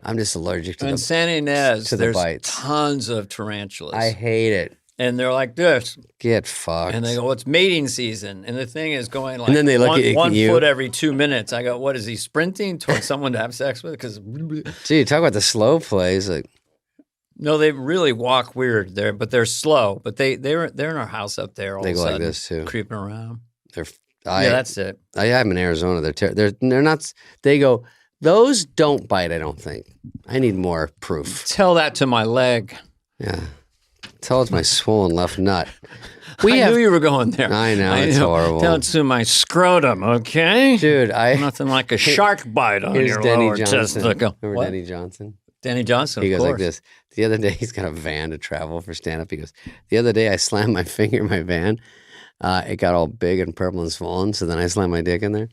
I'm just allergic to In San Ynez, the there's bites. tons of tarantulas. I hate it. And they're like this. Get fucked. And they go, it's mating season. And the thing is going like and then they look at one you. foot every 2 minutes. I go, what is he sprinting towards someone to have sex with? Because Gee, talk about the slow plays. Like, no, they really walk weird there, but they're slow. But they're in our house up there all they of a go sudden, like this too. creeping around. Yeah, That's it. I'm in Arizona. They're not. They go. Those don't bite. I don't think. I need more proof. Tell that to my leg. Yeah. Tell it's my swollen left nut. I knew you were going there. I know, it's horrible. Tell it to my scrotum, okay? Dude, Nothing like a shark bite on your lower testicle. Remember Denny Johnson? Denny Johnson, He of goes course. like this. The other day, he's got a van to travel for stand-up. He goes, the other day, I slammed my finger in my van. It got all big and purple and swollen, so then I slammed my dick in there.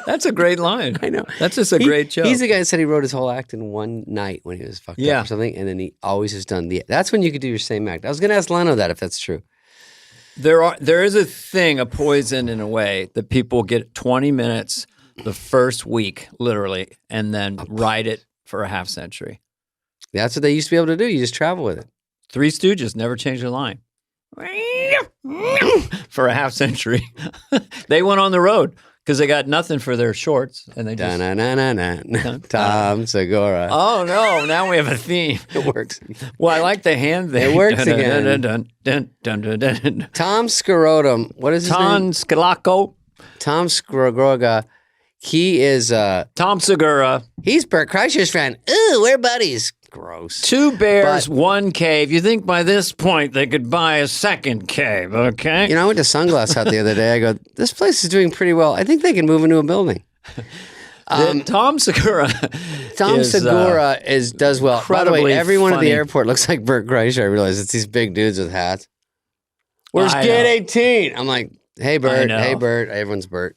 That's a great line. I know. That's just a great joke. He's the guy that said he wrote his whole act in one night when he was fucked up or something, and then he always has done that's when you could do your same act. I was going to ask Leno that if that's true. There is a thing, a poison in a way, that people get 20 minutes the first week, literally, and then ride it for a half century. That's what they used to be able to do. You just travel with it. Three Stooges never changed their line. For a half century. They went on the road because they got nothing for their shorts. And they just... Tom Segura. Oh, no. Now we have a theme. It works. Well, I like the hand thing. It works again. Tom Scrotum. What is his name? Tom Scalacco. Tom Scrogoga. He is... Tom Segura. He's Bert Kreischer's friend. Ooh, we're buddies. Gross. 2 bears, 1 cave. You think by this point they could buy a second cave, okay? You know, I went to Sunglass Hut the other day. I go, this place is doing pretty well. I think they can move into a building. Tom Segura. Does well. By the way, everyone at the funny. airport looks like Bert Kreischer. I realize it's these big dudes with hats. Where's Gate 18? I'm like, hey, Bert. Hey, Bert. Everyone's Bert.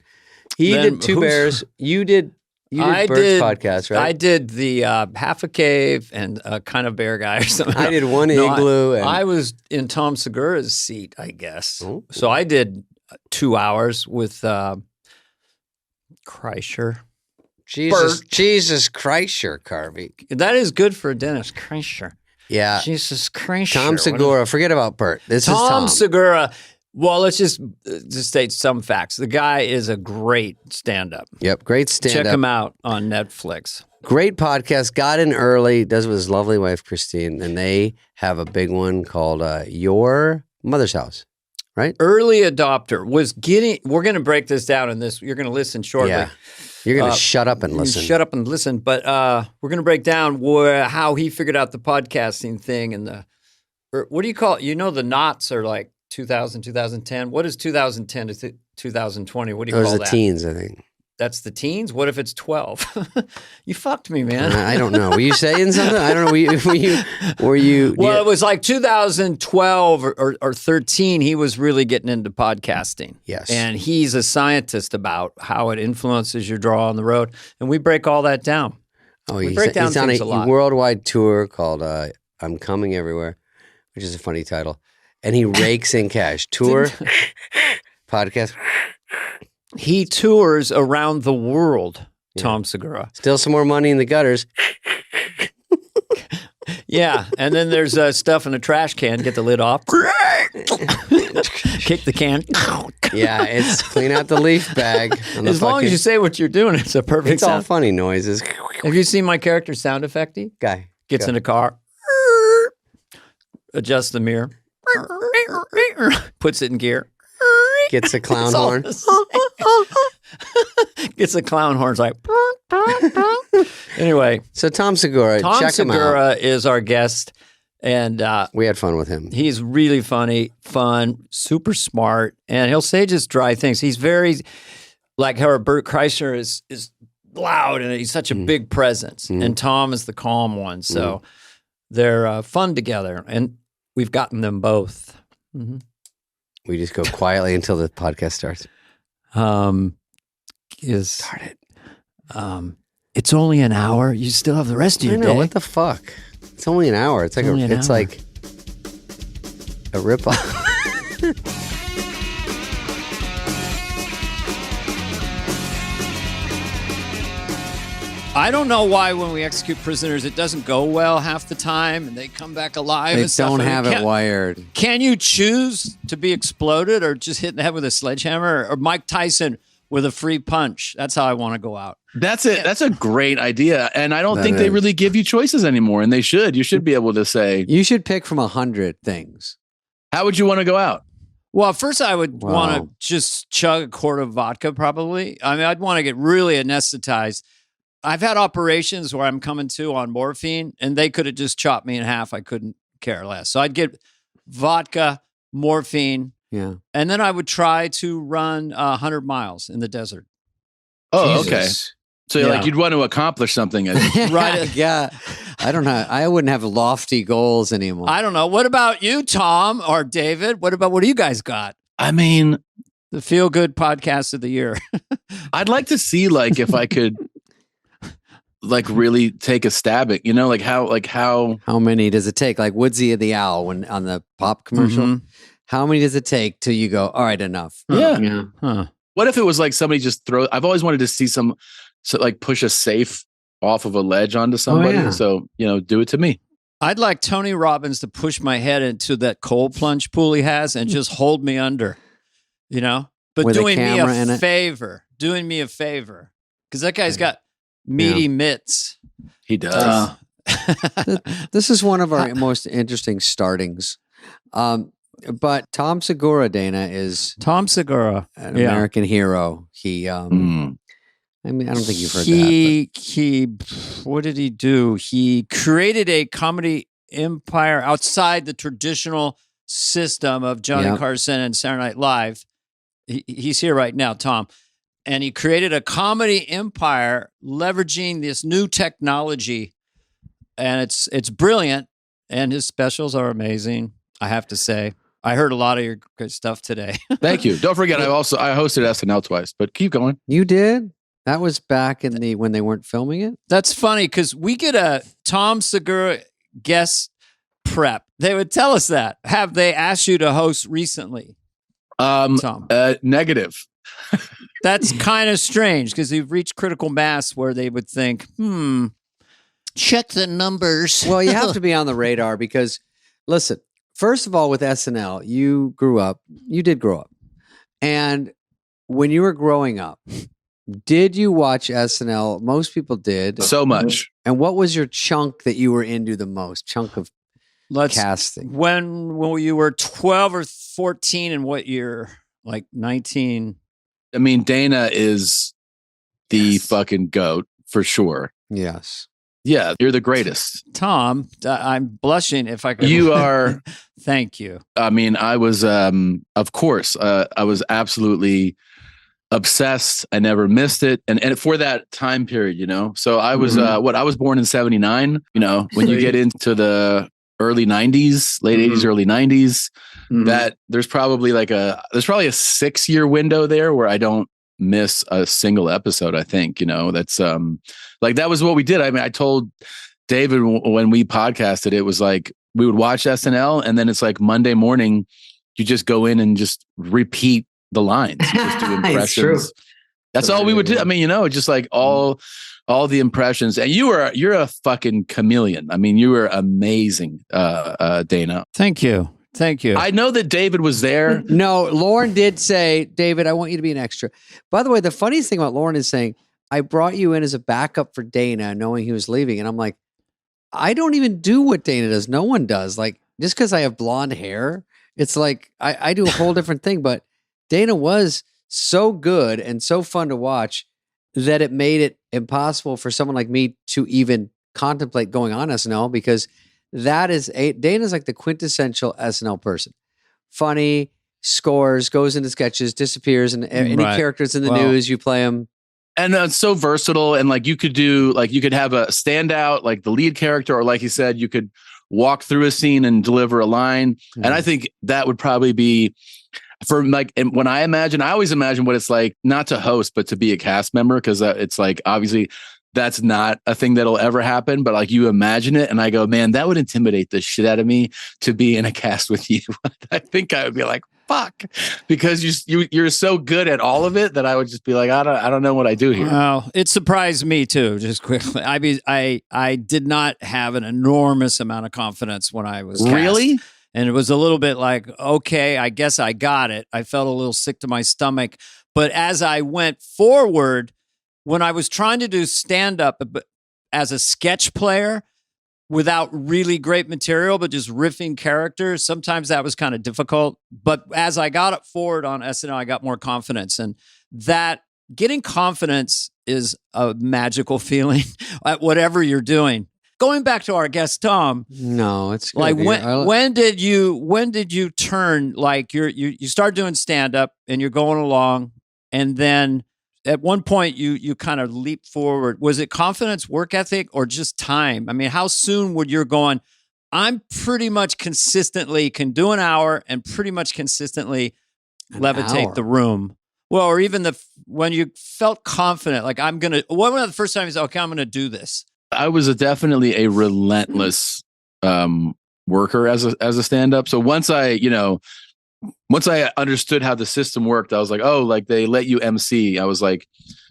He did 2 bears. You did Bert's podcast, right? I did the half a cave and a kind of bear guy or something. I did one igloo. I was in Tom Segura's seat, I guess. Oh. So I did 2 hours with Kreischer. Jesus Kreischer, Carvey. That is good for Dennis Kreischer. Yeah. Jesus Kreischer. Tom Segura. Forget about Bert. This is Tom Segura. Well, let's just state some facts. The guy is a great stand-up. Yep, great stand-up. Check him out on Netflix. Great podcast. Got in early. Does with his lovely wife, Christine. And they have a big one called Your Mother's House, right? Early adopter was getting... We're going to break this down in this. You're going to listen shortly. Yeah. You're going to shut up and listen. Shut up and listen. But we're going to break down how he figured out the podcasting thing and what do you call it? You know the knots are like 2000, 2010. What is 2010 to 2020? What do you call that? Those are the teens, I think. That's the teens? What if it's 12? You fucked me, man. I don't know. Were you saying something? I don't know. Were you? Well, it was like 2012 or 13. He was really getting into podcasting. Yes. And he's a scientist about how it influences your draw on the road. And we break all that down. Oh, we break down he's on things a a lot. worldwide tour called I'm Coming Everywhere, which is a funny title. And he rakes in cash. Tour, podcast. He tours around the world, Tom Segura. Still some more money in the gutters. Yeah, and then there's stuff in a trash can. Get the lid off. Kick the can. Yeah, it's clean out the leaf bag. As long as you say what you're doing, it's a perfect It's all sound. funny noises. Have you seen my character sound effecty? Guy. Gets in a car. Adjusts the mirror. Puts it in gear. Gets a clown horn. Gets a clown horn. It's like... Anyway. So Tom Segura, check him out. Tom Segura is our guest. And we had fun with him. He's really funny, fun, super smart, and he'll say just dry things. He's very, like how Bert Kreischer is loud, and he's such a big presence. And Tom is the calm one. So they're fun together, and we've gotten them both. We just go quietly until the podcast starts. Start it. It's only an hour. You still have the rest of your day. What the fuck? It's only an hour. It's like like a ripoff. I don't know why when we execute prisoners, it doesn't go well half the time and they come back alive. They and stuff. don't have it wired. Can you choose to be exploded or just hit in the head with a sledgehammer or Mike Tyson with a free punch? That's how I want to go out. That's it. That's a great idea. And I don't think they really give you choices anymore. And they should. You should be able to say. You should pick from 100 things. How would you want to go out? Well, first I would want to just chug a quart of vodka probably. I mean, I'd want to get really anesthetized. I've had operations where I'm coming to on morphine and they could have just chopped me in half. I couldn't care less. So I'd get vodka, morphine, and then I would try to run 100 miles in the desert. Oh, Jesus. Okay. So like you'd want to accomplish something. Right. Yeah. I don't know. I wouldn't have lofty goals anymore. I don't know. What about you, Tom or David? What do you guys got? I mean, the feel good podcast of the year. I'd like to see like if I could like really take a stab at, how many does it take? Like Woodsy the Owl when on the pop commercial. Mm-hmm. How many does it take till you go, all right, enough? Yeah. Huh. What if it was like somebody just I've always wanted to see like push a safe off of a ledge onto somebody. Oh, yeah. So, do it to me. I'd like Tony Robbins to push my head into that cold plunge pool he has and just hold me under, but with doing me a favor, because that guy's got meaty mitts. He does. This is one of our most interesting startings. But Tom Segura, Dana, is an American hero. He, I mean, I don't think you've heard that. What did he do? He created a comedy empire outside the traditional system of Johnny Carson and Saturday Night Live. He's here right now, Tom. And he created a comedy empire leveraging this new technology. And it's brilliant. And his specials are amazing, I have to say. I heard a lot of your good stuff today. Thank you. Don't forget, I hosted SNL twice, but keep going. You did? That was back in when they weren't filming it? That's funny because we get a Tom Segura guest prep. They would tell us that. Have they asked you to host recently? Tom? Negative. That's kind of strange because you've reached critical mass where they would think, check the numbers. Well, you have to be on the radar because, listen, first of all, with SNL, you did grow up. And when you were growing up, did you watch SNL? Most people did. So much. And what was your chunk that you were into the most? Chunk of casting? When you were 12 or 14 and what year? Like 19? I mean, Dana is the fucking GOAT for sure. Yes. Yeah, you're the greatest. Tom, I'm blushing if I could. You are. Thank you. I mean, I was, of course, I was absolutely obsessed. I never missed it. And for that time period, so I was, I was born in 79, when you get into the early 90s, late 80s, early 90s, that there's probably a 6-year window there where I don't miss a single episode. I think, that's like, that was what we did. I mean, I told David when we podcasted, it was like, we would watch SNL and then it's like Monday morning, you just go in and just repeat the lines. You just do impressions. That's all we would do. I mean, just like all the impressions. And you're a fucking chameleon. I mean, you were amazing, Dana. Thank you. I know that David was there. No, Lauren did say, David, I want you to be an extra. By the way, the funniest thing about Lauren is saying, I brought you in as a backup for Dana, knowing he was leaving. And I'm like, I don't even do what Dana does. No one does. Like, just because I have blonde hair, it's like, I do a whole different thing. But Dana was so good and so fun to watch that it made it impossible for someone like me to even contemplate going on SNL because Dana's like the quintessential SNL person. Funny, scores, goes into sketches, disappears, and any characters in the news, you play them. And it's so versatile. And like you could have a standout, like the lead character, or like you said, you could walk through a scene and deliver a line. Mm-hmm. And I think that would probably be for like, and when I always imagine what it's like not to host, but to be a cast member. Because it's like, obviously that's not a thing that'll ever happen, but like you imagine it. And I go, man, that would intimidate the shit out of me to be in a cast with you. I think I would be like, fuck, because you're so good at all of it that I would just be like, I don't know what I do here. Well, it surprised me too. Just quickly, I did not have an enormous amount of confidence when I was cast. Really. And it was a little bit like, okay, I guess I got it. I felt a little sick to my stomach. But as I went forward, when I was trying to do stand-up as a sketch player without really great material, but just riffing characters, sometimes that was kind of difficult. But as I got up forward on SNL, I got more confidence. And that getting confidence is a magical feeling at whatever you're doing. Going back to our guest Tom, no, it's like when did you turn, like you start doing stand up and you're going along, and then at one point you kind of leap forward. Was it confidence, work ethic, or just time? I mean, how soon would you're going, I'm pretty much consistently can do an hour and pretty much consistently levitate the room. Well, or even when you felt confident, like one of the first times, okay, I'm going to do this. I was definitely a relentless worker as a stand-up. So once I understood how the system worked, I was like, oh, like they let you MC. I was like,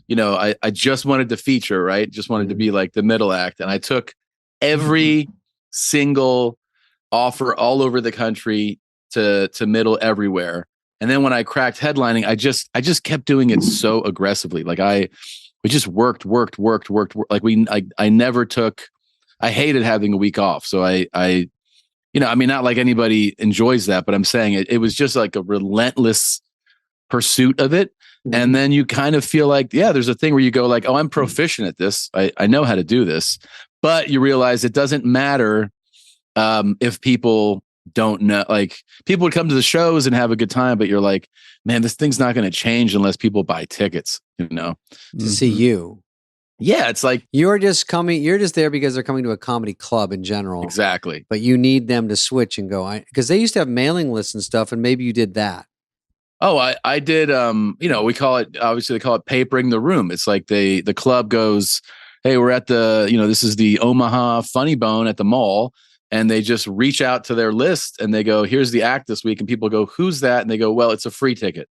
I just wanted to feature, right? Just wanted to be like the middle act. And I took every single offer all over the country to middle everywhere. And then when I cracked headlining, I just kept doing it so aggressively. Like we just worked. Like I never took, I hated having a week off. So I not like anybody enjoys that, but I'm saying it was just like a relentless pursuit of it. And then you kind of feel like, yeah, there's a thing where you go like, oh, I'm proficient at this. I know how to do this, but you realize it doesn't matter if people don't know. Like people would come to the shows and have a good time, but you're like, man, this thing's not going to change unless people buy tickets, to see you. Yeah, it's like you're just there because they're coming to a comedy club in general. Exactly. But you need them to switch and go, because they used to have mailing lists and stuff, and maybe you did that. Oh, I did. We call it, obviously they call it papering the room. It's like the club goes, hey, we're at this is the Omaha Funny Bone at the mall. And they just reach out to their list and they go, here's the act this week. And people go, who's that? And they go, well, it's a free ticket.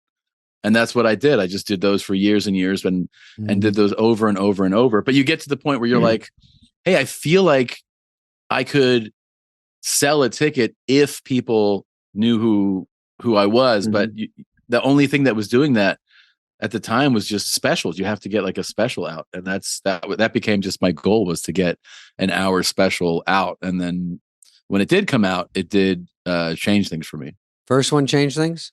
And that's what I did. I just did those for years and years and did those over and over and over. But you get to the point where you're like, hey, I feel like I could sell a ticket if people knew who I was. But the only thing that was doing that at the time was just specials. You have to get like a special out. And that became just my goal, was to get an hour special out. And then when it did come out, it did change things for me. First one changed things?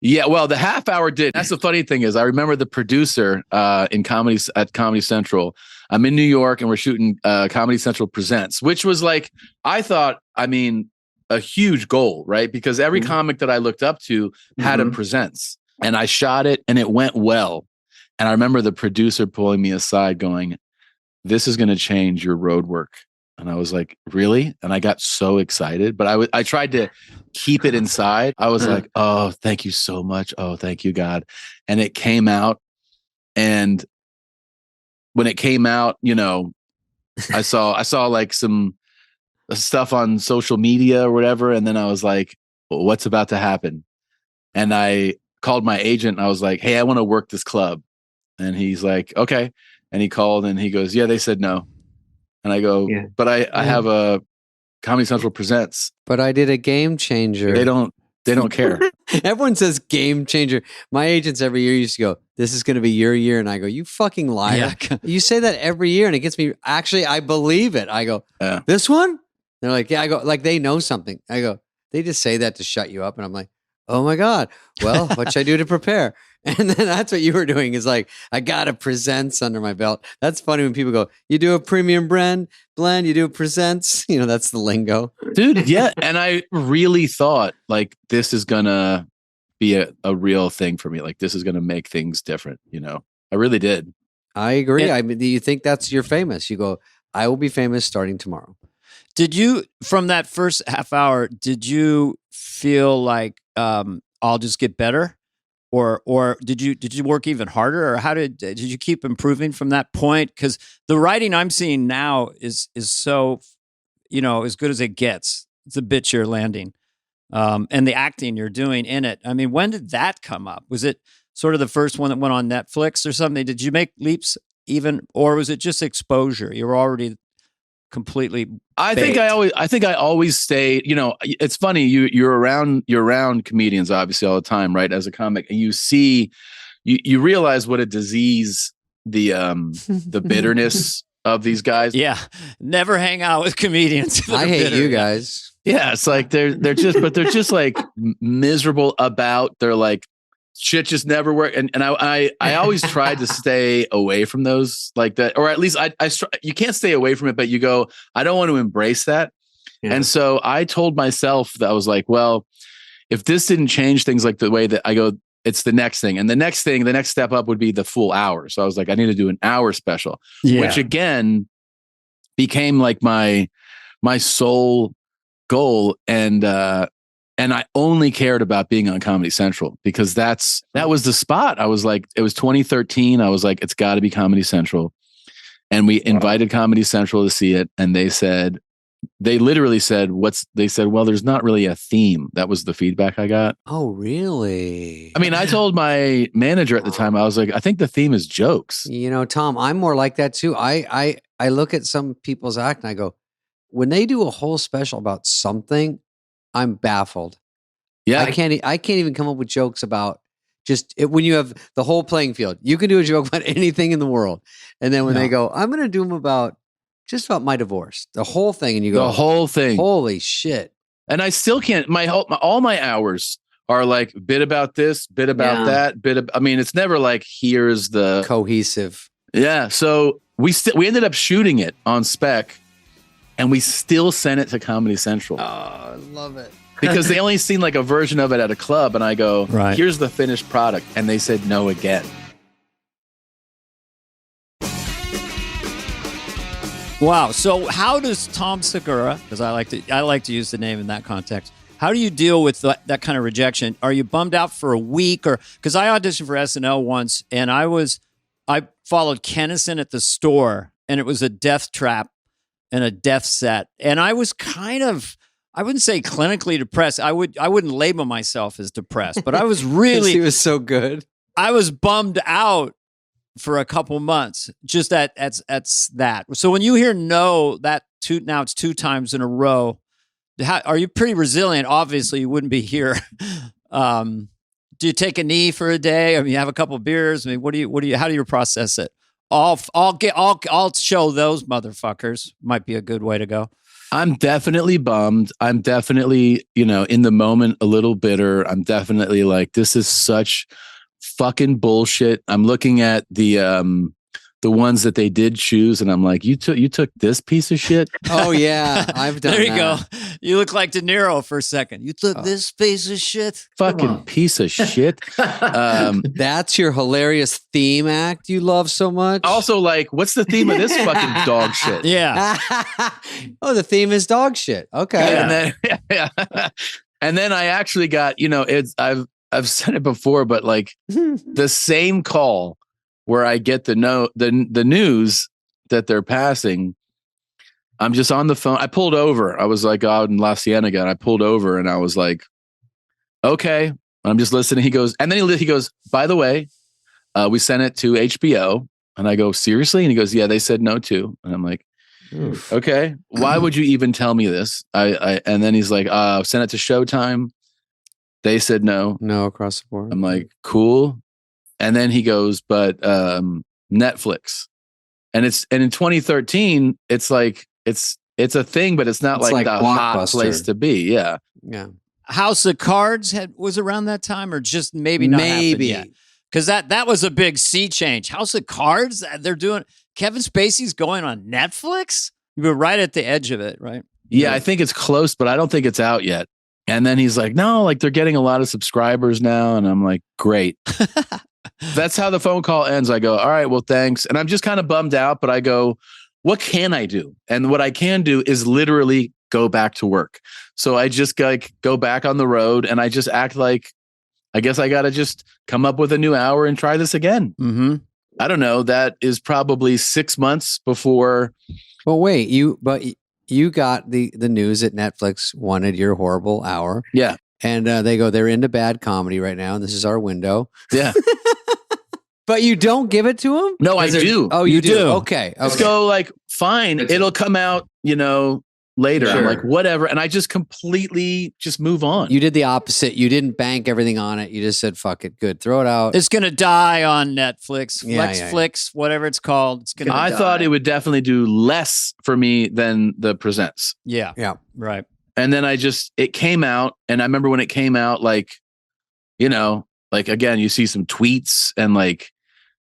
Yeah, well, the half hour did. That's the funny thing is I remember the producer at Comedy Central. I'm in New York and we're shooting Comedy Central Presents, which was like, I thought, a huge goal, right? Because every comic that I looked up to had a Presents. And I shot it and it went well. And I remember the producer pulling me aside going, this is going to change your road work. And I was like, really? And I got so excited, but I tried to keep it inside. I was like, oh, thank you so much. Oh, thank you, God. And it came out. And when it came out, I saw like some stuff on social media or whatever. And then I was like, well, what's about to happen? And I called my agent and I was like, hey, I want to work this club. And he's like, okay. And he called and he goes, yeah, they said no. And I go, but I have a Comedy Central Presents. But I did a Game Changer. They don't care. Everyone says Game Changer. My agents every year used to go, this is going to be your year. And I go, you fucking liar. Yeah. You say that every year and it gets me, actually, I believe it. I go, this one? They're like, yeah. I go, like they know something. I go, they just say that to shut you up. And I'm like, oh my God. Well, what should I do to prepare? And then that's what you were doing, is like, I got a Presents under my belt. That's funny when people go, you do a premium blend, you do a Presents. That's the lingo. Dude, yeah. And I really thought like this is going to be a real thing for me. Like this is going to make things different. I really did. I agree. Do you think that's your famous? You go, I will be famous starting tomorrow. Did you, from that first half hour, did you feel like I'll just get better? Or did you work even harder, or did you keep improving from that point? Because the writing I'm seeing now is so, as good as it gets. It's a bit you're landing. and the acting you're doing in it. I mean, when did that come up? Was it sort of the first one that went on Netflix or something? Did you make leaps even, or was it just exposure? You were already completely. I think I always stay. You know, it's funny. You're around comedians obviously all the time, right? As a comic, and you realize what a disease the bitterness of these guys. Yeah, never hang out with comedians. I hate you guys. Yeah, it's like they're just like miserable about. They're like shit just never worked, and I always tried to stay away from those like that, or at least you can't stay away from it, but you go, I don't want to embrace that, and so I told myself that I was like, well, if this didn't change things like the way that I go, it's the next thing, and the next step up would be the full hour. So I was like, I need to do an hour special, which again became like my sole goal, and I only cared about being on Comedy Central because that was the spot. I was like, it was 2013. I was like, it's got to be Comedy Central, and we invited Comedy Central to see it, and they literally said, well, there's not really a theme. That was the feedback I got. Oh, really? I mean, I told my manager at the time, I was like, I think the theme is jokes. You know, Tom, I'm more like that too. I look at some people's act and I go, when they do a whole special about something, I'm baffled. Yeah. I can't even come up with jokes about when you have the whole playing field. You can do a joke about anything in the world. And then when they go, I'm going to do them about my divorce, the whole thing. And you go, the whole thing. Holy shit. And I still can't, all my hours are like bit about this, bit about that, I mean, it's never like, here's the cohesive. Yeah. So we ended up shooting it on spec, and we still sent it to Comedy Central. Oh, I love it. Because they only seen like a version of it at a club, and I go, right, here's the finished product. And they said no again. Wow. So how does Tom Segura, because I like to use the name in that context, how do you deal with that kind of rejection? Are you bummed out for a week? Or because I auditioned for SNL once, and I followed Kennison at the store, and it was a death trap and a death set. And I was kind of, I wouldn't say clinically depressed. I wouldn't label myself as depressed, but I was really, he was so good. I was bummed out for a couple months. Just that's that. So when you hear no, now it's 2 times in a row. Are you pretty resilient? Obviously, you wouldn't be here. Do you take a knee for a day? I mean, you have a couple of beers. I mean, how do you process it? I'll show those motherfuckers. Might be a good way to go. I'm definitely bummed. I'm definitely, in the moment, a little bitter. I'm definitely like, this is such fucking bullshit. I'm looking at the ones that they did choose, and I'm like, you took this piece of shit. Oh yeah, I've done. There you go. You look like De Niro for a second. You took this piece of shit. Fucking piece of shit. That's your hilarious theme act you love so much. Also, like, what's the theme of this fucking dog shit? Yeah. Oh, the theme is dog shit. Okay. Yeah. And then I actually got, I've said it before, but like the same call where I get the news that they're passing, I'm just on the phone. I pulled over. I was like out in La Cienega, and I pulled over, and I was like, okay. I'm just listening. He goes, and then he goes, by the way, we sent it to HBO. And I go, seriously? And he goes, yeah, they said no too. And I'm like, oof. Okay, why would you even tell me this? And then he's like, sent it to Showtime. They said no. No, across the board. I'm like, cool. And then he goes, but Netflix. And in 2013, it's like it's a thing, but it's not like the hot place to be. Yeah. Yeah. House of Cards was around that time, or just maybe not happened yet? Because that was a big sea change. House of Cards, they're doing Kevin Spacey's going on Netflix. You were right at the edge of it, right? Yeah, I think it's close, but I don't think it's out yet. And then he's like, no, like they're getting a lot of subscribers now. And I'm like, great. That's how the phone call ends. I go, all right, well, thanks. And I'm just kind of bummed out, but I go, what can I do? And what I can do is literally go back to work. So I just like go back on the road, and I just act like, I guess I got to just come up with a new hour and try this again. Mm-hmm. I don't know. That is probably 6 months before. Well, wait, you got the news that Netflix wanted your horrible hour. Yeah. And they go, they're into bad comedy right now, and this is our window. Yeah. But you don't give it to them? No, I do. Oh, you do? Okay. Let's go, like, fine. It'll come out, later. Sure. I'm like, whatever. And I just completely just move on. You did the opposite. You didn't bank everything on it. You just said, fuck it. Good. Throw it out. It's going to die on Netflix, Flix, whatever it's called. It's going to die. I thought it would definitely do less for me than the Presents. Yeah. Yeah. Right. And then it came out. And I remember when it came out, like, again, you see some tweets and like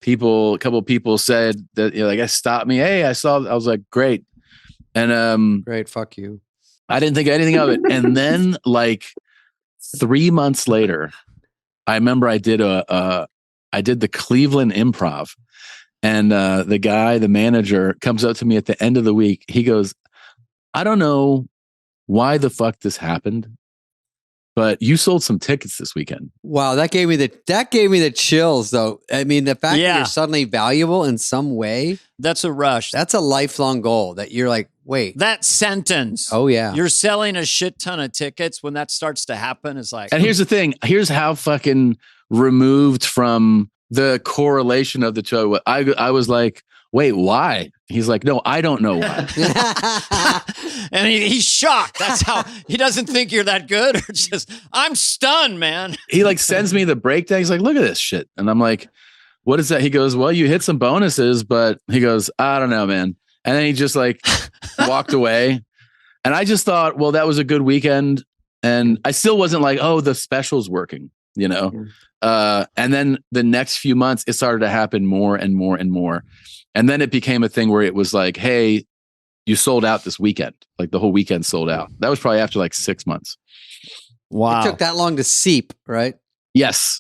a couple of people said that, I guess stopped me. Hey, I was like, great. And great, fuck you. I didn't think anything of it. And then like 3 months later, I remember I did the Cleveland Improv, and the manager comes up to me at the end of the week. He goes, I don't know why the fuck this happened, but you sold some tickets this weekend. Wow, that gave me the chills, though. I mean, the fact that you're suddenly valuable in some way. That's a rush. That's a lifelong goal that you're like, wait. That sentence. Oh, yeah. You're selling a shit ton of tickets. When that starts to happen, it's like. And here's the thing. Here's how fucking removed from the correlation of the two. I was like, wait, why? He's like, no, I don't know why. And he's shocked. That's how he doesn't think you're that good. Or just, I'm stunned, man. He like sends me the breakdown. He's like, look at this shit. And I'm like, what is that? He goes, well, you hit some bonuses, but he goes, I don't know, man. And then he just like walked away. And I just thought, well, that was a good weekend. And I still wasn't like, oh, the special's working, And then the next few months, it started to happen more and more and more. And then it became a thing where it was like, hey, you sold out this weekend. Like the whole weekend sold out. That was probably after like 6 months. Wow. It took that long to seep, right? Yes.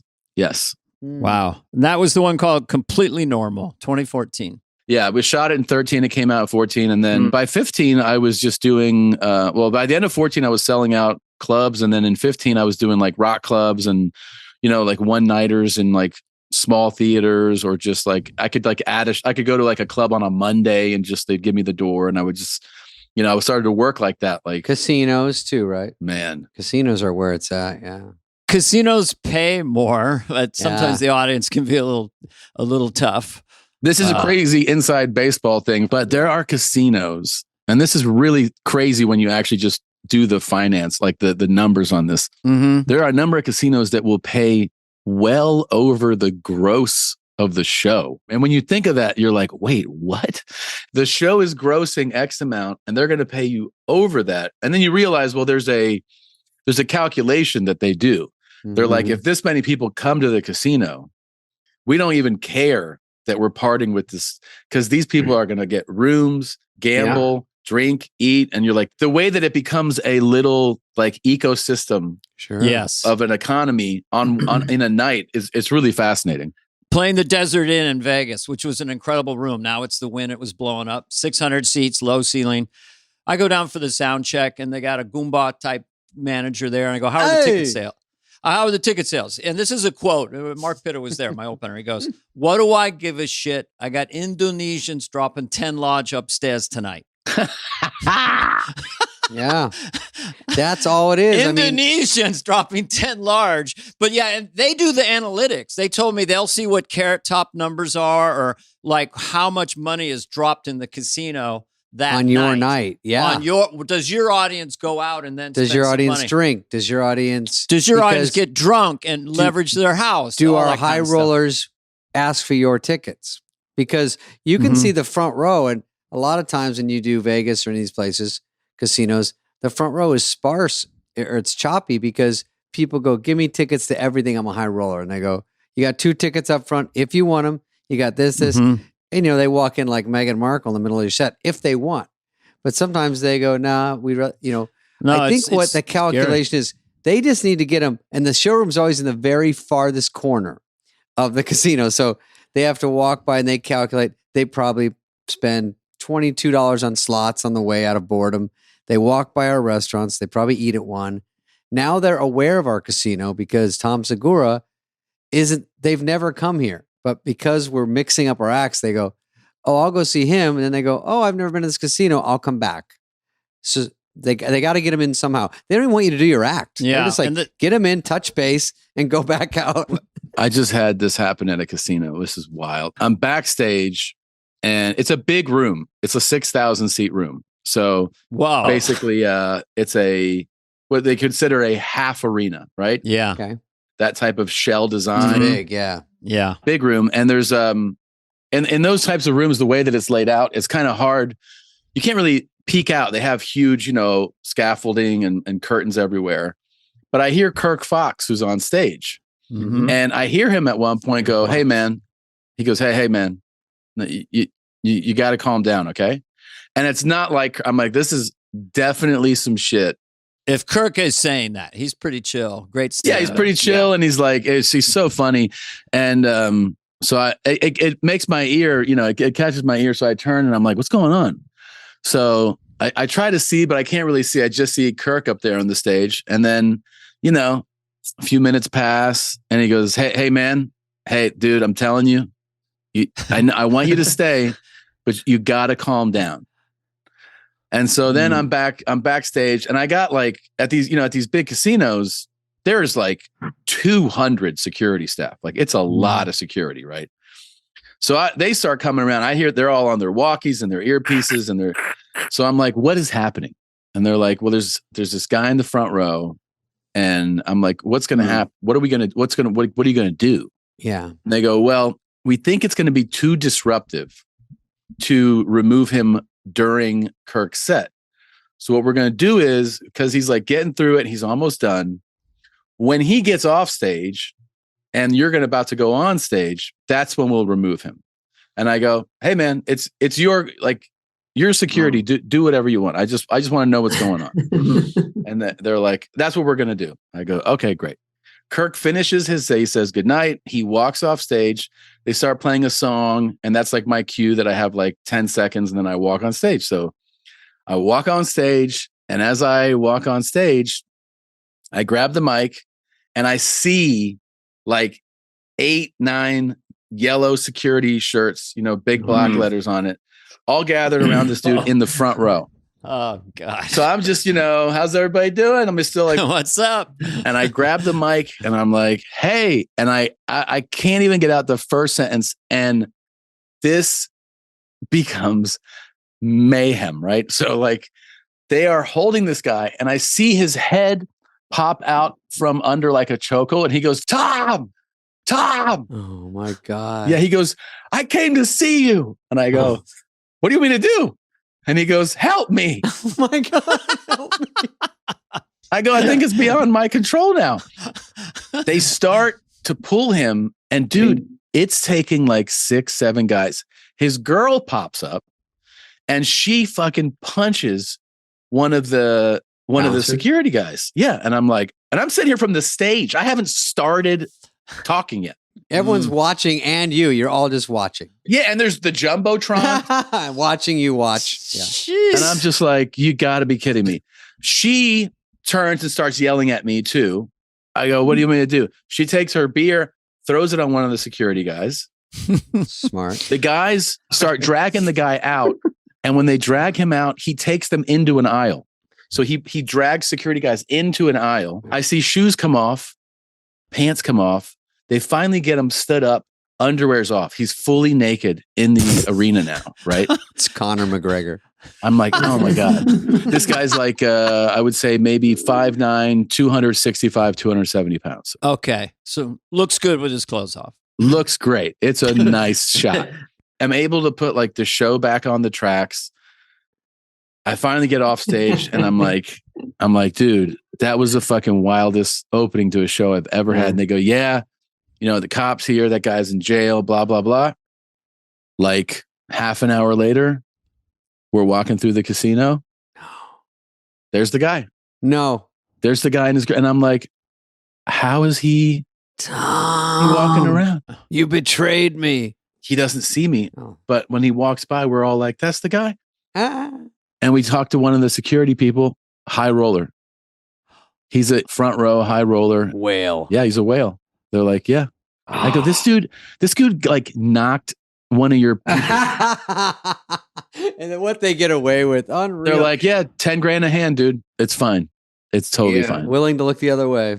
Wow. And that was the one called Completely Normal, 2014. Yeah, we shot it in 13. It came out in 14. And then by 15, I was just doing, by the end of 14, I was selling out clubs. And then in 15, I was doing like rock clubs and, like one-nighters in like small theaters, or just like, I could like I could go to like a club on a Monday and just, they'd give me the door and I would just, I started to work like that. Like casinos too, right? Man. Casinos are where it's at. Yeah. Casinos pay more, but sometimes the audience can be a little tough. This is a crazy inside baseball thing, but there are casinos, and this is really crazy when you actually just do the finance, like the numbers on this. Mm-hmm. There are a number of casinos that will pay well over the gross of the show. And when you think of that, you're like, wait, what? The show is grossing X amount and they're going to pay you over that. And then you realize, well, there's a calculation that they do. Mm-hmm. They're like, if this many people come to the casino, we don't even care that we're parting with this, because these people are going to get rooms, gamble, drink, eat. And you're like, the way that it becomes a little like ecosystem of an economy on in a night it's really fascinating. Playing the Desert Inn in Vegas, which was an incredible room. Now it's the Wynn. It was blowing up. 600 seats, low ceiling. I go down for the sound check and they got a Goomba type manager there. And I go, how are the ticket sales? How are the ticket sales? And this is a quote. Mark Pitta was there, my opener. He goes, what do I give a shit? I got Indonesians dropping 10 large upstairs tonight. Yeah, that's all it is. Indonesians dropping 10 large. But yeah, and they do the analytics. They told me they'll see what Carrot Top numbers are, or like how much money is dropped in the casino that on your night. Yeah. Does your audience go out and then does your audience drink? Does your audience get drunk and leverage their house? Do our high rollers ask for your tickets? Because you can see the front row, and a lot of times when you do Vegas or in these places, casinos, the front row is sparse or it's choppy because people go, give me tickets to everything. I'm a high roller. And they go, you got 2 tickets up front. If you want them, you got this. And, they walk in like Meghan Markle in the middle of your set if they want. But sometimes they go, nah, I think what the calculation is, they just need to get them. And the showroom's always in the very farthest corner of the casino. So they have to walk by and they calculate. They probably spend $22 on slots on the way out of boredom. They walk by our restaurants. They probably eat at one. Now they're aware of our casino because Tom Segura they've never come here. But because we're mixing up our acts, they go, oh, I'll go see him. And then they go, oh, I've never been to this casino. I'll come back. So they got to get him in somehow. They don't even want you to do your act. Yeah. They're just like, get him in, touch base, and go back out. I just had this happen at a casino. This is wild. I'm backstage, and it's a big room. It's a 6,000 seat room. So basically, it's what they consider a half arena, right? Yeah. Okay. That type of shell design. Big, yeah. Yeah. Big room. And there's in those types of rooms, the way that it's laid out, it's kind of hard. You can't really peek out. They have huge, scaffolding and curtains everywhere. But I hear Kirk Fox, who's on stage. Mm-hmm. And I hear him at one point go, "Hey, man." He goes, hey, man, you got to calm down, okay? And it's not like, I'm like, this is definitely some shit. If Kirk is saying that, he's pretty chill. Great stuff. Yeah, he's pretty chill, and he's like, he's so funny. And so it makes my ear, it catches my ear. So I turn and I'm like, what's going on? So I try to see, but I can't really see. I just see Kirk up there on the stage. And then, a few minutes pass, and he goes, hey, man. Hey, dude, I'm telling you, I want you to stay, but you got to calm down. And so then I'm backstage, and I got like at these big casinos, there's like 200 security staff. Like it's a lot of security, right? So they start coming around. I hear they're all on their walkies and their earpieces, so I'm like, what is happening? And they're like, well, there's this guy in the front row. And I'm like, what's going to happen? What are you going to do? Yeah. And they go, well, we think it's going to be too disruptive to remove him during Kirk's set. So what we're going to do is, because he's like getting through it, he's almost done. When he gets off stage and you're about to go on stage, that's when we'll remove him. And I go, hey man, it's your security. Do whatever you want. I just want to know what's going on. And they're like, that's what we're going to do. I go, okay, great. Kirk finishes he says goodnight. He walks off stage. They start playing a song. And that's like my cue that I have like 10 seconds. And then I walk on stage. So I walk on stage. And as I walk on stage, I grab the mic and I see like 8, 9 yellow security shirts, big black letters on it, all gathered around this dude in the front row. Oh God. So I'm just, how's everybody doing? I'm just still like, what's up? And I grab the mic and I'm like, hey, and I can't even get out the first sentence. And this becomes mayhem, right? So like they are holding this guy and I see his head pop out from under like a chokehold and he goes, Tom. Oh my God. Yeah. He goes, I came to see you. And I go, what do you want me to do? And he goes, help me. Oh my God. Help me. I go, I think it's beyond my control now. They start to pull him. And dude, it's taking like 6, 7 guys. His girl pops up and she fucking punches one of the security guys. Yeah. And I'm like, and I'm sitting here from the stage. I haven't started talking yet. Everyone's watching and you're all just watching. Yeah. And there's the Jumbotron. Watching you watch. Yeah. And I'm just like, you got to be kidding me. She turns and starts yelling at me too. I go, what do you want me to do? She takes her beer, throws it on one of the security guys. Smart. The guys start dragging the guy out. And when they drag him out, he takes them into an aisle. So he drags security guys into an aisle. I see shoes come off, pants come off. They finally get him stood up. Underwear's off. He's fully naked in the arena now, right? It's Conor McGregor. I'm like, oh my God. This guy's like, I would say maybe 5'9", 265, 270 pounds. Okay. So looks good with his clothes off. Looks great. It's a nice shot. I'm able to put like the show back on the tracks. I finally get off stage and I'm like, dude, that was the fucking wildest opening to a show I've ever had. And they go, yeah, the cops here, that guy's in jail, blah, blah, blah. Like half an hour later, we're walking through the casino. There's the guy. No. There's the guy and I'm like, how is he walking around? You betrayed me. He doesn't see me. But when he walks by, we're all like, that's the guy. And we talked to one of the security people, high roller. He's a front row high roller. Whale. Yeah, he's a whale. They're like, yeah. I go, this dude like knocked one of your people. And then what they get away with, unreal. They're like, yeah, 10 grand a hand, dude. It's fine. It's totally fine. Willing to look the other way.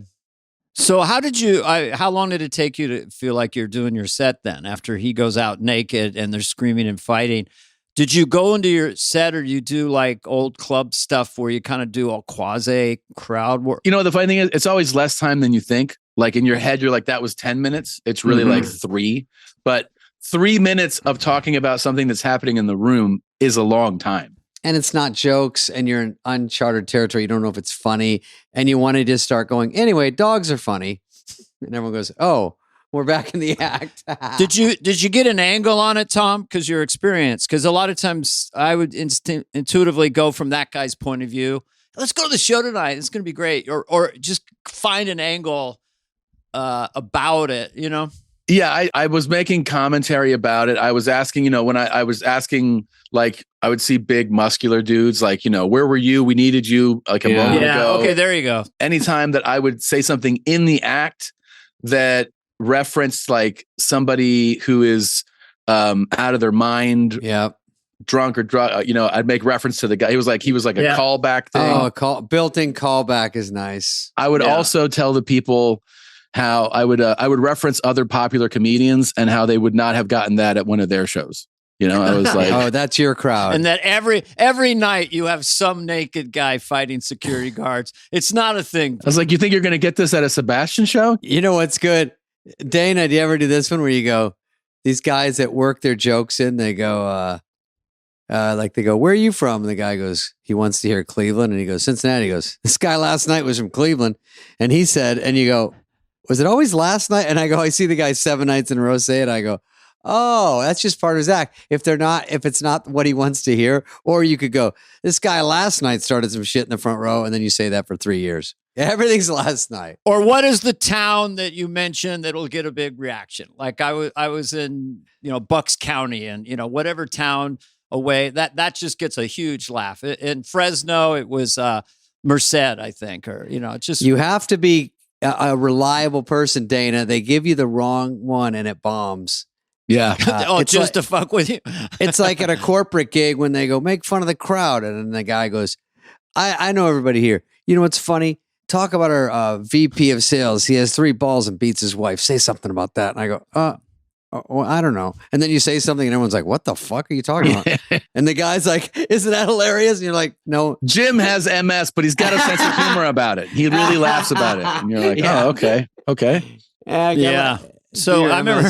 So how long did it take you to feel like you're doing your set then after he goes out naked and they're screaming and fighting? Did you go into your set or you do like old club stuff where you kind of do a quasi crowd work? You know, the funny thing is it's always less time than you think. Like in your head, you're like, that was 10 minutes. It's really like 3. But 3 minutes of talking about something that's happening in the room is a long time. And it's not jokes and you're in uncharted territory. You don't know if it's funny. And you want to just start going, anyway, dogs are funny. And everyone goes, oh, we're back in the act. Did you get an angle on it, Tom? Because you're experienced. Because a lot of times I would intuitively go from that guy's point of view. Let's go to the show tonight. It's going to be great. Or just find an angle about it, you know? Yeah, I was making commentary about it. I was asking, you know, when I was asking, like, I would see big muscular dudes like, you know, where were you? We needed you like a moment ago. Okay, there you go. Anytime that I would say something in the act that referenced like somebody who is out of their mind, drunk or drug, you know, I'd make reference to the guy. He was like a callback thing. Oh, built-in callback is nice. I would also tell the people how I would reference other popular comedians and how they would not have gotten that at one of their shows. You know, I was like, oh, that's your crowd. And that every night you have some naked guy fighting security guards. It's not a thing. I was like, you think you're going to get this at a Sebastian show? You know what's good? Dana, do you ever do this one where you go, these guys that work their jokes in, they go, where are you from? And the guy goes, he wants to hear Cleveland. And he goes, Cincinnati. He goes, this guy last night was from Cleveland. And he said, and you go, was it always last night? And I go, I see the guy 7 nights in a row say it. I go, oh, that's just part of his act. If it's not what he wants to hear, or you could go, this guy last night started some shit in the front row. And then you say that for 3 years. Everything's last night. Or what is the town that you mentioned that'll get a big reaction? Like I was in, you know, Bucks County and, you know, whatever town away, that just gets a huge laugh. In Fresno, it was Merced, I think, or, you know, it's just. You have to be a reliable person, Dana. They give you the wrong one and it bombs. Yeah. Just to fuck with you. It's like at a corporate gig when they go, make fun of the crowd. And then the guy goes, I know everybody here. You know what's funny? Talk about our VP of sales. He has 3 balls and beats his wife. Say something about that. And I go, well, I don't know. And then you say something and everyone's like, what the fuck are you talking about? And the guy's like, isn't that hilarious? And you're like, no. Jim has MS, but he's got a sense of humor about it. He really laughs about it. And you're like, oh, okay. Yeah. So I remember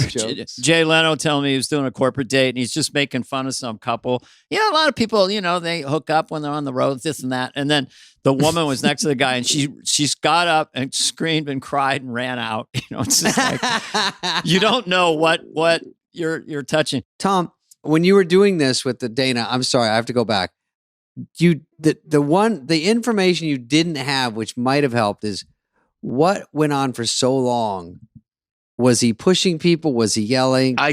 Jay Leno telling me he was doing a corporate date and he's just making fun of some couple. You know, a lot of people, you know, they hook up when they're on the road, this and that. And then the woman was next to the guy and she's got up and screamed and cried and ran out. You know, it's just like, you don't know what you're touching. Tom, when you were doing this with the Dana, I'm sorry, I have to go back. The information you didn't have, which might have helped, is what went on for so long. Was he pushing people? Was he yelling? I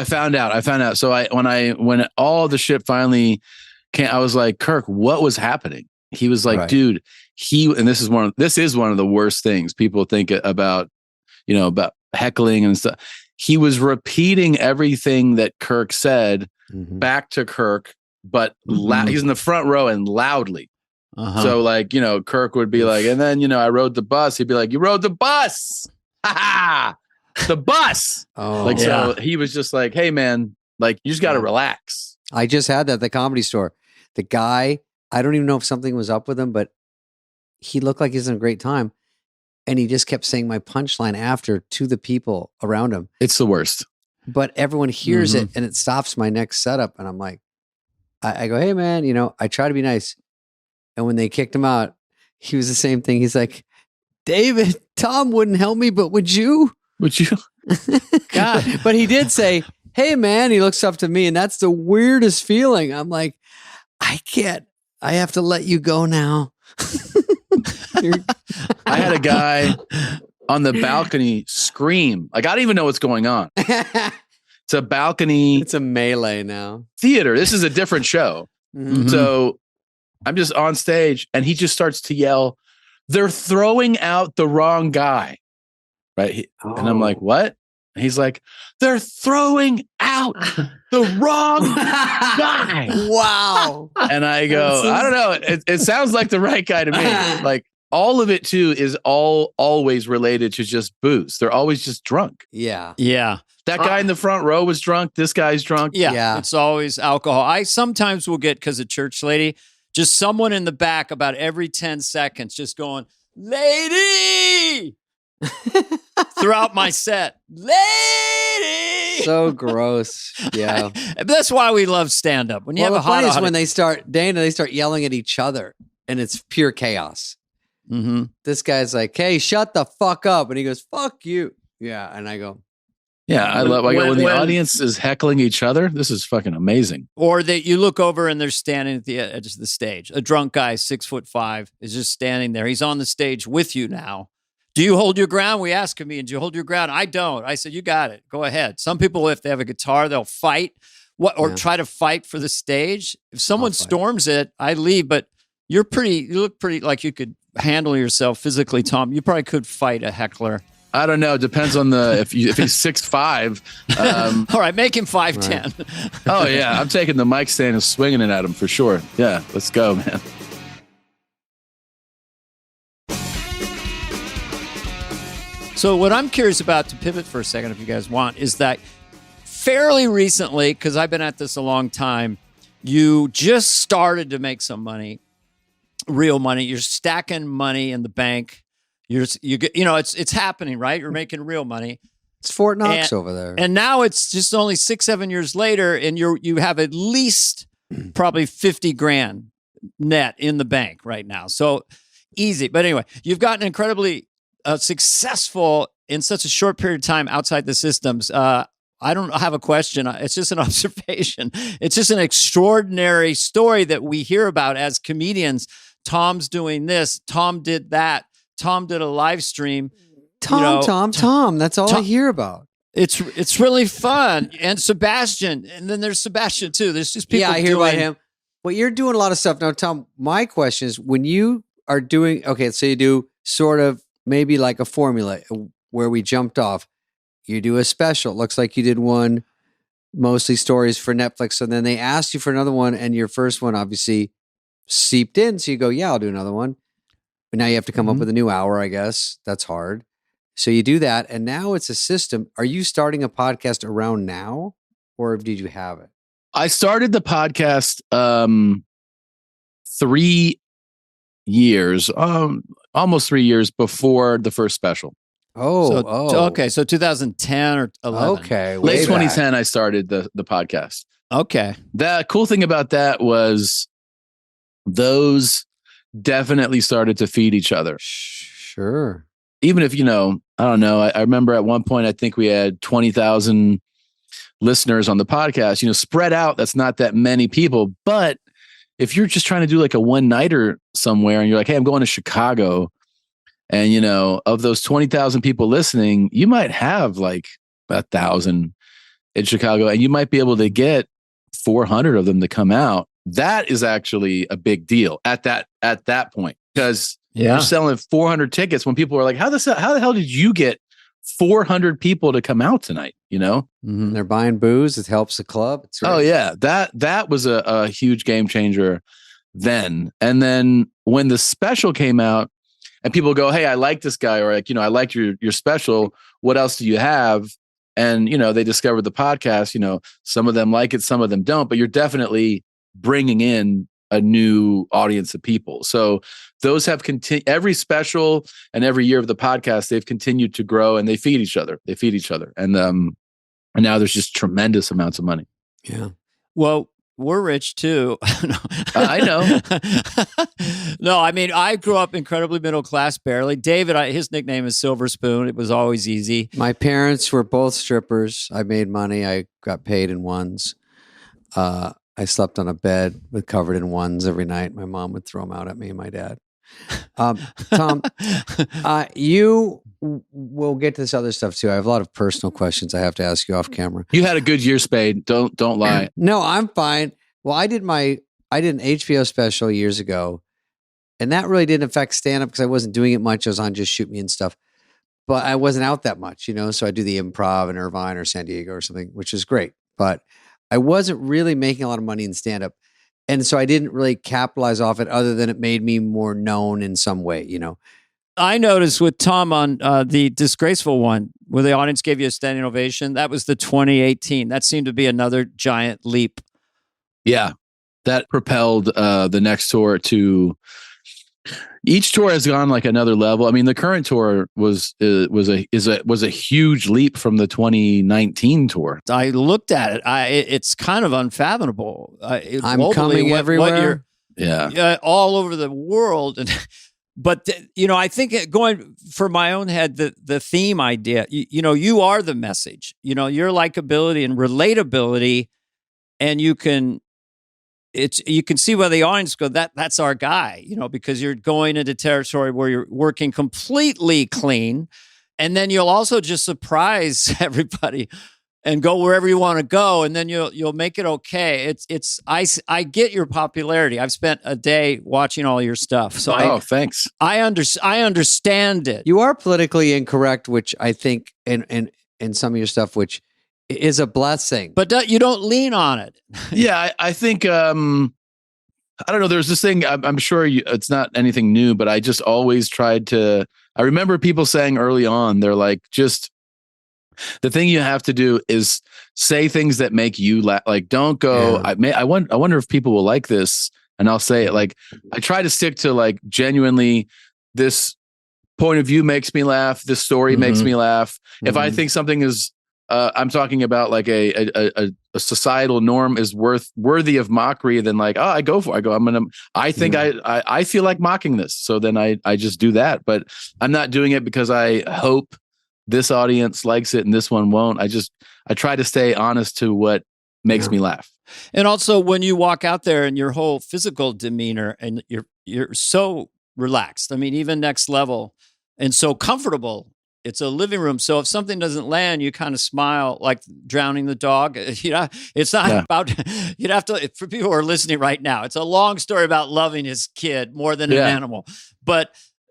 found out. So when all the shit finally came, I was like, Kirk, what was happening? He was like, dude, and this is one of the worst things people think about, you know, about heckling and stuff. He was repeating everything that Kirk said back to Kirk, but he's in the front row and loudly. So like, you know, Kirk would be like, and then, you know, I rode the bus. He'd be like, you rode the bus. Ha ha. The bus. So he was just like, hey man, like you just got to relax. I just had that at the Comedy Store. The guy, I don't even know if something was up with him, but he looked like he's in a great time. And he just kept saying my punchline after to the people around him. It's the worst. But everyone hears it and it stops my next setup. And I'm like, I go, hey man, you know, I try to be nice. And when they kicked him out, he was the same thing. He's like, David, Tom wouldn't help me, but would you? Would you? God. But he did say, hey man, he looks up to me. And that's the weirdest feeling. I'm like, I have to let you go now. I had a guy on the balcony scream. Like, I don't even know what's going on. It's a balcony. It's a melee now. Theater. This is a different show. So I'm just on stage and he just starts to yell, they're throwing out the wrong guy. Right. And I'm like, what? And he's like, they're throwing out the wrong guy. Wow. And I go, I don't know. It sounds like the right guy to me. Like all of it too is always related to just booze. They're always just drunk. Yeah. Yeah. That guy in the front row was drunk. This guy's drunk. Yeah. It's always alcohol. I sometimes will get, because of church lady, just someone in the back about every 10 seconds just going, lady, throughout my set. Lady. So gross. Yeah. That's why we love stand-up. When you have a hot is when they start yelling at each other, and it's pure chaos. Mm-hmm. This guy's like, hey, shut the fuck up. And he goes, fuck you. Yeah. And I go, yeah, I love when the audience is heckling each other. This is fucking amazing. Or that you look over and they're standing at the edge of the stage. A drunk guy, 6'5", is just standing there. He's on the stage with you now. Do you hold your ground? We ask him, do you hold your ground? I don't. I said, you got it. Go ahead. Some people, if they have a guitar, they'll fight try to fight for the stage. If someone storms it, I leave. But you look pretty like you could handle yourself physically, Tom. You probably could fight a heckler. I don't know. It depends on if he's 6'5". All right, make him 5'10". Right. Oh yeah, I'm taking the mic stand and swinging it at him for sure. Yeah, let's go, man. So what I'm curious about, to pivot for a second, if you guys want, is that fairly recently, because I've been at this a long time, you just started to make some money, real money. You're stacking money in the bank. It's happening, right? You're making real money. It's Fort Knox over there. And now it's just only 6-7 years later, and you have at least probably 50 grand net in the bank right now. So easy. But anyway, you've gotten incredibly successful in such a short period of time outside the systems. I don't have a question. It's just an observation. It's just an extraordinary story that we hear about as comedians. Tom's doing this. Tom did that. Tom did a live stream. Tom. That's all I hear about. It's really fun. And Sebastian. And then there's Sebastian too. There's just people. Yeah, I hear about him. Well, you're doing a lot of stuff. Now, Tom, my question is, when you are doing, so you do sort of maybe like a formula where we jumped off. You do a special. It looks like you did one, mostly stories for Netflix. And then they asked you for another one. And your first one obviously seeped in. So you go, yeah, I'll do another one. But now you have to come up with a new hour, I guess. That's hard. So you do that. And now it's a system. Are you starting a podcast around now? Or did you have it? I started the podcast 3 years, almost 3 years before the first special. Okay. So 2010 or 11. Okay. Late 2010, I started the podcast. Okay. The cool thing about that was those definitely started to feed each other. Sure. Even if, I don't know. I remember at one point, I think we had 20,000 listeners on the podcast, spread out. That's not that many people. But if you're just trying to do like a one-nighter somewhere and you're like, hey, I'm going to Chicago. And, of those 20,000 people listening, you might have like 1,000 in Chicago, and you might be able to get 400 of them to come out. That is actually a big deal at that point, because you're selling 400 tickets when people are like, how the hell did you get 400 people to come out tonight? Mm-hmm. They're buying booze. It helps the club. It's Oh yeah. That was a huge game changer then. And then when the special came out, and people go, hey, I like this guy, or like, I like your special. What else do you have? And, they discovered the podcast. Some of them like it, some of them don't, but you're definitely bringing in a new audience of people. So those have continued. Every special and every year of the podcast, they've continued to grow, and they feed each other. And now there's just tremendous amounts of money. Yeah. Well, we're rich too. I know. No, I mean, I grew up incredibly middle class, barely. David, his nickname is Silver Spoon. It was always easy. My parents were both strippers. I made money. I got paid in ones. I slept on a bed covered in ones every night. My mom would throw them out at me and my dad. Tom, you will get to this other stuff too. I have a lot of personal questions I have to ask you off camera. You had a good year, Spade. Don't lie. No, I'm fine. Well, I did an HBO special years ago, and that really didn't affect stand-up because I wasn't doing it much. I was on Just Shoot Me and stuff, but I wasn't out that much, so I do the Improv in Irvine or San Diego or something, which is great. But I wasn't really making a lot of money in stand-up. And so I didn't really capitalize off it other than it made me more known in some way, you know. I noticed with Tom on the Disgraceful one, where the audience gave you a standing ovation, that was the 2018. That seemed to be another giant leap. Yeah, that propelled the next tour to... Each tour has gone like another level. I mean, the current tour was a huge leap from the 2019 tour. I looked at it. It's kind of unfathomable. I'm coming everywhere. All over the world. But I think going for my own head, the theme idea. You are the message. Your likability and relatability, and you can see where the audience go, that's our guy, because you're going into territory where you're working completely clean. And then you'll also just surprise everybody and go wherever you want to go. And then you'll make it okay. I get your popularity. I've spent a day watching all your stuff. So thanks. I understand it. You are politically incorrect, which I think in some of your stuff, which is a blessing. But you don't lean on it. Yeah, I think, I don't know, there's this thing, I'm sure it's not anything new, but I just always tried to, I remember people saying early on, they're like, just, the thing you have to do is say things that make you laugh. Like, don't go, I wonder if people will like this. And I'll say it. Like, I try to stick to like, genuinely, this point of view makes me laugh. This story makes me laugh. If I think something is, I'm talking about like a societal norm is worthy of mockery, then like, I feel like mocking this. So then I just do that, but I'm not doing it because I hope this audience likes it and this one won't. I try to stay honest to what makes me laugh. And also when you walk out there and your whole physical demeanor and you're so relaxed. I mean, even next level and so comfortable. It's a living room. So if something doesn't land, you kind of smile like drowning the dog. It's not about, you'd have to, for people who are listening right now, it's a long story about loving his kid more than an animal.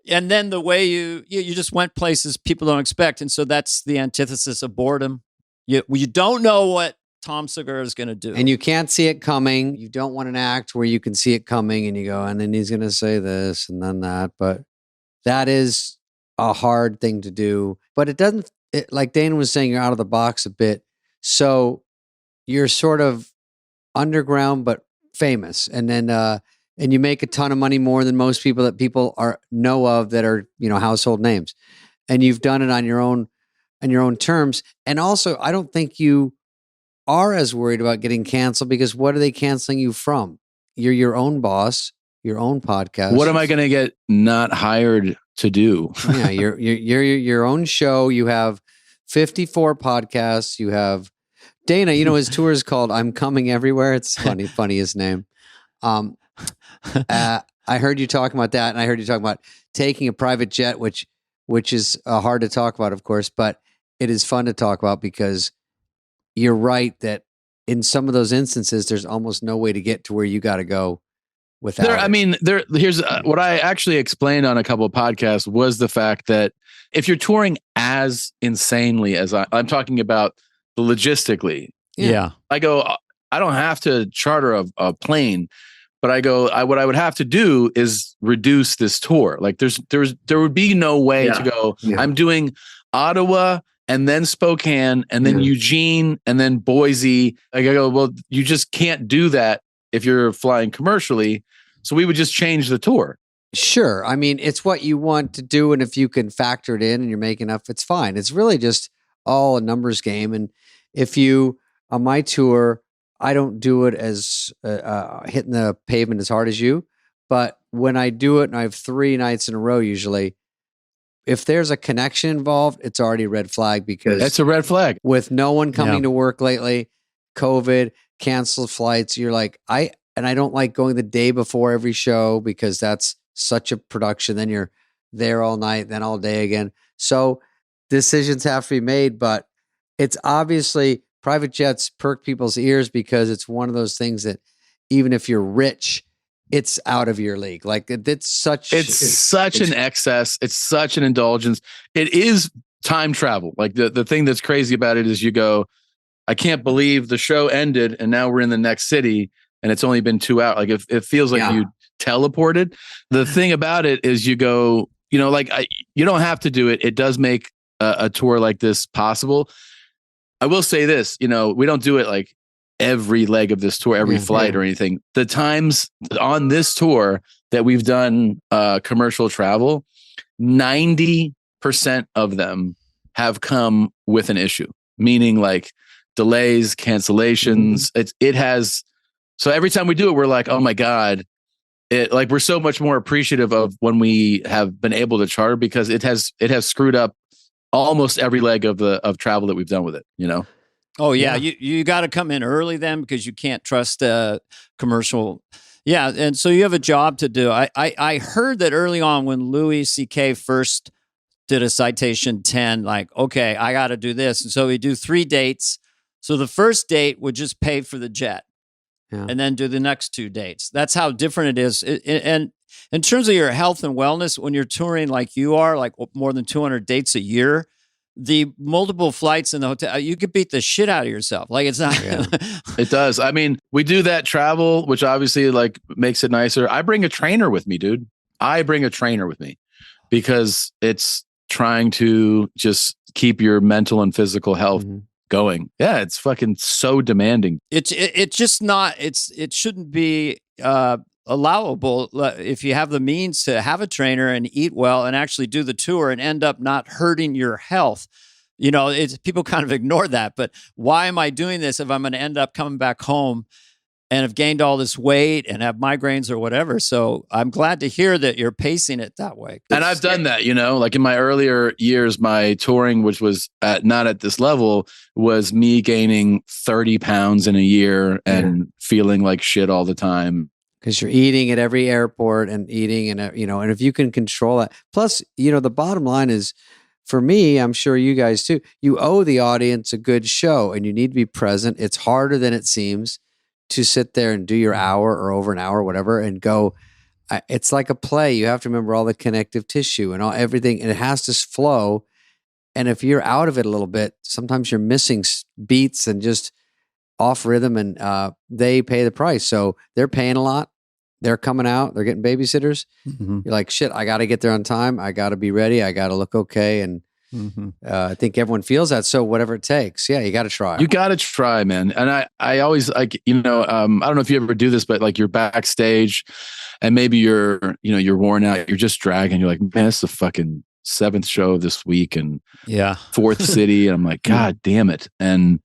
And then the way you just went places people don't expect. And so that's the antithesis of boredom. You don't know what Tom Segura is going to do. And you can't see it coming. You don't want an act where you can see it coming and you go, and then he's going to say this and then that. But that is a hard thing to do, but it doesn't, like Dana was saying, you're out of the box a bit. So you're sort of underground, but famous. And then, and you make a ton of money more than most people that people know of that are, household names. And you've done it on your own terms. And also, I don't think you are as worried about getting canceled because what are they canceling you from? You're your own boss, your own podcast. What am I going to get not hired to do? Yeah, you're your own show. You have 54 podcasts. You have Dana. His tour is called "I'm Coming Everywhere." It's funny his name. I heard you talking about that, and I heard you talking about taking a private jet, which is hard to talk about, of course, but it is fun to talk about because you're right that in some of those instances, there's almost no way to get to where you got to go. Here's what I actually explained on a couple of podcasts was the fact that if you're touring as insanely as I'm talking about the logistically, I go, I don't have to charter a plane, but I go, what I would have to do is reduce this tour. Like there would be no way to go. I'm doing Ottawa and then Spokane and then Eugene and then Boise. Like I go, well, you just can't do that if you're flying commercially. So we would just change the tour. Sure. I mean, it's what you want to do. And if you can factor it in and you're making enough, it's fine. It's really just all a numbers game. And if you, on my tour, I don't do it as hitting the pavement as hard as you. But when I do it, and I have 3 nights in a row, usually, if there's a connection involved, it's already a red flag because it's a red flag. With no one coming to work lately, COVID, canceled flights, you're like, I don't like going the day before every show because that's such a production. Then you're there all night, then all day again. So decisions have to be made, but it's obviously private jets perk people's ears because it's one of those things that even if you're rich, it's out of your league. Like it's such an excess. It's such an indulgence. It is time travel. Like the thing that's crazy about it is you go, I can't believe the show ended and now we're in the next city and it's only been 2 hours. Like it feels like you teleported. The thing about it is you go, you know, like you don't have to do it. It does make a tour like this possible. I will say this, you know, we don't do it like every leg of this tour, every flight or anything. The times on this tour that we've done commercial travel, 90% of them have come with an issue, meaning like delays, cancellations. It has. So every time we do it, we're like, oh my God, we're so much more appreciative of when we have been able to charter because it has screwed up almost every leg of travel that we've done with it, you know? Oh yeah. You got to come in early then because you can't trust commercial. Yeah. And so you have a job to do. I heard that early on when Louis C.K. first did a Citation 10, like, okay, I got to do this. And so we do 3 dates. So the first date would just pay for the jet and then do the next 2 dates. That's how different it is. And in terms of your health and wellness, when you're touring like you are, like more than 200 dates a year, the multiple flights in the hotel, you could beat the shit out of yourself. Like it's not. It does. I mean, we do that travel, which obviously like makes it nicer. I bring a trainer with me, dude. I bring a trainer with me because it's trying to just keep your mental and physical health going. Yeah, it's fucking so demanding. It's just not. It shouldn't be allowable if you have the means to have a trainer and eat well and actually do the tour and end up not hurting your health. You know, people kind of ignore that. But why am I doing this if I'm going to end up coming back home and have gained all this weight and have migraines or whatever? So I'm glad to hear that you're pacing it that way. And I've done that, you know, like in my earlier years, my touring, which was not at this level, was me gaining 30 pounds in a year and feeling like shit all the time. Because you're eating at every airport and eating and, you know, and if you can control that. Plus, you know, the bottom line is, for me, I'm sure you guys too, you owe the audience a good show and you need to be present. It's harder than it seems to sit there and do your hour or over an hour, whatever, and go. It's like a play. You have to remember all the connective tissue and everything, and it has to flow. And if you're out of it a little bit, sometimes you're missing beats and just off rhythm, and they pay the price. So they're paying a lot. They're coming out. They're getting babysitters. You're like, shit, I got to get there on time. I got to be ready. I got to look okay. And I think everyone feels that. So whatever it takes. Yeah, you got to try. You got to try, man. And I always like, you know, I don't know if you ever do this, but like you're backstage and maybe you're worn out. You're just dragging. You're like, man, it's the fucking 7th show this week and 4th city. And I'm like, God damn it. And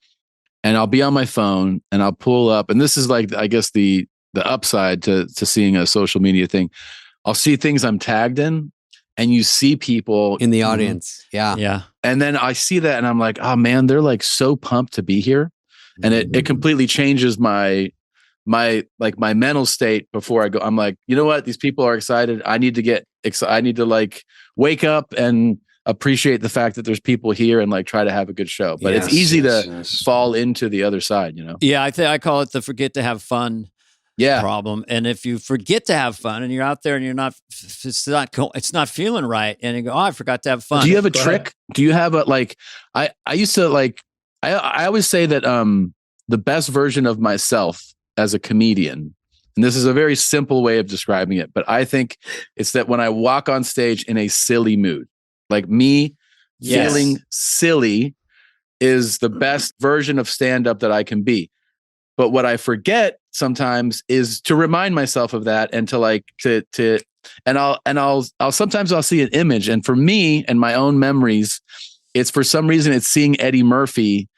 I'll be on my phone and I'll pull up. And this is like, I guess the upside to seeing a social media thing. I'll see things I'm tagged in and you see people in the audience. Yeah. And then I see that and I'm like, oh man, they're like so pumped to be here. And it completely changes my mental state before I go. I'm like, you know what? These people are excited. I need to get excited. I need to like wake up and appreciate the fact that there's people here and like try to have a good show. But it's easy to fall into the other side, you know? Yeah. I call it the forget to have fun problem. And if you forget to have fun and you're out there and it's not feeling right and you go, oh, I forgot to have fun. Do you have a trick? Do you have a, like, I used to like, I always say that the best version of myself as a comedian, and this is a very simple way of describing it, but I think it's that when I walk on stage in a silly mood, like me feeling silly is the best version of stand-up that I can be. But what I forget sometimes is to remind myself of that and to like and I'll sometimes I'll see an image, and for me and my own memories, it's for some reason it's seeing Eddie Murphy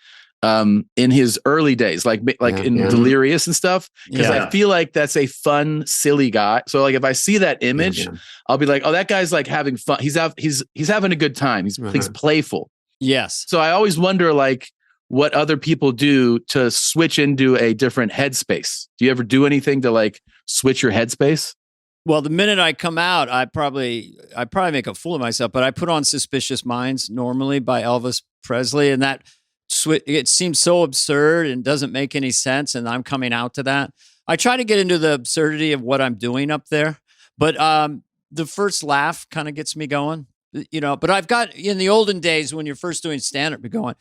in his early days, like in Delirious and stuff, because I feel like that's a fun, silly guy. So like if I see that image, I'll be like, oh, that guy's like having fun. He's having a good time. He's playful. Yes. So I always wonder like what other people do to switch into a different headspace. Do you ever do anything to like switch your headspace? Well, the minute I come out, I probably make a fool of myself, but I put on Suspicious Minds normally by Elvis Presley, and that it seems so absurd and doesn't make any sense, and I'm coming out to that. I try to get into the absurdity of what I'm doing up there, but the first laugh kind of gets me going, you know. But I've got, in the olden days when you're first doing stand-up, you're going,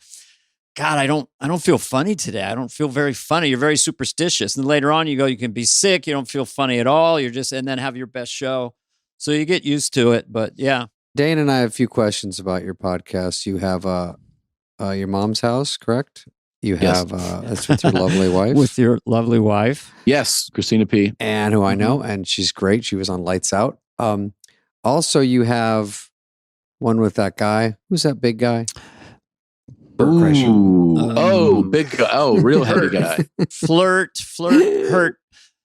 God, I don't feel funny today. I don't feel very funny. You're very superstitious. And later on you go, you can be sick. You don't feel funny at all. And then have your best show. So you get used to it. But yeah. Dane and I have a few questions about your podcast. You have your mom's house, correct? You have, that's with your lovely wife. With your lovely wife. Yes, Christina P. And who I know, and she's great. She was on Lights Out. Also, you have one with that guy. Who's that big guy? Ooh, big guy. Oh, real heavy guy. Flirt, hurt.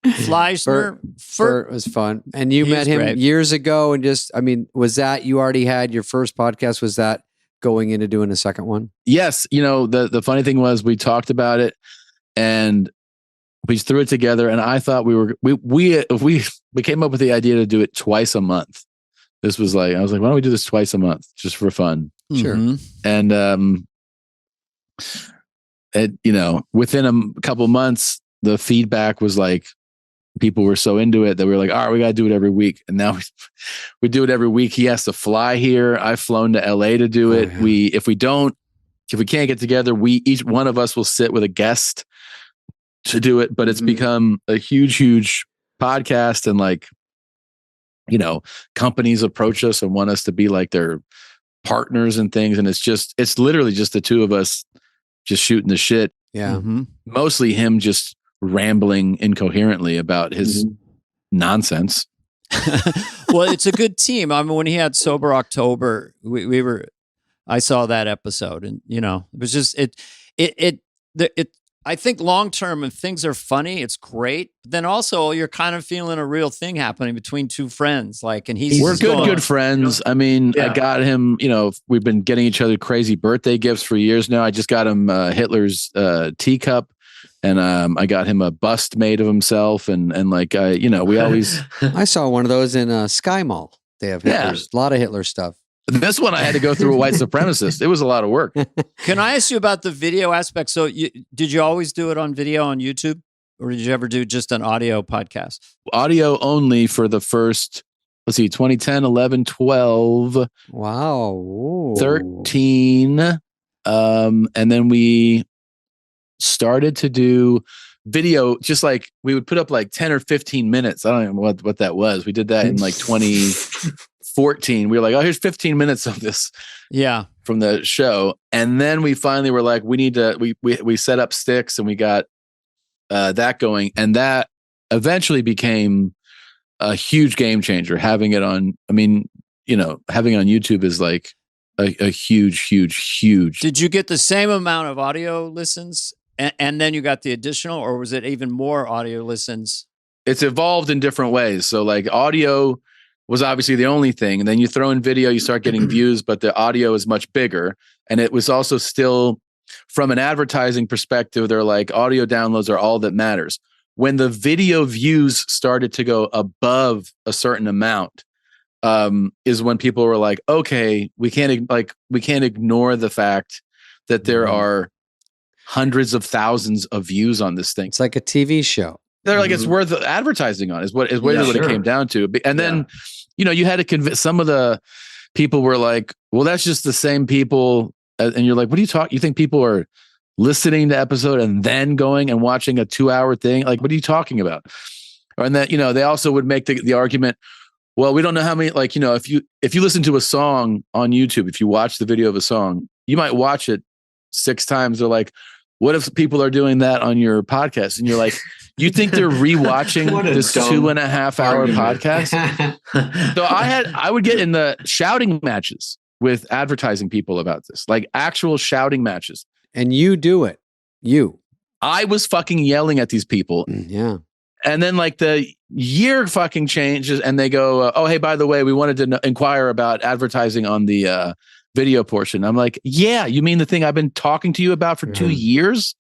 Fleisner. Flirt was fun. And you met him years ago and was that, you already had your first podcast? Was that going into doing a second one? Yes. The funny thing was we talked about it and we threw it together and I thought we came up with the idea to do it twice a month. I was like, why don't we do this twice a month just for fun? Sure. And, within a couple months, the feedback was like, people were so into it that we were like, all right, we got to do it every week. And now we do it every week. He has to fly here. I've flown to LA to do it. Yeah. If we can't get together, each one of us will sit with a guest to do it, but it's become a huge podcast. And companies approach us and want us to be like their partners and things. And it's literally just the two of us just shooting the shit. Yeah. Mm-hmm. Mostly him just rambling incoherently about his nonsense. Well, it's a good team. I mean, when he had Sober October, I saw that episode and, it was just, I think long term, if things are funny, it's great. But then also you're kind of feeling a real thing happening between two friends. We're good friends. I mean, I got him, we've been getting each other crazy birthday gifts for years now. I just got him Hitler's teacup and I got him a bust made of himself. And we always. I saw one of those in Sky Mall. They have Hitler's, a lot of Hitler stuff. This one I had to go through a white supremacist. It was a lot of work. Can I ask you about the video aspect? So did you always do it on video on YouTube or did you ever do just an audio podcast? Audio only for the first, 2010, 11, 12. Wow. Ooh. 13. And then we started to do video, just like we would put up 10 or 15 minutes. I don't know what that was. We did that in 2014. We were like, oh, here's 15 minutes of this. Yeah. From the show. And then we finally were like, we need to, we set up sticks and we got that going. And that eventually became a huge game changer. Having it on, having it on YouTube is like a huge. Did you get the same amount of audio listens and then you got the additional, or was it even more audio listens? It's evolved in different ways. So audio was obviously the only thing. And then you throw in video, you start getting views, but the audio is much bigger. And it was also still, from an advertising perspective, they're like, audio downloads are all that matters. When the video views started to go above a certain amount, is when people were like, okay, we can't ignore the fact that there are hundreds of thousands of views on this thing. It's like a TV show. They're like, it's worth advertising on, is what it came down to. And then, you had to convince, some of the people were like, well, that's just the same people. And you're like, what are you talking? You think people are listening to episode and then going and watching a 2-hour thing? Like, what are you talking about? And then, they also would make the argument, well, we don't know how many, if you listen to a song on YouTube, if you watch the video of a song, you might watch it 6 times. They're like, what if people are doing that on your podcast? And you're like, you think they're rewatching this 2.5-hour podcast? So I would get in the shouting matches with advertising people about this, like actual shouting matches. And you do it. I was fucking yelling at these people. Yeah. And then the year fucking changes and they go, oh, hey, by the way, we wanted to inquire about advertising on the video portion. I'm like, yeah, you mean the thing I've been talking to you about for 2 years?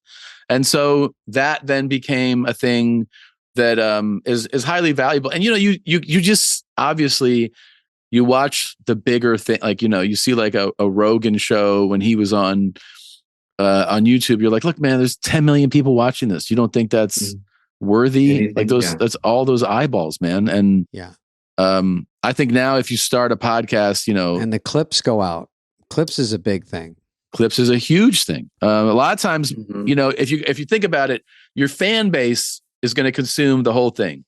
And so that then became a thing that is highly valuable. And, you just obviously you watch the bigger thing, you see a Rogan show when he was on YouTube. You're like, look, man, there's 10 million people watching this. You don't think that's worthy? That's all those eyeballs, man. And I think now if you start a podcast, and the clips go out. Clips is a big thing. clips is a huge thing. A lot of times, you know, if you think about it, your fan base is going to consume the whole thing.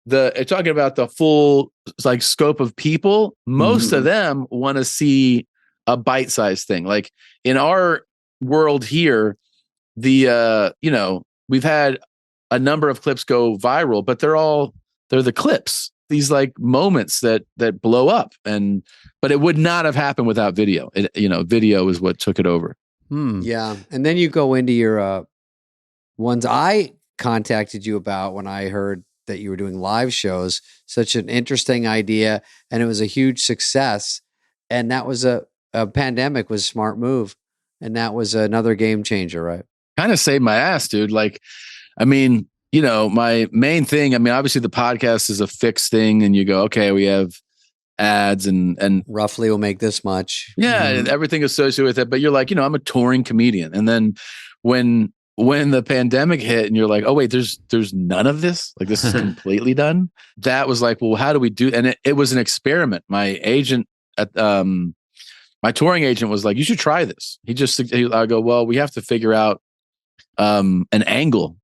Talking about the full like scope of people, most of them want to see a bite-sized thing. Like in our world here, you know, we've had a number of clips go viral, but they're the clips, these like moments that blow up. But it would not have happened without video. You know, video is what took it over. Yeah. And then you go into your ones I contacted you about when I heard that you were doing live shows. Such an interesting idea, and it was a huge success. And that was a pandemic was a smart move, and that was another game changer, right? Kind of saved my ass, dude. Like, I mean, you know, my main thing, I mean, obviously the podcast is a fixed thing, and you go, okay, we have ads and roughly we'll make this much. Yeah, everything associated with it. But you're like, you know, I'm a touring comedian. And then when the pandemic hit and you're like, oh wait, there's none of this, like this is completely done. That was like, well, how do we do? And it was an experiment. My agent at my touring agent was like, you should try this. I go, well, we have to figure out an angle.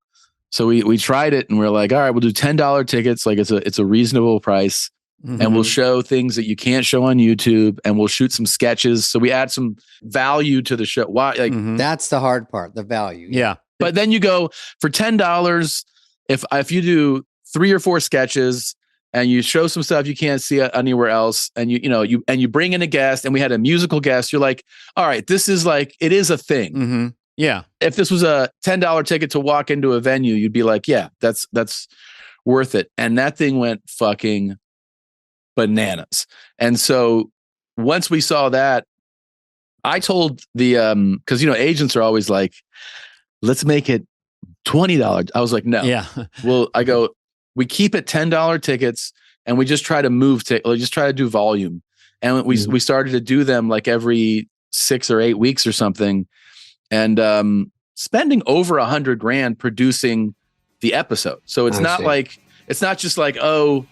So we tried it and we're like, all right, we'll do $10 tickets. Like it's a reasonable price. And we'll show things that you can't show on YouTube, and we'll shoot some sketches. So we add some value to the show. Why? Like that's the hard part, the value. Yeah. But then you go for $10. If you do 3 or 4 sketches and you show some stuff you can't see anywhere else, and you bring in a guest, and we had a musical guest, you're like, all right, this is like, it is a thing. Yeah. If this was a $10 ticket to walk into a venue, you'd be like, yeah, that's worth it. And that thing went fucking bananas. And so once we saw that, I told the because you know, agents are always like, let's make it $20. I was like, no. Yeah. Well, I go, we keep it $10 tickets, and we just try to just try to do volume. And we started to do them like every 6 or 8 weeks or something, and spending over $100,000 producing the episode. So it's not just like, oh,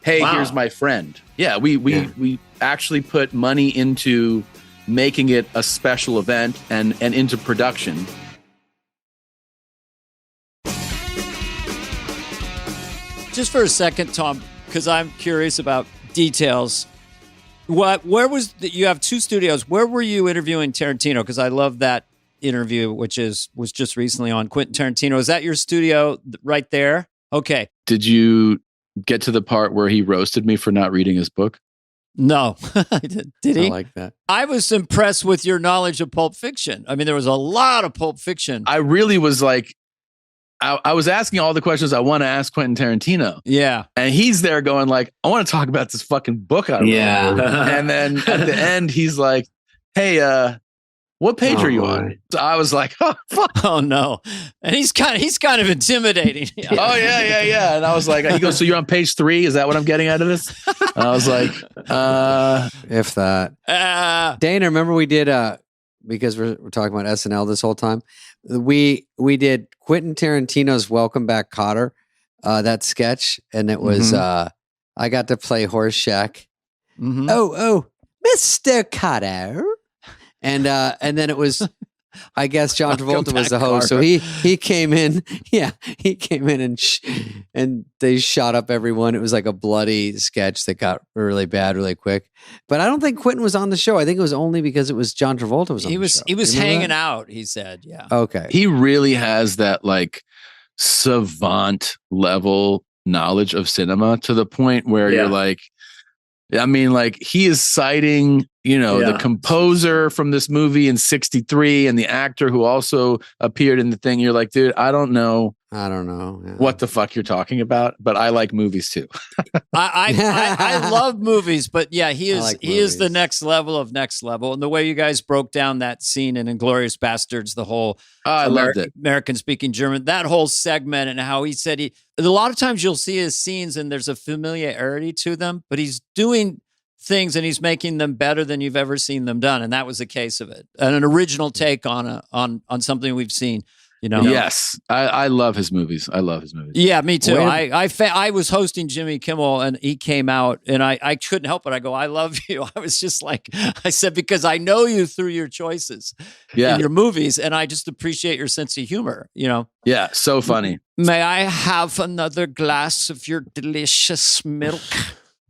hey, here's my friend. Yeah, we actually put money into making it a special event and into production. Just for a second, Tom, because I'm curious about details. Where was you have 2 studios? Where were you interviewing Tarantino? Because I love that interview, which was just recently on Quentin Tarantino. Is that your studio right there? Okay. Did you get to the part where he roasted me for not reading his book? No. Did he? I like that. I was impressed with your knowledge of Pulp Fiction. I mean, there was a lot of Pulp Fiction. I really was like, I was asking all the questions I want to ask Quentin Tarantino. Yeah. And he's there going like, I want to talk about this fucking book I wrote. Yeah. And then at the end, he's like, hey, what page are you on? So I was like, oh, fuck. Oh, no. And he's kind of intimidating. Oh, yeah. And I was like, he goes, so you're on page 3? Is that what I'm getting out of this? And I was like, if that. Dana, remember we did, because we're talking about SNL this whole time, we did Quentin Tarantino's Welcome Back, Kotter, that sketch, and it was, I got to play Horseshack. Oh, Mr. Kotter. And then it was, I guess John Travolta was the host. So he came in. Yeah, he came in and they shot up everyone. It was like a bloody sketch that got really bad really quick. But I don't think Quentin was on the show. I think it was only because it was John Travolta was on the show. He was hanging out, he said. Yeah. Okay. He really has that like savant level knowledge of cinema to the point where you're like, I mean, like he is citing, the composer from this movie in '63 and the actor who also appeared in the thing. You're like, dude, I don't know what the fuck you're talking about, but I like movies too. I love movies, but yeah, he is the next level of next level. And the way you guys broke down that scene in Inglourious Bastards, the whole I loved it. American speaking German, that whole segment, and how he said a lot of times you'll see his scenes and there's a familiarity to them, but he's doing things and he's making them better than you've ever seen them done. And that was the case of it. And an original take on something we've seen, You know? Yes, I love his movies. I love his movies. Yeah, me too. I was hosting Jimmy Kimmel, and he came out, and I couldn't help it. I go, I love you. I was just like, I said, because I know you through your choices in your movies, and I just appreciate your sense of humor. You know? Yeah, so funny. May I have another glass of your delicious milk?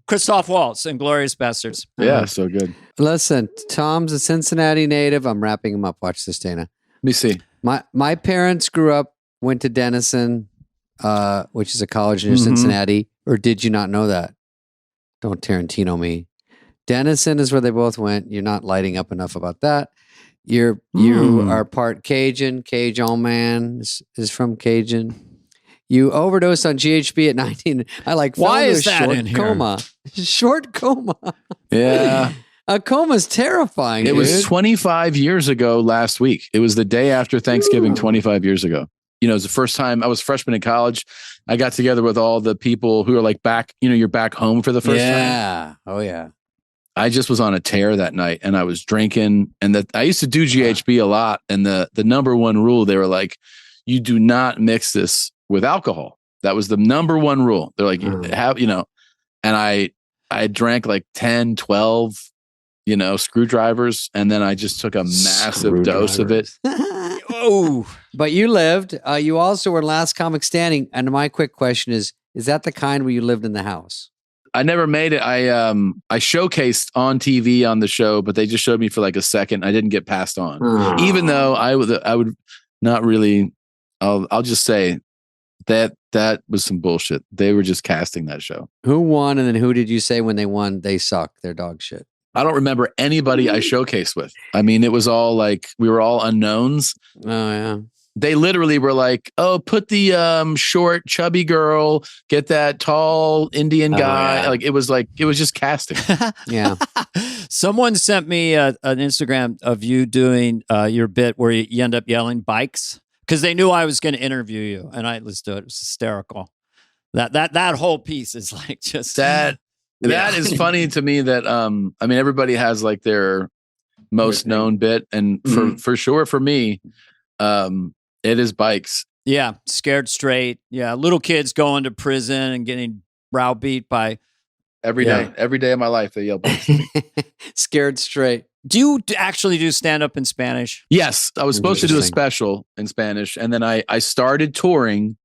Christoph Waltz and Glorious Bastards. Yeah, so good. Listen, Tom's a Cincinnati native. I'm wrapping him up. Watch this, Dana. Let me see. My parents went to Denison, which is a college near Cincinnati. Or did you not know that? Don't Tarantino me. Denison is where they both went. You're not lighting up enough about that. You are part Cajun. Cajun man is from Cajun. You overdosed on GHB at 19. Why is that in here? Coma. Short coma. Yeah. A coma's terrifying. It was 25 years ago last week. It was the day after Thanksgiving, 25 years ago. You know, it was the first time I was a freshman in college. I got together with all the people who are like back, you know, you're back home for the first time. Yeah. Oh, yeah. I just was on a tear that night and I was drinking, and I used to do GHB a lot. And the number one rule, they were like, you do not mix this with alcohol. That was the number one rule. They're like, and I drank like 10, 12, screwdrivers. And then I just took a massive dose of it. Oh, but you lived, you also were last comic standing. And my quick question is that the kind where you lived in the house? I never made it. I showcased on TV on the show, but they just showed me for like a second. I didn't get passed on, even though I would not really, I'll just say that was some bullshit. They were just casting that show. Who won? And then who did you say when they won, they suck, they're dog shit? I don't remember anybody I showcased with. I mean, it was all like, we were all unknowns. Oh yeah. They literally were like, oh, put the short, chubby girl, get that tall Indian guy. Yeah. It was just casting. Yeah. Someone sent me an Instagram of you doing your bit where you end up yelling bikes, because they knew I was going to interview you, and let's do it. It was hysterical. That whole piece is like just that. That is funny to me that, everybody has like their most known bit. And for sure, for me, it is bikes. Yeah. Scared straight. Yeah. Little kids going to prison and getting browbeat by. Every day of my life, they yell bikes. Scared straight. Do you actually do stand-up in Spanish? Yes. I was supposed to do a special in Spanish. And then I started touring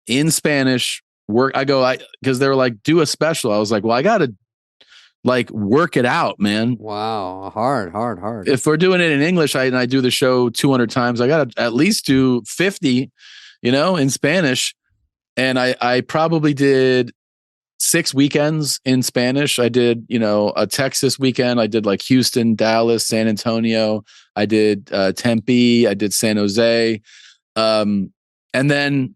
in Spanish. Because they were like, do a special. I was like, well, I got to work it out, man. Wow. Hard. If we're doing it in English, and I do the show 200 times, I got to at least do 50, in Spanish. And I probably did 6 weekends in Spanish. I did, a Texas weekend. I did like Houston, Dallas, San Antonio. I did Tempe. I did San Jose. And then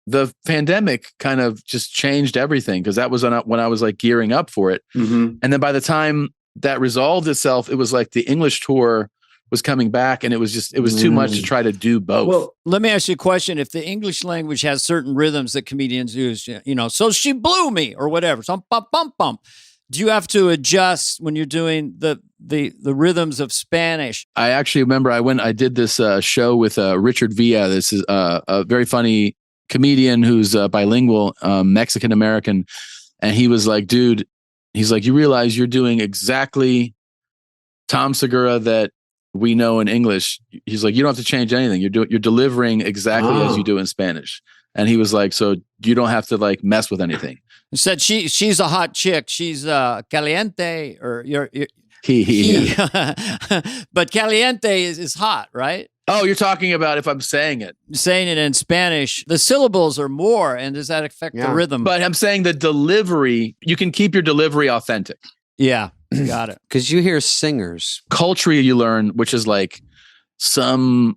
the pandemic kind of just changed everything, because that was when I was like gearing up for it. Mm-hmm. And then by the time that resolved itself, it was like the English tour was coming back, and it was too much to try to do both. Well, let me ask you a question. If the English language has certain rhythms that comedians use, so she blew me or whatever, so bump, bump, bump. Do you have to adjust when you're doing the rhythms of Spanish? I actually remember I did this show with Richard Villa. This is a very funny comedian who's bilingual, Mexican American, and he was like, dude, he's like, you realize you're doing exactly Tom Segura that we know in English. He's like, you don't have to change anything. You're delivering exactly as you do in Spanish. And he was like, so you don't have to mess with anything. He said she's a hot chick. She's caliente, or he. But caliente is hot, right? Oh, you're talking about if I'm saying it. Saying it in Spanish, the syllables are more, and does that affect the rhythm? But I'm saying the delivery, you can keep your delivery authentic. Yeah, got it. Because you hear singers. Culture you learn, which is like some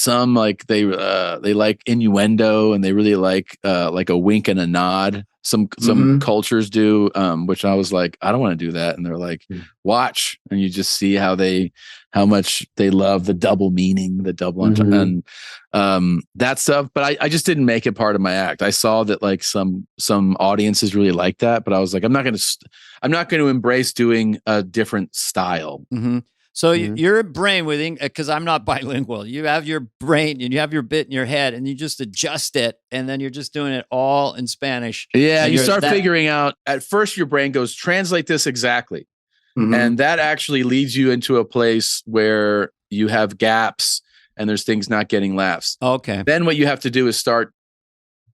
like they like innuendo, and they really like a wink and a nod. Some cultures do, which I was like, I don't want to do that. And they're like, watch, and you just see how much they love the double meaning, the double and that stuff. But I just didn't make it part of my act. I saw that like some audiences really like that, but I was like, I'm not going to embrace doing a different style. Mm-hmm. So your brain because I'm not bilingual, you have your brain and you have your bit in your head and you just adjust it and then you're just doing it all in Spanish. Yeah, you start figuring out, at first your brain goes, translate this exactly. Mm-hmm. And that actually leads you into a place where you have gaps and there's things not getting laughs. Okay. Then what you have to do is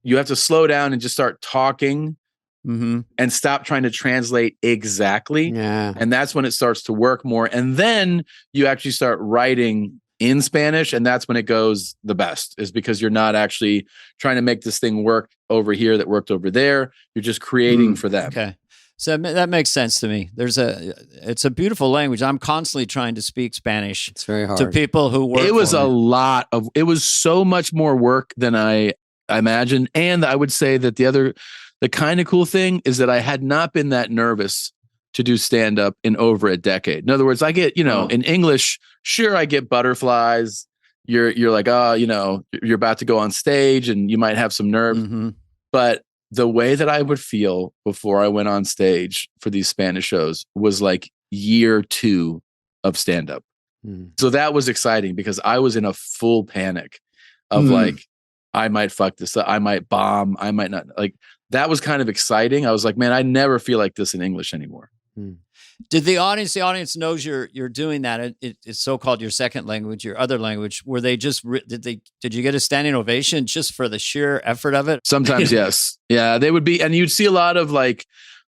you have to slow down and just start talking and stop trying to translate exactly. Yeah. And that's when it starts to work more. And then you actually start writing in Spanish. And that's when it goes the best, is because you're not actually trying to make this thing work over here that worked over there. You're just creating for them. Okay. So that makes sense to me. It's a beautiful language. I'm constantly trying to speak Spanish. It's very hard to people who work. It was it was so much more work than I imagined. And I would say that the kind of cool thing is that I had not been that nervous to do stand-up in over a decade. In other words, I get, in English, sure, I get butterflies. You're like, you're about to go on stage and you might have some nerves. Mm-hmm. But the way that I would feel before I went on stage for these Spanish shows was like year 2 of stand-up. So that was exciting because I was in a full panic of like, I might fuck this up. I might bomb. I might not. Like, that was kind of exciting. I was like, man, I never feel like this in English anymore. Did the audience knows you're doing that? It's so-called your second language, your other language. Were they just, did you get a standing ovation just for the sheer effort of it? Sometimes, yes. Yeah, they would be. And you'd see a lot of like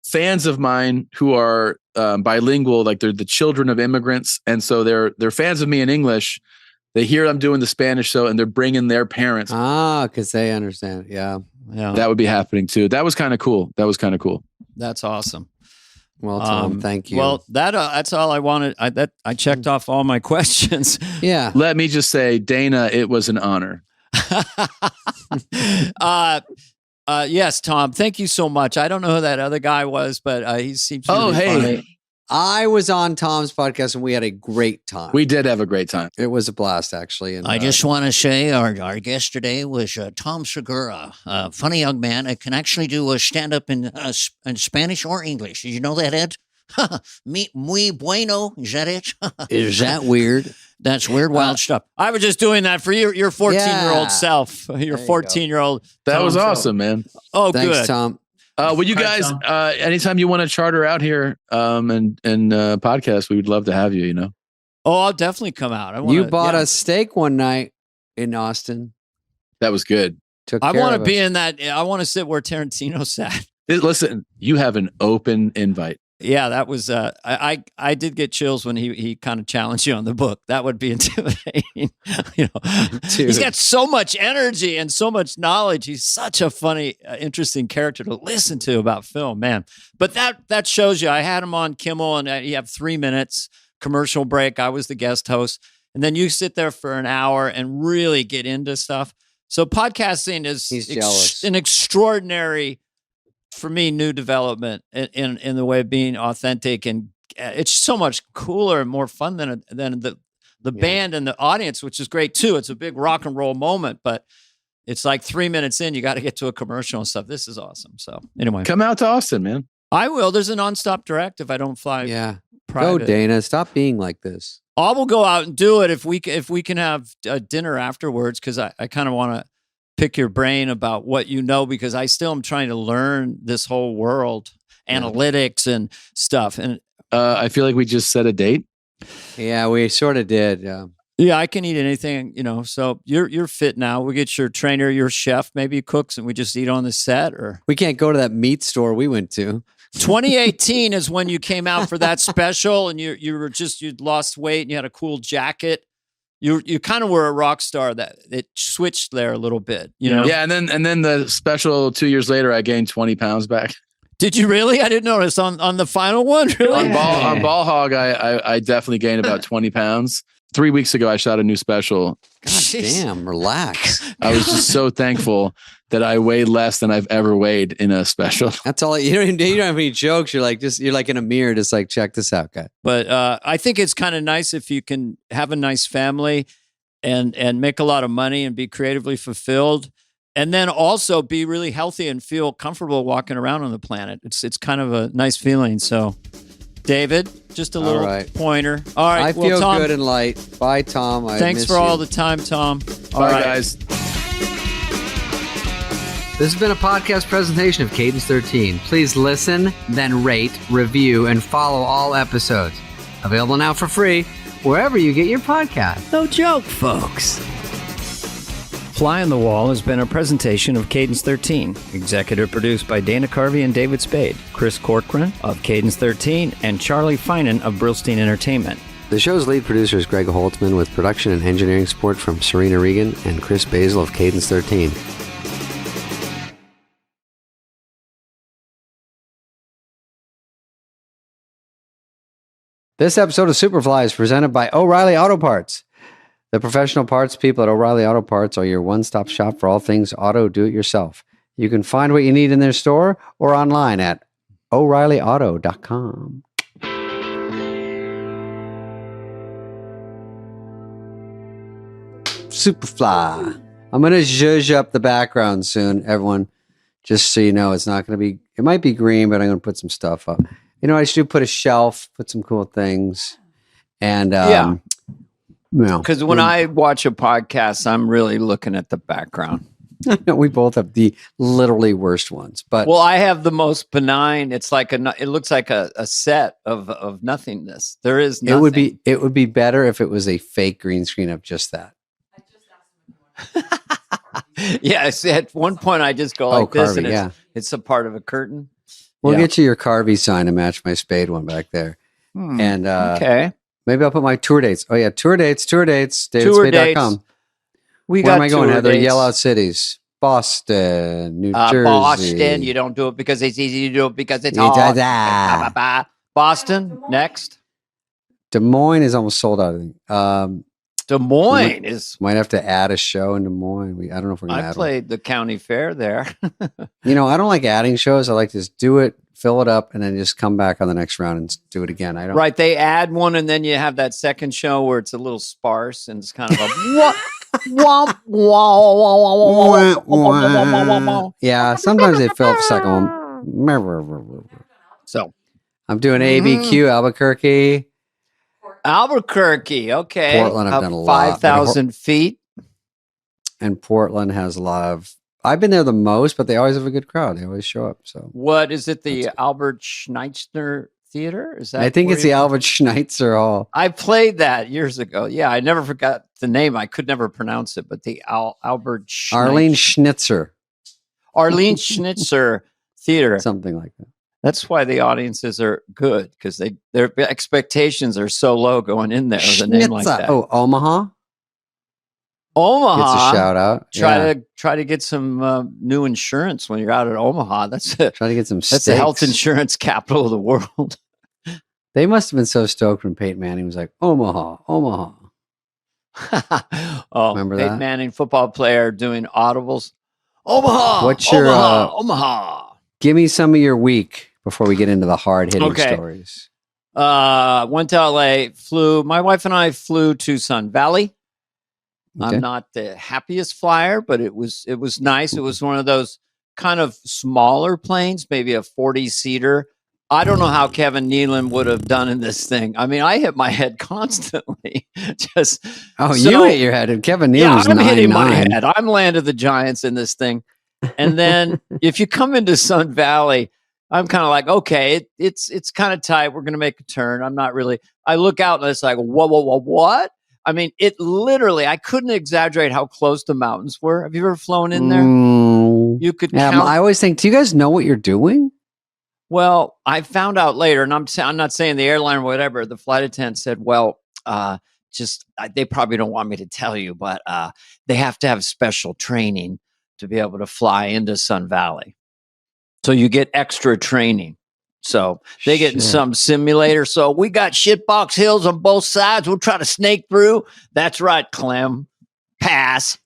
fans of mine who are bilingual, like they're the children of immigrants. And so they're fans of me in English. They hear I'm doing the Spanish show and they're bringing their parents. Because they understand. Yeah. That would be happening too. That was kind of cool. That's awesome. Well, Tom, thank you. Well, that's all I wanted. I checked off all my questions. Yeah. Let me just say, Dana, it was an honor. Yes, Tom, thank you so much. I don't know who that other guy was, but he seems really funny. I was on Tom's podcast and we had a great time. We did have a great time. It was a blast, actually. And I just want to say our guest today was Tom Segura, a funny young man that can actually do a stand-up in Spanish or English. Did you know that, Ed? Muy bueno. Is that it? Is that weird? That's weird, wild stuff. I was just doing that for your 14-year-old self, your 14-year-old. That was awesome, man. Oh, thanks, good. Tom. Well, you guys, anytime you want to charter out here and podcast, we would love to have you, Oh, I'll definitely come out. You bought a steak one night in Austin. That was good. I want to be in that. I want to sit where Tarantino sat. Listen, you have an open invite. Yeah, that was. I did get chills when he kind of challenged you on the book. That would be intimidating. He's got so much energy and so much knowledge. He's such a funny, interesting character to listen to about film, man. But that shows you. I had him on Kimmel, and you have 3 minutes commercial break. I was the guest host, and then you sit there for an hour and really get into stuff. So podcasting is an extraordinary, for me, new development in the way of being authentic, and it's so much cooler and more fun than the band and the audience, which is great too. It's a big rock and roll moment, but it's like 3 minutes in, you got to get to a commercial and stuff. This is awesome. So anyway, come out to Austin, man. I will. There's a nonstop direct if I don't fly. Yeah, private. Go, Dana. Stop being like this. I will go out and do it if we can have a dinner afterwards, because I kind of want to pick your brain about what you know, because I still am trying to learn this whole world, analytics and stuff. And I feel like we just set a date. Yeah, we sort of did. Yeah, I can eat anything, So you're fit now. We get your trainer, your chef, maybe cooks, and we just eat on the set. Or we can't go to that meat store we went to. 2018 is when you came out for that special, and you'd lost weight and you had a cool jacket. You kind of were a rock star. That it switched there a little bit, Yeah, and then the special 2 years later, I gained 20 pounds back. Did you really? I didn't notice on the final one. Really? On Ball Hog, I definitely gained about 20 pounds. 3 weeks ago, I shot a new special. God damn, relax. I was just so thankful that I weighed less than I've ever weighed in a special. That's all. You don't have any jokes. You're like in a mirror, just like, check this out, guy. But I think it's kind of nice if you can have a nice family and make a lot of money and be creatively fulfilled, and then also be really healthy and feel comfortable walking around on the planet. It's kind of a nice feeling. So David, just a little pointer. All right. I feel Tom, good and light. Bye, Tom. Thanks for all the time, Tom. Bye, guys. This has been a podcast presentation of Cadence 13. Please listen, then rate, review, and follow all episodes. Available now for free wherever you get your podcast. No joke, folks. Fly on the Wall has been a presentation of Cadence 13, executive produced by Dana Carvey and David Spade, Chris Corcoran of Cadence 13, and Charlie Finan of Brillstein Entertainment. The show's lead producer is Greg Holtzman, with production and engineering support from Serena Regan and Chris Basil of Cadence 13. This episode of Superfly is presented by O'Reilly Auto Parts. The professional parts people at O'Reilly Auto Parts are your one-stop shop for all things auto do-it-yourself. You can find what you need in their store or online at O'ReillyAuto.com. Superfly. I'm going to zhuzh up the background soon, everyone. Just so you know, it's not going to be, it might be green, but I'm going to put some stuff up. You know, I should put a shelf, put some cool things. And, because when I watch a podcast, I'm really looking at the background. We both have the literally worst ones, but I have the most benign. It's like it looks like a set of nothingness. There is nothing. It would be better if it was a fake green screen of just that. Yes, at one point I just go like this, Carvey, and it's a part of a curtain. We'll get you your Carvey sign to match my Spade one back there. And okay. Maybe I'll put my tour dates. Oh, yeah. Tour dates. DavidSpade.com. Where am I going, Heather? Dates. Yell out cities. Boston, New Jersey. Boston. You don't do it because it's easy. You do it because it's hard. Boston. Next. Des Moines is almost sold out, I think. Des Moines is... Might have to add a show in Des Moines. I don't know if we're going to add one. I played the county fair there. You know, I don't like adding shows. I like to just do it, fill it up, and then just come back on the next round and do it again. Right. They add one, and then you have that second show where it's a little sparse, and it's kind of a... Yeah, sometimes they fill up the second one. So, I'm doing ABQ, Albuquerque. Albuquerque, okay. Portland, I've done a lot. 5,000 feet. And Portland has a lot of... I've been there the most, but they always have a good crowd. They always show up. So, what is it? The Albert Schneitzer Theater? Is that? I think it's the Albert Schneitzer Hall. I played that years ago. Yeah, I never forgot the name. I could never pronounce it, but the Albert Arlene Schnitzer Theater, something like that. That's why the audiences are good, because their expectations are so low going in there with a name like that. Oh, Omaha. Omaha. Gets a shout out. Try to get some new insurance when you're out at Omaha. Try to get some. That's the health insurance capital of the world. They must have been so stoked when Peyton Manning was like, Omaha. Remember Peyton Manning, football player, doing audibles. Omaha. What's your Omaha? Give me some of your week before we get into the hard hitting stories. Went to LA. My wife and I flew to Sun Valley. Okay. I'm not the happiest flyer, but it was nice. It was one of those kind of smaller planes, maybe a 40-seater. I don't know how Kevin Nealon would have done in this thing. I mean, I hit my head constantly. You hit your head, and Kevin Nealon's I'm hitting my head. I'm Land of the Giants in this thing. And then if you come into Sun Valley, I'm kind of like, okay, it's kind of tight. We're going to make a turn. I'm not really. I look out and it's like, whoa, what? I mean, it literally, I couldn't exaggerate how close the mountains were. Have you ever flown in there? You could count. I always think, do you guys know what you're doing? Well, I found out later, and I'm not saying the airline or whatever. The flight attendant said, well, they probably don't want me to tell you, but they have to have special training to be able to fly into Sun Valley. So you get extra training. So they get in some simulator. So we got shitbox hills on both sides. We'll try to snake through. That's right, Clem. Pass.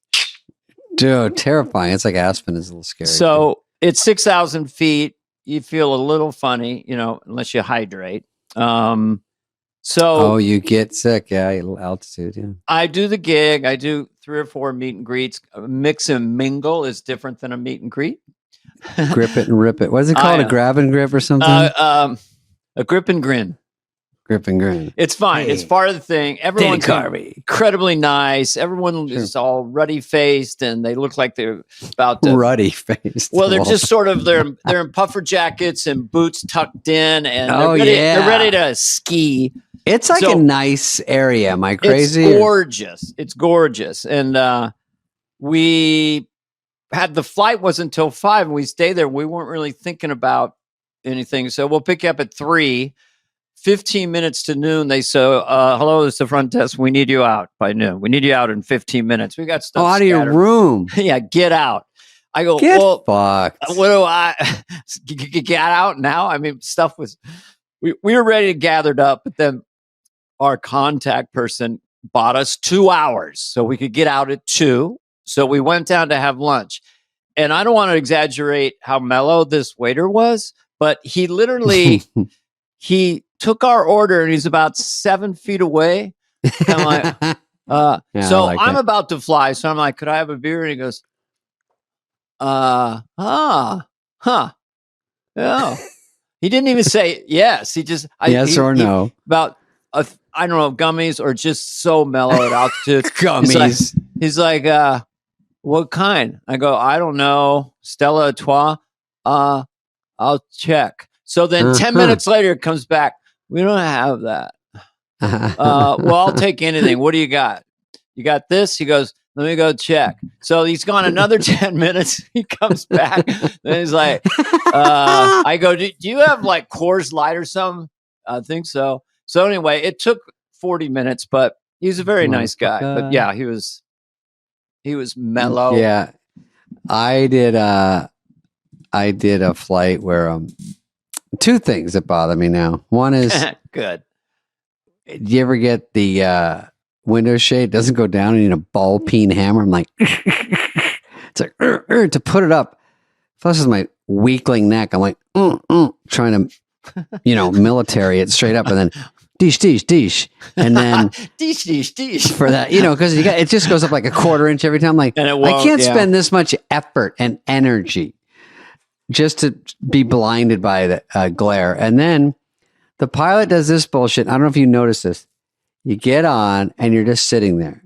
Dude, terrifying. It's like Aspen is a little scary. So it's 6,000 feet. You feel a little funny, unless you hydrate. You get sick. Yeah, altitude. Yeah. I do the gig. I do 3 or 4 meet and greets. Mix and mingle is different than a meet and greet. Grip it and rip it. What is it called? A grab and grip or something? A grip and grin. Grip and grin. It's fine. Hey, it's part of the thing. Everyone's incredibly nice. Everyone is all ruddy faced, and they look like they're about to ruddy faced. Well, they're just sort of they're in puffer jackets and boots tucked in, and they're ready to ski. It's like a nice area. Am I crazy? It's gorgeous. It's gorgeous, and we had the flight wasn't until 5, and we stayed there. We weren't really thinking about anything, so we'll pick you up at 3. 15 minutes to noon, they say, hello, it's the front desk. We need you out by noon. We need you out in 15 minutes. We got stuff out of your room. Yeah, get out. I go, fucked. What do I get out now? I mean, stuff was, we were ready to gather up, but then our contact person bought us 2 hours so we could get out at 2. So we went down to have lunch. And I don't want to exaggerate how mellow this waiter was, but he literally, he took our order and he's about 7 feet away. I'm like, I'm about to fly. So I'm like, could I have a beer? And he goes, yeah. He didn't even say yes. He just, yes or no. About, I don't know, gummies or just so mellow at altitude. Gummies. He's like, what kind? I go, I don't know. Stella Artois. I'll check. So then 10 minutes later, it comes back. We don't have that. Well, I'll take anything. What do you got? You got this? He goes, let me go check. So he's gone another 10 minutes. He comes back. Then he's like, I go, do you have like Coors Light or something? I think so. So anyway, it took 40 minutes, but he's a very nice guy. But yeah, he was mellow. Yeah. I did a flight where 2 things that bother me now. One is good. Do you ever get the window shade doesn't go down and you need a ball peen hammer? I'm like, it's like to put it up. Plus, is my weakling neck. I'm like, trying to, military it straight up, and then dish, and then dish for that, because it just goes up like a 1/4 inch every time. Like, I can't spend this much effort and energy just to be blinded by the glare. And then the pilot does this bullshit. I don't know if you noticed this. You get on and you're just sitting there.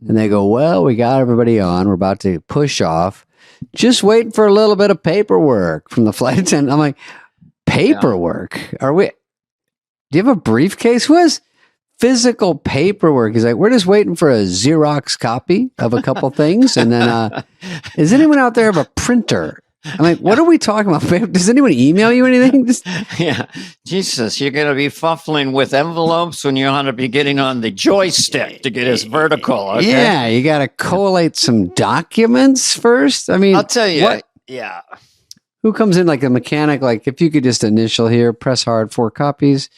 And they go, well, we got everybody on. We're about to push off. Just waiting for a little bit of paperwork from the flight attendant. I'm like, paperwork? Yeah. Are we? Do you have a briefcase? Who has physical paperwork? He's like, we're just waiting for a Xerox copy of a couple things. And then, does anyone out there have a printer? I'm like, what are we talking about? Does anyone email you anything? Yeah. Jesus, you're going to be fuffling with envelopes when you're going to be getting on the joystick to get us vertical. Okay? Yeah, you got to collate some documents first. I mean, I'll tell you. What? Yeah. Who comes in like a mechanic? Like, if you could just initial here, press hard, 4 copies.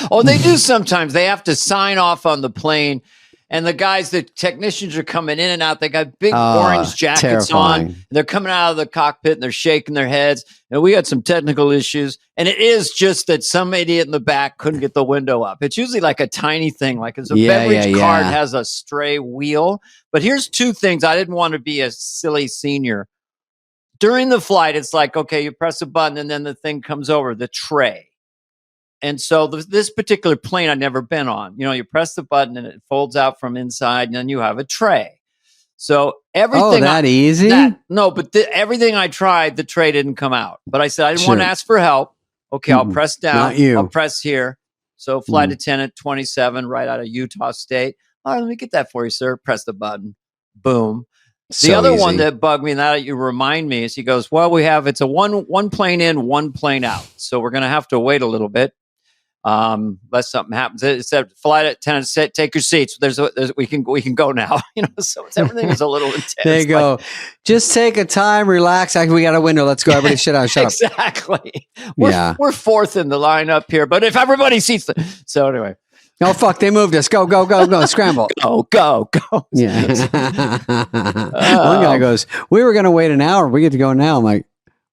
Oh, they do sometimes. They have to sign off on the plane. And the technicians are coming in and out. They got big orange jackets on. They're coming out of the cockpit and they're shaking their heads. And we had some technical issues. And it is just that some idiot in the back couldn't get the window up. It's usually like a tiny thing, like as a beverage cart has a stray wheel. But here's 2 things. I didn't want to be a silly senior. During the flight, it's like, okay, you press a button and then the thing comes over, the tray. And so this particular plane I'd never been on. You press the button and it folds out from inside, and then you have a tray. So everything. Oh, easy? But everything I tried, the tray didn't come out. But I said I didn't want to ask for help. Okay, I'll press down. Not you. I'll press here. So flight attendant 27, right out of Utah State. All right, let me get that for you, sir. Press the button. Boom. The other one that bugged me, now that you remind me, is he goes, well, it's a one plane in, 1 plane out. So we're going to have to wait a little bit. Unless something happens. It said flight attendant said, take your seats. We can go now. So everything is a little intense. There you go. Just take a time, relax. We got a window. Let's go. Everybody shut up. Exactly. We're 4th in the lineup here, but if everybody seats so anyway. Oh fuck, they moved us. Go, scramble. Go. Yeah. One guy goes, we were gonna wait an hour. We get to go now. I'm like,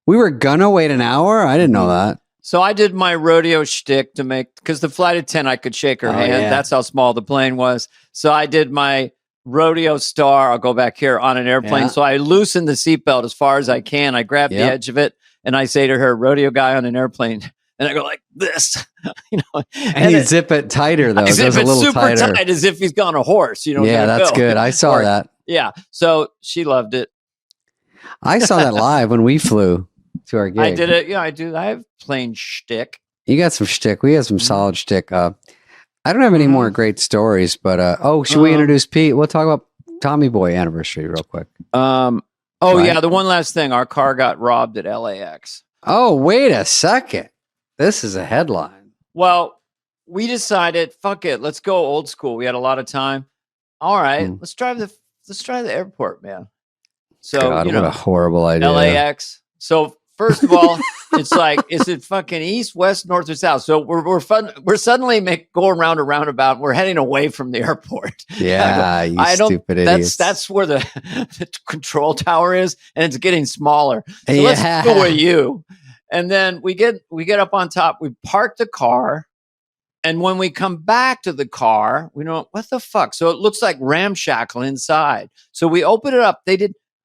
we were gonna wait an hour? I didn't know that. So I did my rodeo shtick because the flight attendant, I could shake her hand. Yeah. That's how small the plane was. So I did my rodeo star. I'll go back here on an airplane. Yeah. So I loosened the seatbelt as far as I can. I grabbed the edge of it and I say to her, rodeo guy on an airplane, And I go like this, And you zip it tighter though. I it zip goes it a little super tighter. tight as if he's gone a horse. Yeah, that's good. I saw that. Yeah. So she loved it. I saw that live when we flew to our gig. I did it. Yeah, I do. I have plain shtick. You got some shtick. We had some solid shtick. I don't have any more great stories, but should we introduce Pete? We'll talk about Tommy Boy anniversary real quick. Yeah, the one last thing. Our car got robbed at LAX. Oh, wait a second. This is a headline. Well, we decided, fuck it, let's go old school. We had a lot of time. All right, let's drive the airport, man. So God, what a horrible idea. LAX. So first of all, it's like, is it fucking east, west, north, or south? So we're suddenly going around a roundabout. We're heading away from the airport. Yeah, stupid idiots. That's where the control tower is, and it's getting smaller. So let's go with you. And then we get up on top. We park the car, and when we come back to the car, we know what the fuck. So it looks like ramshackle inside. So we open it up.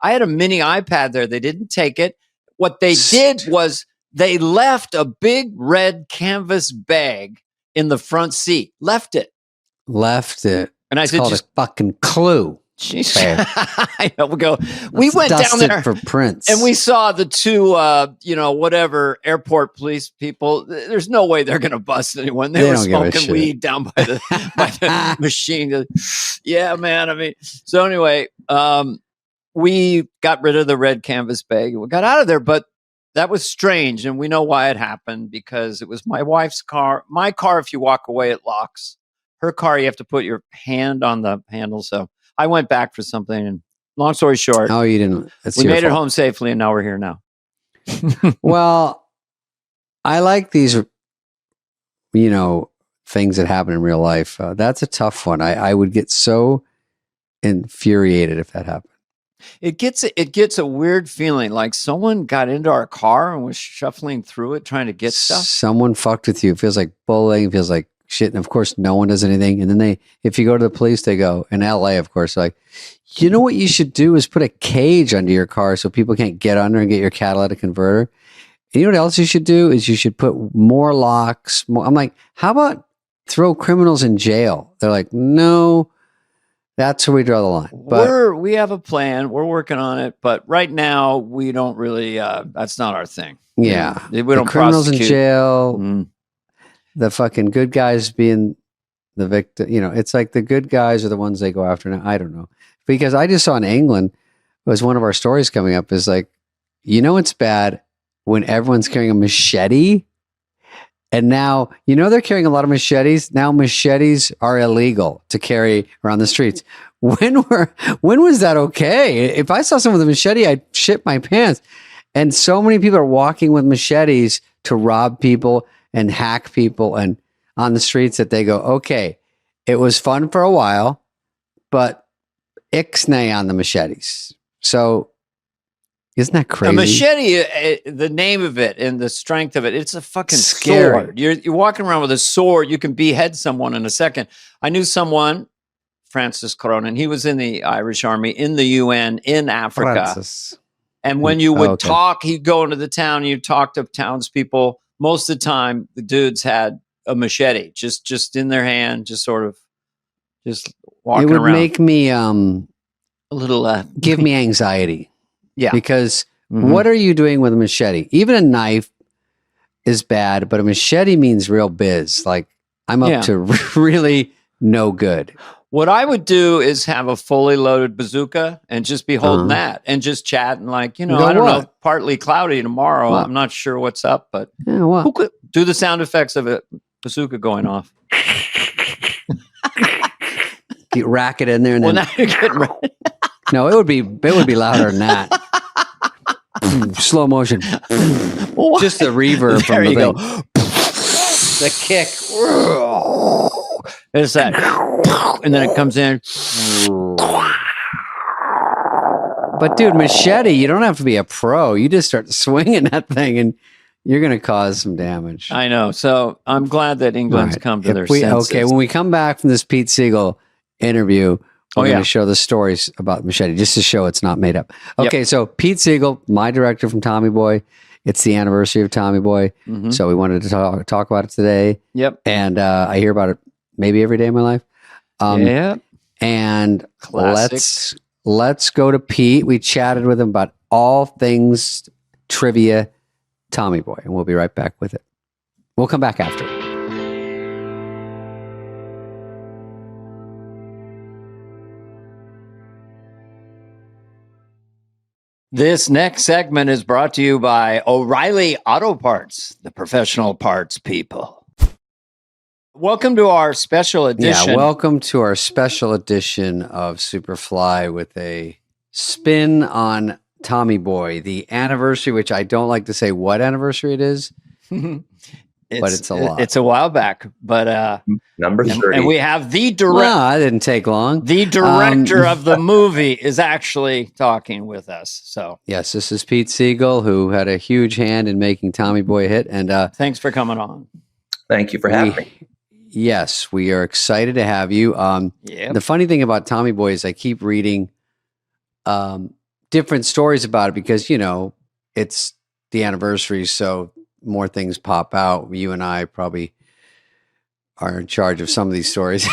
I had a mini iPad there. They didn't take it. What they did was they left a big red canvas bag in the front seat. Left it. And I said, just a fucking clue. I know. We went down there for prints, and we saw the two, whatever airport police people. There's no way they're going to bust anyone. They were smoking weed down by the machine. Yeah, man. I mean, so anyway, we got rid of the red canvas bag. We got out of there, but that was strange. And we know why it happened, because it was my wife's car. My car, if you walk away, it locks. Her car, you have to put your hand on the handle. So I went back for something. And long story short, you didn't. We made it home safely, and now we're here now. Well, I like these, things that happen in real life. That's a tough one. I would get so infuriated if that happened. It gets a weird feeling, like someone got into our car and was shuffling through it trying to get stuff. Someone fucked with you. It feels like bullying. It feels like shit. And of course, no one does anything. And then if you go to the police, they go, in LA, of course, like, you know what you should do is put a cage under your car so people can't get under and get your catalytic converter. And you know what else you should do is you should put more locks. I'm like, how about throw criminals in jail? They're like, no. That's where we draw the line. But we have a plan. We're working on it. But right now, we don't really, that's not our thing. Yeah. We don't criminals prosecute. In jail, the fucking good guys being the victim. It's like the good guys are the ones they go after now. I don't know. Because I just saw in England, it was one of our stories coming up, is like, it's bad when everyone's carrying a machete. And now, they're carrying a lot of machetes. Now machetes are illegal to carry around the streets. When was that okay? If I saw someone with a machete, I'd shit my pants. And so many people are walking with machetes to rob people and hack people and on the streets that they go, okay, it was fun for a while, but ixnay on the machetes. So isn't that crazy? A machete, the name of it and the strength of it, it's a fucking scary sword. You're walking around with a sword. You can behead someone in a second. I knew someone, Francis Cronin, he was in the Irish Army, in the UN, in Africa. Francis. And when you would talk, he'd go into the town, you'd talk to townspeople. Most of the time, the dudes had a machete just in their hand, just sort of just walking around. It would make me a little give me anxiety. Yeah. Because what are you doing with a machete? Even a knife is bad, but a machete means real biz. Like, I'm up to really no good. What I would do is have a fully loaded bazooka and just be holding that and just chatting like, I don't know, partly cloudy tomorrow. I'm not sure what's up, but who could do the sound effects of a bazooka going off? You rack it in there and then... now you're getting ready. No, it would be louder than that. Slow motion. Just the reverb from the thing. The kick. It's that. And then it comes in. But dude, machete, you don't have to be a pro. You just start swinging that thing and you're going to cause some damage. I know. So I'm glad that England's come to their senses. Okay, when we come back from this Pete Siegel interview, we're going to show the stories about machete, just to show it's not made up. Okay, so Pete Siegel, my director from Tommy Boy, It's the anniversary of Tommy Boy. Mm-hmm. So we wanted to talk about it today. Yep. And I hear about it maybe every day of my life. And let's go to Pete. We chatted with him about all things trivia Tommy Boy, and we'll be right back with it. We'll come back after. This next segment is brought to you by O'Reilly Auto Parts, the professional parts people. Welcome to our special edition. Yeah, welcome to our special edition of Superfly with a spin on Tommy Boy, the anniversary, which I don't like to say what anniversary it is, but it's a lot. It's a while back, but number 30. And we have the director. Well, that didn't take long. The director of the movie is actually talking with us. So yes, this is Pete Siegel, who had a huge hand in making Tommy Boy a hit. And thanks for coming on. Thank you for having me. Yes, we are excited to have you. The funny thing about Tommy Boy is I keep reading different stories about it because, it's the anniversary, so more things pop out. You and I probably are in charge of some of these stories.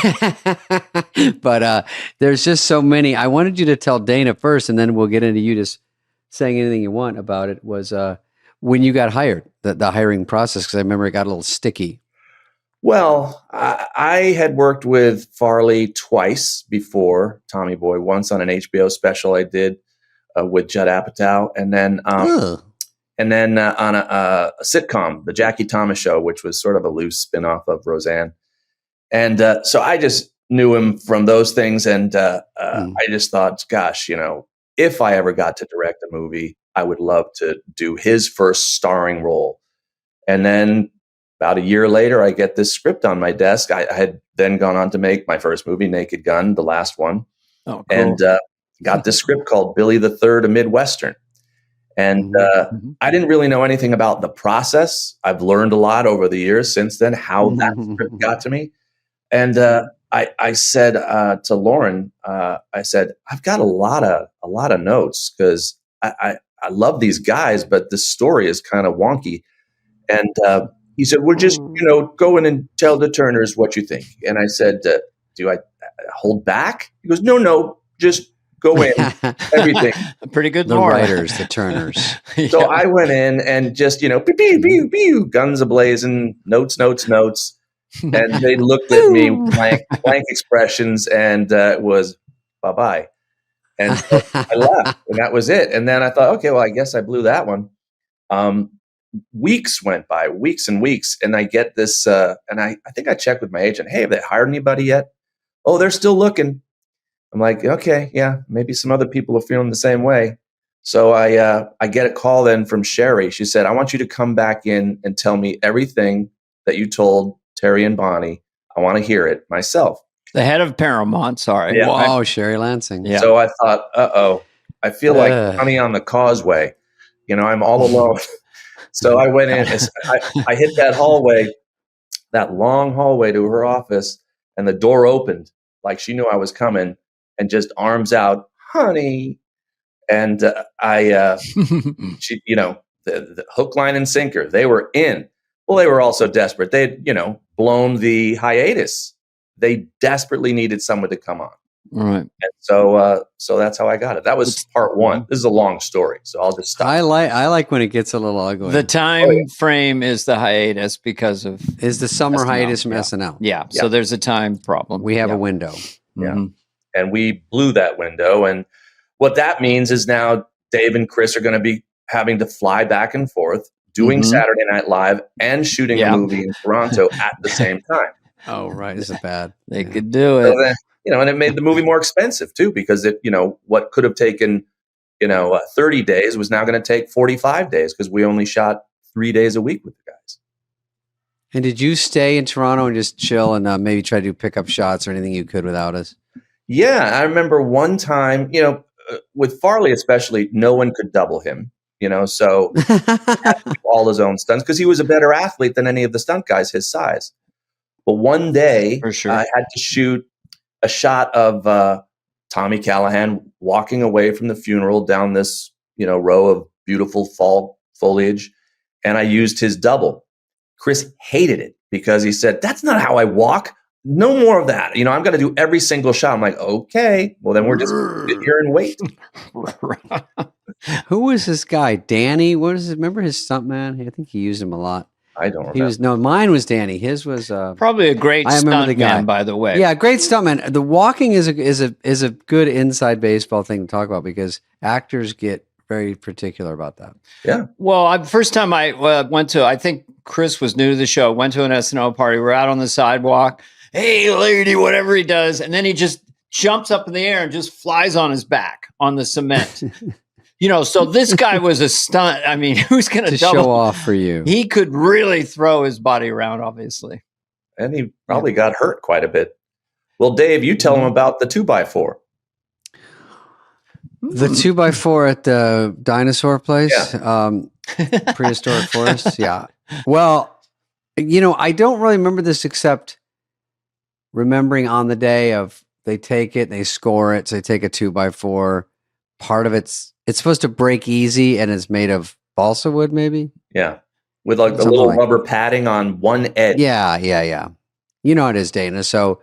But there's just so many. I wanted you to tell Dana first, and then we'll get into you just saying anything you want about it, was when you got hired, the hiring process, because I remember it got a little sticky. Well, I had worked with Farley twice before Tommy Boy, once on an HBO special I did with Judd Apatow, and then on a sitcom, The Jackie Thomas Show, which was sort of a loose spinoff of Roseanne. And so I just knew him from those things. And I just thought, gosh, if I ever got to direct a movie, I would love to do his first starring role. And then about a year later, I get this script on my desk. I had then gone on to make my first movie, Naked Gun, the last one. Oh, cool. And got this script called Billy the Third, a Midwestern. And I didn't really know anything about the process. I've learned a lot over the years since then, how that script got to me. And I said to Lauren, I said, I've got a lot of notes because I love these guys, but the story is kind of wonky. And he said, well, just, go in and tell the Turners what you think. And I said, do I hold back? He goes, no, just go in, everything. Pretty good. The writers, the Turners. So I went in and just, pew, pew, pew, pew, guns a-blazing, notes. And they looked at me, blank expressions, and it was bye-bye. And so I left, and that was it. And then I thought, okay, well, I guess I blew that one. Weeks went by, weeks and weeks, and I get this, and I think I checked with my agent, hey, have they hired anybody yet? Oh, they're still looking. I'm like, okay, yeah, maybe some other people are feeling the same way. So I get a call then from Sherry. She said, I want you to come back in and tell me everything that you told Terry and Bonnie. I want to hear it myself. The head of Paramount, sorry. Yeah, Wow, Sherry Lansing. Yeah. So I thought, I feel like Honey on the Causeway. I'm all alone. So I went in, I hit that hallway, that long hallway to her office, and the door opened like she knew I was coming, and just arms out, honey. And she, the hook, line, and sinker, they were in. Well, they were also desperate. They'd, blown the hiatus. They desperately needed someone to come on. Right. And so that's how I got it. That was part one. This is a long story, so I'll just stop. I like when it gets a little ugly. The time frame is the hiatus because of is the summer SNL. hiatus from SNL. Yeah. So there's a time problem. We have a window. Yeah. Mm-hmm. And we blew that window. And what that means is now Dave and Chris are going to be having to fly back and forth, doing Saturday Night Live and shooting a movie in Toronto at the same time. Oh, right. This is bad. They could do it. So then, and it made the movie more expensive too, because it, what could have taken, 30 days was now going to take 45 days because we only shot 3 days a week with the guys. And did you stay in Toronto and just chill and maybe try to do pickup shots or anything you could without us? Yeah. I remember one time, with Farley especially, no one could double him, so he had to do all his own stunts because he was a better athlete than any of the stunt guys his size. But one day For sure. I had to shoot a shot of Tommy Callahan walking away from the funeral down this, row of beautiful fall foliage. and I used his double. Chris hated it because he said, "That's not how I walk. No more of that. I'm going to do every single shot." I'm like, "Okay, well then we're just sit here and wait." Who was this guy? Danny? Remember his stuntman? I think he used him a lot. I don't remember. Mine was Danny. His was probably a great stuntman, by the way. Yeah, great stuntman. The walking is a good inside baseball thing to talk about because actors get very particular about that. Yeah. Well, first time I went to, I think Chris was new to the show, went to an SNL party. We're out on the sidewalk. Hey, lady, whatever he does. And then he just jumps up in the air and just flies on his back on the cement. So this guy was a stunt. I mean, who's going to show off for you? He could really throw his body around, obviously. And he probably got hurt quite a bit. Well, Dave, you tell him about the 2x4. The 2x4 at the dinosaur place, prehistoric forest. Yeah. Well, I don't really remember this except remembering on the day of they take it, they score it. So they take a 2x4. Part of it's supposed to break easy and it's made of balsa wood, maybe. Yeah. With like the little rubber padding on one edge. Yeah. You know how it is, Dana. So,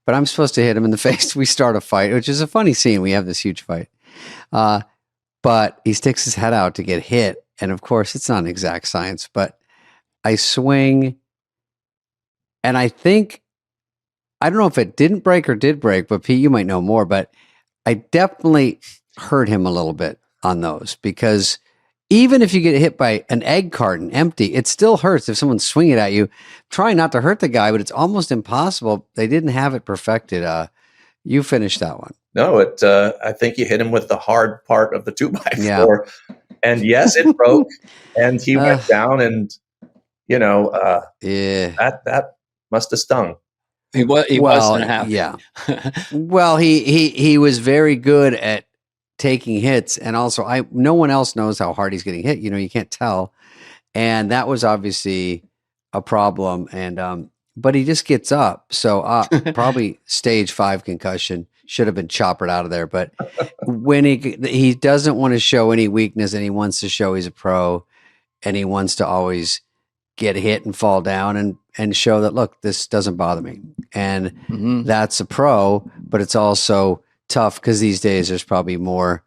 but I'm supposed to hit him in the face. We start a fight, which is a funny scene. We have this huge fight. But he sticks his head out to get hit. And of course, it's not an exact science, but I swing. And I don't know if it didn't break or did break, but Pete, you might know more, but I definitely hurt him a little bit on those because even if you get hit by an egg carton empty, it still hurts if someone's swinging at you. Try not to hurt the guy, but it's almost impossible. They didn't have it perfected. You finished that one. No, I think you hit him with the hard part of the 2x4. Yeah. And yes, it broke and he went down and, that must have stung. He wasn't happy. Yeah. Well, he was very good at taking hits. And also no one else knows how hard he's getting hit. You can't tell. And that was obviously a problem. And, but he just gets up. So probably stage 5 concussion, should have been choppered out of there. But when he doesn't want to show any weakness and he wants to show he's a pro and he wants to always get hit and fall down and show that, look, this doesn't bother me. And that's a pro, but it's also tough because these days there's probably more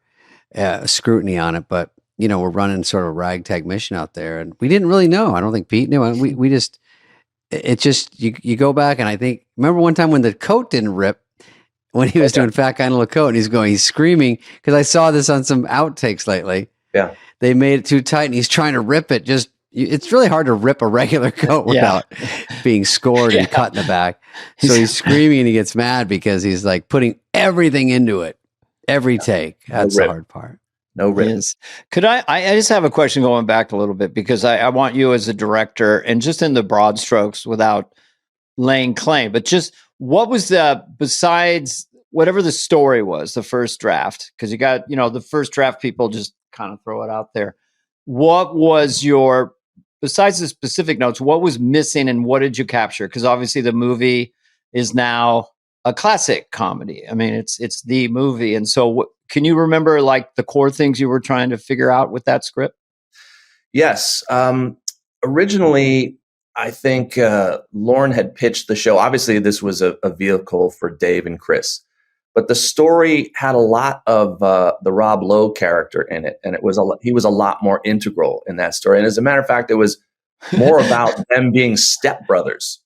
scrutiny on it. But, we're running sort of a ragtag mission out there and we didn't really know. I don't think Pete knew. We just, it's just, you go back and I think, remember one time when the coat didn't rip when he was doing Fat Guy in a Little Coat and he's screaming because I saw this on some outtakes lately. Yeah. They made it too tight and he's trying to rip it. It's really hard to rip a regular coat without being scored and cut in the back. So he's screaming and he gets mad because he's like putting everything into it. Every take. That's the hard part. No rip. Could I just have a question going back a little bit because I want you as a director and just in the broad strokes without laying claim, but just what was besides whatever the story was, the first draft, because you got, the first draft people just kind of throw it out there. What was besides the specific notes, what was missing and what did you capture? Because obviously the movie is now a classic comedy. I mean, it's the movie. And so can you remember like the core things you were trying to figure out with that script? Yes. Originally, I think Lorne had pitched the show. Obviously, this was a vehicle for Dave and Chris. But the story had a lot of the Rob Lowe character in it. And he was a lot more integral in that story. And as a matter of fact, it was more about them being stepbrothers.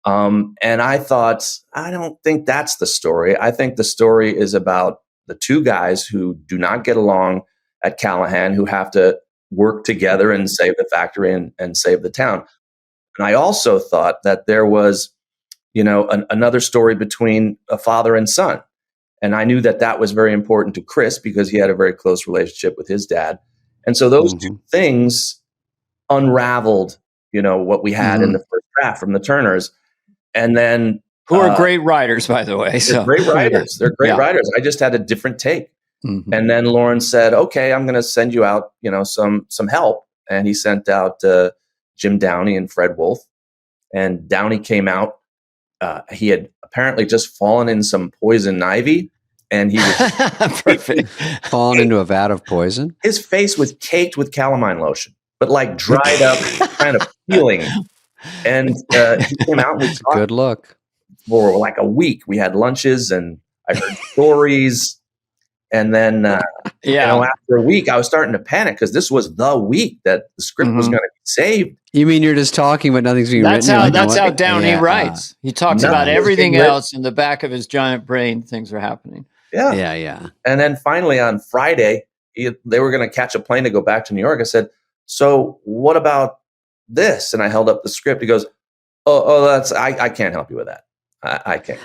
And I thought, I don't think that's the story. I think the story is about the two guys who do not get along at Callahan, who have to work together and save the factory and save the town. And I also thought that there was, another story between a father and son. And I knew that was very important to Chris because he had a very close relationship with his dad. And so those two things unraveled, what we had in the first draft from the Turners. And then who are great writers, by the way. They're great writers. They're great writers. I just had a different take. Mm-hmm. And then Lorne said, okay, I'm going to send you out, some help. And he sent out Jim Downey and Fred Wolf. And Downey came out. He had apparently just fallen in some poison ivy. And he was perfect. Fallen into a vat of poison. His face was caked with calamine lotion. but like dried up kind of feeling. And he came out and we talked. Good look. For like a week. We had lunches and I heard stories. And then, after a week, I was starting to panic because this was the week that the script was going to be saved. You mean you're just talking, but nothing's being written? That's how down he writes. He talks about everything else in the back of his giant brain. Things are happening. Yeah. And then finally on Friday, they were going to catch a plane to go back to New York. I said, so what about this? And I held up the script. He goes, I can't help you with that. I can't.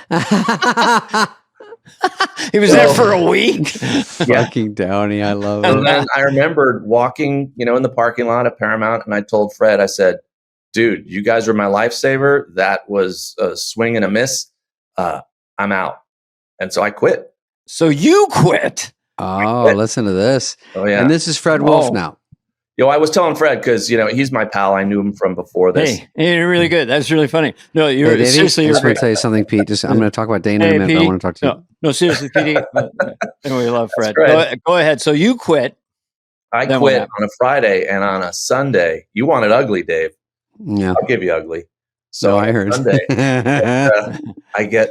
He was there for a week. Fucking Downey, I love it. And then I remembered walking, in the parking lot at Paramount, and I told Fred, I said, dude, you guys were my lifesaver. That was a swing and a miss. I'm out. And so I quit. So you quit? Oh, listen to this. Oh, yeah. And this is Fred Wolf now. I was telling Fred because, he's my pal. I knew him from before this. Hey, you're really good. That's really funny. No, seriously. I just want to tell you something, Pete. I'm going to talk about Dana in a minute, but I want to talk to you. No, seriously, Pete. We love Fred. Go ahead. So you quit. I quit on a Friday, and on a Sunday, you wanted ugly, Dave. Yeah. I'll give you ugly. So I heard. Sunday, I get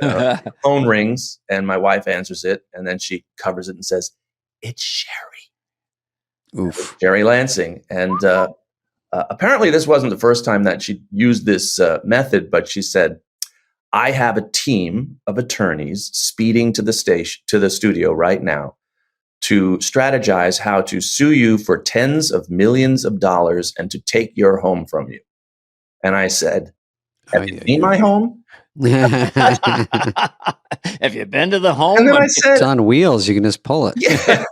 phone rings, and my wife answers it, and then she covers it and says, "It's Sherry." Oof. Jerry Lansing. And apparently this wasn't the first time that she used this method, but she said, I have a team of attorneys speeding to the studio right now to strategize how to sue you for tens of millions of dollars and to take your home from you. And I said, have you seen my home? Have you been to the home? And then I said, it's on wheels. You can just pull it. Yeah.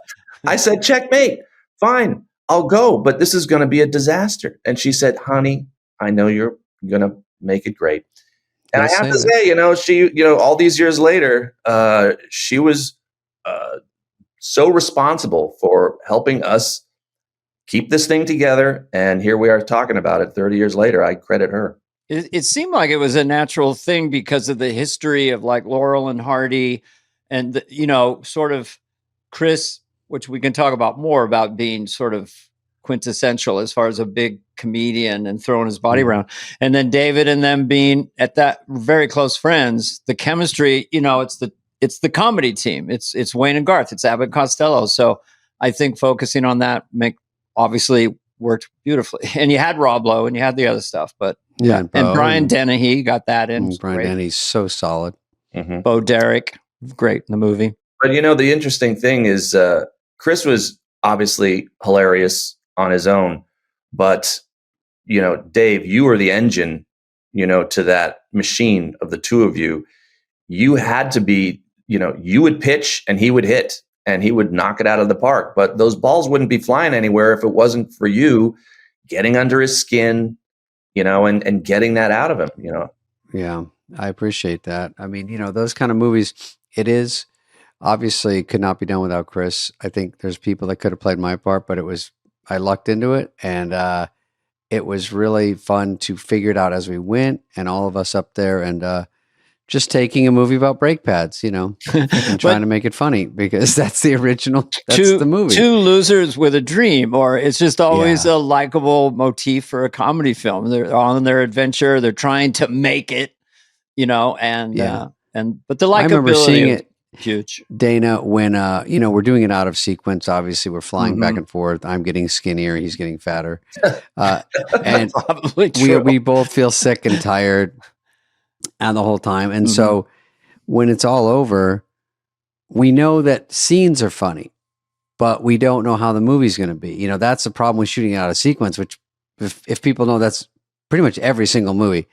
I said, checkmate. Fine, I'll go, but this is going to be a disaster. And she said, honey, I know you're going to make it great. And I have to say, she, all these years later, she was so responsible for helping us keep this thing together. And here we are talking about it 30 years later. I credit her. It seemed like it was a natural thing because of the history of like Laurel and Hardy and, sort of Chris, which we can talk about more about being sort of quintessential as far as a big comedian and throwing his body around. And then David and them being at that very close friends, the chemistry, it's the comedy team. It's Wayne and Garth, it's Abbott and Costello. So I think focusing on that obviously worked beautifully. And you had Rob Lowe and you had the other stuff, but and Brian Dennehy got that in. Brian Dennehy's so solid. Mm-hmm. Bo Derek, great in the movie. But the interesting thing is Chris was obviously hilarious on his own, but Dave, you were the engine, to that machine of the two of you. You had to be, you would pitch and he would hit and he would knock it out of the park, but those balls wouldn't be flying anywhere if it wasn't for you getting under his skin, and getting that out of him, Yeah, I appreciate that. I mean, those kind of movies, it is obviously could not be done without Chris. I think there's people that could have played my part, but I lucked into it, and it was really fun to figure it out as we went, and all of us up there, and just taking a movie about brake pads, and trying to make it funny because that's the original. That's the movie. Two losers with a dream, or it's just always a likable motif for a comedy film. They're on their adventure. They're trying to make it, but the likability. I remember seeing it. Huge. Dana, when we're doing it out of sequence, obviously we're flying back and forth. I'm getting skinnier, he's getting fatter. And we both feel sick and tired and the whole time. And so when it's all over, we know that scenes are funny, but we don't know how the movie's going to be. That's the problem with shooting out of sequence, which if people know, that's pretty much every single movie.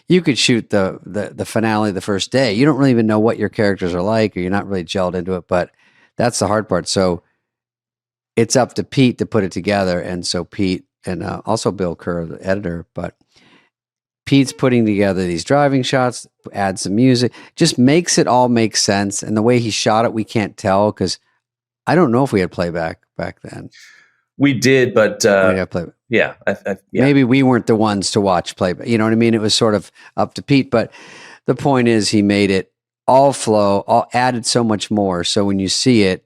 You could shoot the finale the first day. You don't really even know what your characters are like, or you're not really gelled into it, but that's the hard part. So it's up to Pete to put it together. And so Pete, and also Bill Kerr, the editor, but Pete's putting together these driving shots, add some music, just makes it all make sense. And the way he shot it, we can't tell because I don't know if we had playback back then. We did, but yeah. Maybe we weren't the ones to watch playback. You know what I mean? It was sort of up to Pete, but the point is he made it all flow, added so much more. So when you see it,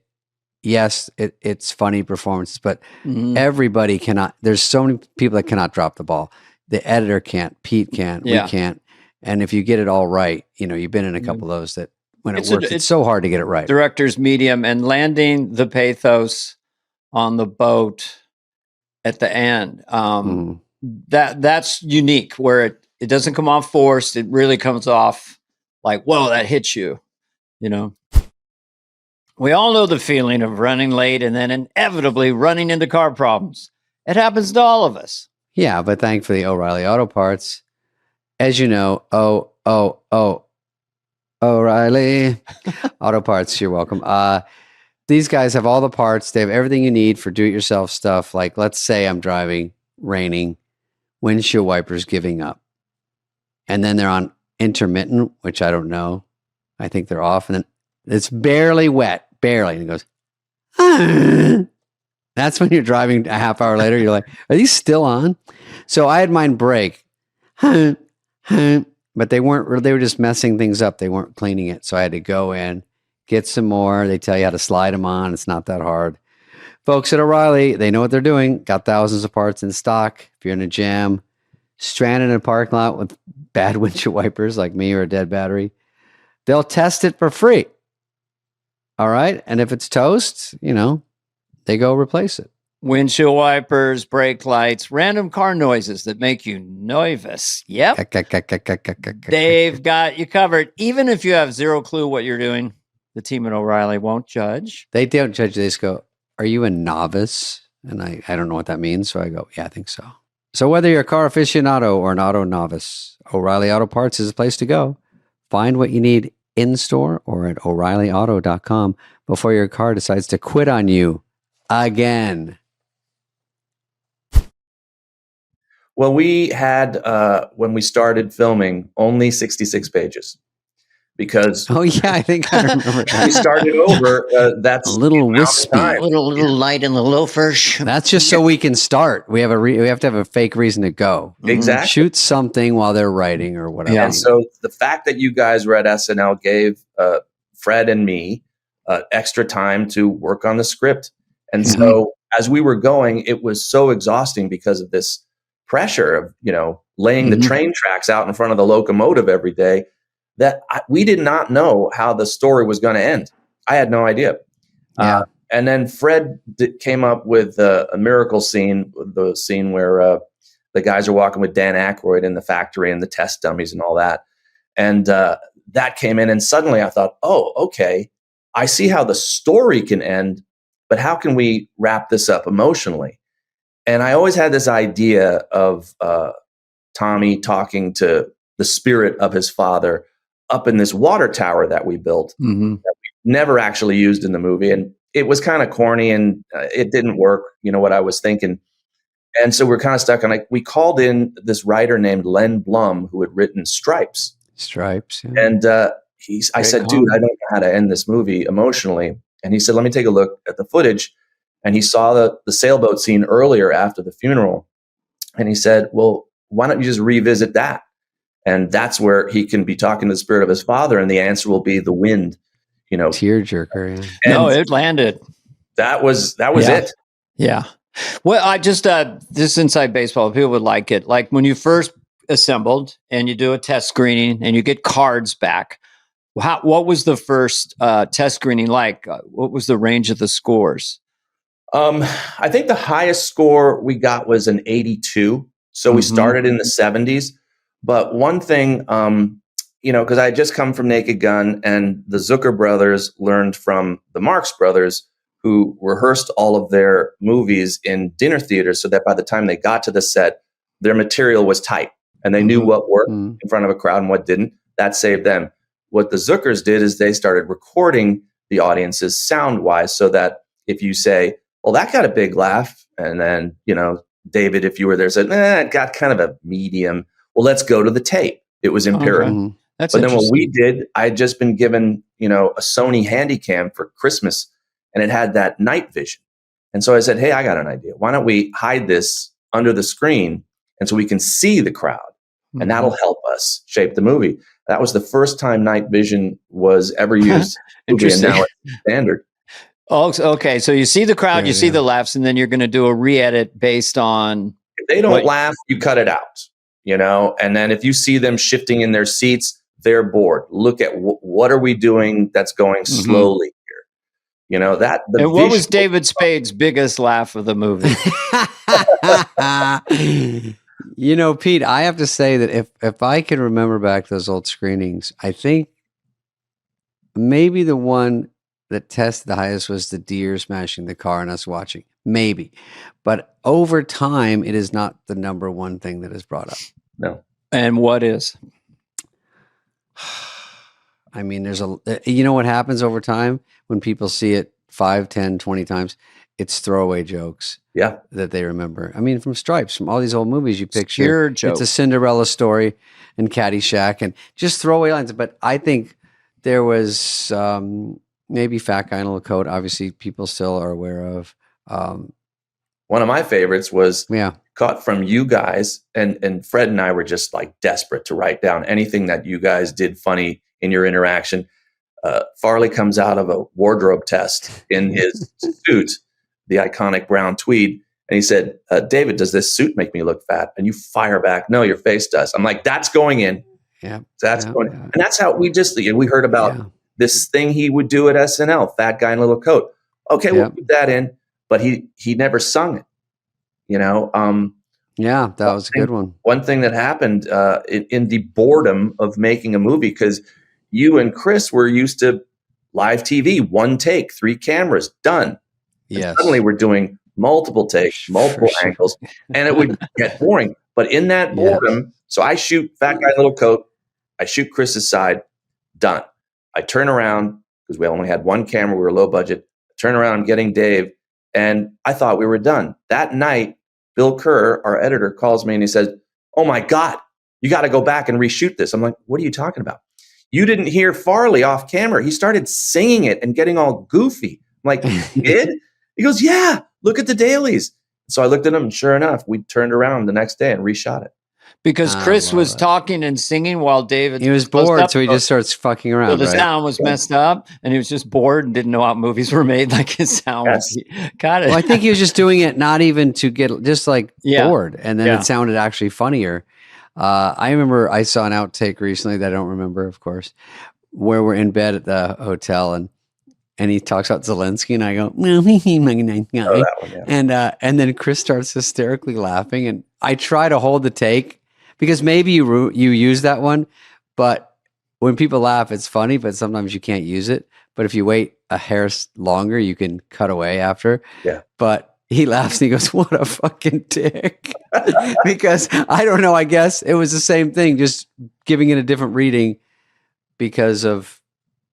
yes, it's funny performances, but everybody cannot. There's so many people that cannot drop the ball. The editor can't. Pete can't. We can't. And if you get it all right, you've been in a couple of those that when it works, it's so hard to get it right. Director's medium and landing the pathos on the boat at the end. That's unique, where it doesn't come off forced. It really comes off like, whoa, that hits you. We all know the feeling of running late and then inevitably running into car problems. It happens to all of us. Yeah, but thankfully, O'Reilly Auto Parts, as you know, O'Reilly Auto Parts, you're welcome. These guys have all the parts. They have everything you need for do-it-yourself stuff. Like, let's say I'm driving, raining, windshield wipers giving up. And then they're on intermittent, which I don't know. I think they're off. And then it's barely wet. Barely. And it goes, That's when you're driving a half hour later. You're like, are these still on? So I had mine break. But they weren't, they were just messing things up. They weren't cleaning it. So I had to go in, get some more. They tell you how to slide them on. It's not that hard. Folks at O'Reilly, they know what they're doing. Got thousands of parts in stock. If you're in a jam, stranded in a parking lot with bad windshield wipers like me or a dead battery, they'll test it for free. All right. And if it's toast, they go replace it. Windshield wipers, brake lights, random car noises that make you nervous. Yep. They've got you covered. Even if you have zero clue what you're doing, the team at O'Reilly won't judge. They don't judge. They just go, are you a novice? And I don't know what that means. So I go, yeah, I think so. So whether you're a car aficionado or an auto novice, O'Reilly Auto Parts is the place to go. Find what you need in-store or at O'ReillyAuto.com before your car decides to quit on you again. Well, we had, when we started filming, only 66 pages. Because I think I remember that. We started over. That's a little wispy, little light in the loafers. That's just so we can start. We have we have to have a fake reason to go. Exactly. Shoot something while they're writing or whatever. Yeah. And so the fact that you guys were at SNL gave Fred and me extra time to work on the script. And so as we were going, it was so exhausting because of this pressure of laying the train tracks out in front of the locomotive every day. That we did not know how the story was going to end. I had no idea. Yeah. And then Fred came up with a miracle scene, the scene where the guys are walking with Dan Aykroyd in the factory and the test dummies and all that. And that came in, and suddenly I thought, oh, okay, I see how the story can end, but how can we wrap this up emotionally? And I always had this idea of Tommy talking to the spirit of his father up in this water tower that we built that we never actually used in the movie. And it was kind of corny and it didn't work, what I was thinking. And so we're kind of stuck on we called in this writer named Len Blum who had written Stripes. Stripes. Yeah. And I said, dude, I don't know how to end this movie emotionally. And he said, let me take a look at the footage. And he saw the sailboat scene earlier after the funeral. And he said, well, why don't you just revisit that? And that's where he can be talking to the spirit of his father, and the answer will be the wind, Tearjerker. Yeah. No, it landed. That was it. Yeah. Well, I just this inside baseball, people would like it. Like when you first assembled and you do a test screening and you get cards back. What was the first test screening like? What was the range of the scores? I think the highest score we got was an 82. So we started in the 70s. But one thing, because I had just come from Naked Gun, and the Zucker brothers learned from the Marx brothers, who rehearsed all of their movies in dinner theaters so that by the time they got to the set, their material was tight and they knew what worked in front of a crowd and what didn't. That saved them. What the Zuckers did is they started recording the audiences sound-wise so that if you say, well, that got a big laugh, and then, David, if you were there, said, it got kind of a medium. Well, let's go to the tape. It was empirical. Okay. That's but then what we did, I had just been given, a Sony Handycam for Christmas, and it had that night vision. And so I said, hey, I got an idea. Why don't we hide this under the screen, and so we can see the crowd, and that'll help us shape the movie. That was the first time night vision was ever used. Interesting. And now it's standard. Oh, okay. So you see the crowd, you see the laughs, and then you're going to do a re-edit based on. If they don't laugh, you cut it out, and then if you see them shifting in their seats, they're bored. Look at what are we doing that's going slowly here, that. And what was David Spade's biggest laugh of the movie? Pete, I have to say that if I can remember back those old screenings, I think maybe the one that tested the highest was the deer smashing the car and us watching. Maybe. But over time, it is not the number one thing that is brought up. No. And what is? I mean, what happens over time when people see it 5, 10, 20 times? It's throwaway jokes. Yeah. That they remember. I mean, from Stripes, from all these old movies you picture. It's a Cinderella story and Caddyshack and just throwaway lines. But I think there was maybe Fat Guy in a Little Coat. Obviously, people still are aware of. One of my favorites was caught from you guys. And Fred and I were just like desperate to write down anything that you guys did funny in your interaction. Farley comes out of a wardrobe test in his suit, the iconic brown tweed. And he said, David, does this suit make me look fat? And you fire back, no, your face does. I'm like, that's going in. Yeah. That's going in. And that's how we heard about this thing he would do at SNL, Fat Guy in a Little Coat. Okay, we'll put that in. But he never sung it, Yeah, that was a good one. One thing that happened in the boredom of making a movie, because you and Chris were used to live TV, 1 take, 3 cameras, done. Yes. And suddenly we're doing multiple takes, multiple angles, and it would get boring. But in that boredom, so I shoot Fat Guy Little Coat, I shoot Chris's side, done. I turn around, because we only had 1 camera, we were low budget, turn around, I'm getting Dave, and I thought we were done. That night, Bill Kerr, our editor, calls me and he says, oh my God, you got to go back and reshoot this. I'm like, what are you talking about? You didn't hear Farley off camera. He started singing it and getting all goofy. I'm like, you did? He goes, yeah, look at the dailies. So I looked at him, and sure enough, we turned around the next day and reshot it. Because Chris was talking and singing while David... He was bored, so he just starts fucking around. So the sound was messed up, and he was just bored and didn't know how movies were made. Like his sound was... Got it. Well, I think he was just doing it not even to get... Just like bored, and then it sounded actually funnier. I remember I saw an outtake recently that I don't remember, of course, where we're in bed at the hotel, and he talks about Zelensky, and I go, well, he's my nice guy. And then Chris starts hysterically laughing, and I try to hold the take, because maybe you use that one, but when people laugh, it's funny, but sometimes you can't use it. But if you wait a hair longer, you can cut away after. Yeah. But he laughs and he goes, what a fucking dick. Because I don't know, I guess it was the same thing, just giving it a different reading because of